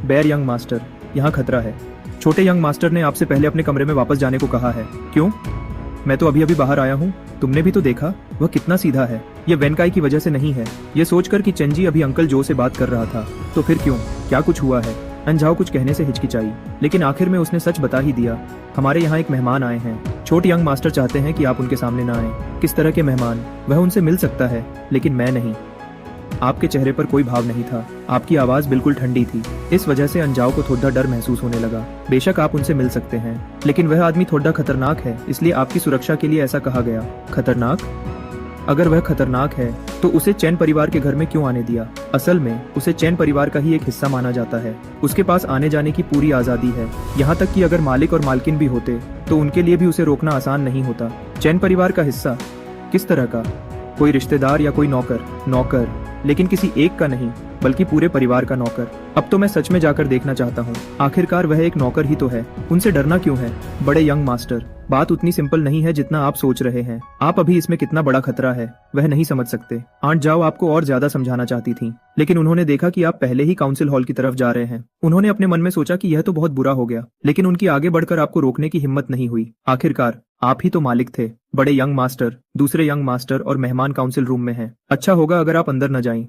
बेयर यंग मास्टर, यहाँ खतरा है। छोटे यंग मास्टर ने आपसे पहले अपने कमरे में वापस जाने को कहा है। क्यों? मैं तो अभी अभी बाहर आया हूँ। तुमने भी तो देखा वह कितना सीधा है। ये वेनकाई की वजह से नहीं है। ये सोचकर कि चेंजी अभी अंकल जो से बात कर रहा था, तो फिर क्यों? क्या कुछ हुआ है? अंजाओ कुछ कहने से हिचकिचाई, लेकिन आखिर में उसने सच बता ही दिया। हमारे यहाँ एक मेहमान आए हैं। छोटे यंग मास्टर चाहते हैं कि आप उनके सामने ना आए। किस तरह के मेहमान? वह उनसे मिल सकता है, लेकिन मैं नहीं। आपके चेहरे पर कोई भाव नहीं था। आपकी आवाज बिल्कुल ठंडी थी। इस वजह से अंजाओ को थोड़ा डर महसूस होने लगा। बेशक आप उनसे मिल सकते हैं, लेकिन वह आदमी थोड़ा खतरनाक है, इसलिए आपकी सुरक्षा के लिए ऐसा कहा गया। खतरनाक? अगर वह खतरनाक है तो उसे चैन परिवार के घर में क्यों आने दिया? असल में उसे चैन परिवार का ही एक हिस्सा माना जाता है। उसके पास आने जाने की पूरी आजादी है। यहाँ तक कि अगर मालिक और मालकिन भी होते तो उनके लिए भी उसे रोकना आसान नहीं होता। चैन परिवार का हिस्सा? किस तरह का? कोई रिश्तेदार या कोई नौकर? नौकर, लेकिन किसी एक का नहीं, बल्कि पूरे परिवार का नौकर। अब तो मैं सच में जाकर देखना चाहता हूँ। आखिरकार वह एक नौकर ही तो है। उनसे डरना क्यों है? बड़े यंग मास्टर, बात उतनी सिंपल नहीं है जितना आप सोच रहे हैं। आप अभी इसमें कितना बड़ा खतरा है वह नहीं समझ सकते। आंट जाओ आपको और ज्यादा समझाना चाहती थी, लेकिन उन्होंने देखा कि आप पहले ही काउंसिल हॉल की तरफ जा रहे हैं। उन्होंने अपने मन में सोचा कि यह तो बहुत बुरा हो गया, लेकिन उनकी आगे बढ़कर आपको रोकने की हिम्मत नहीं हुई। आखिरकार आप ही तो मालिक थे। बड़े यंग मास्टर, दूसरे यंग मास्टर और मेहमान काउंसिल रूम में हैं। अच्छा होगा अगर आप अंदर न जाएं।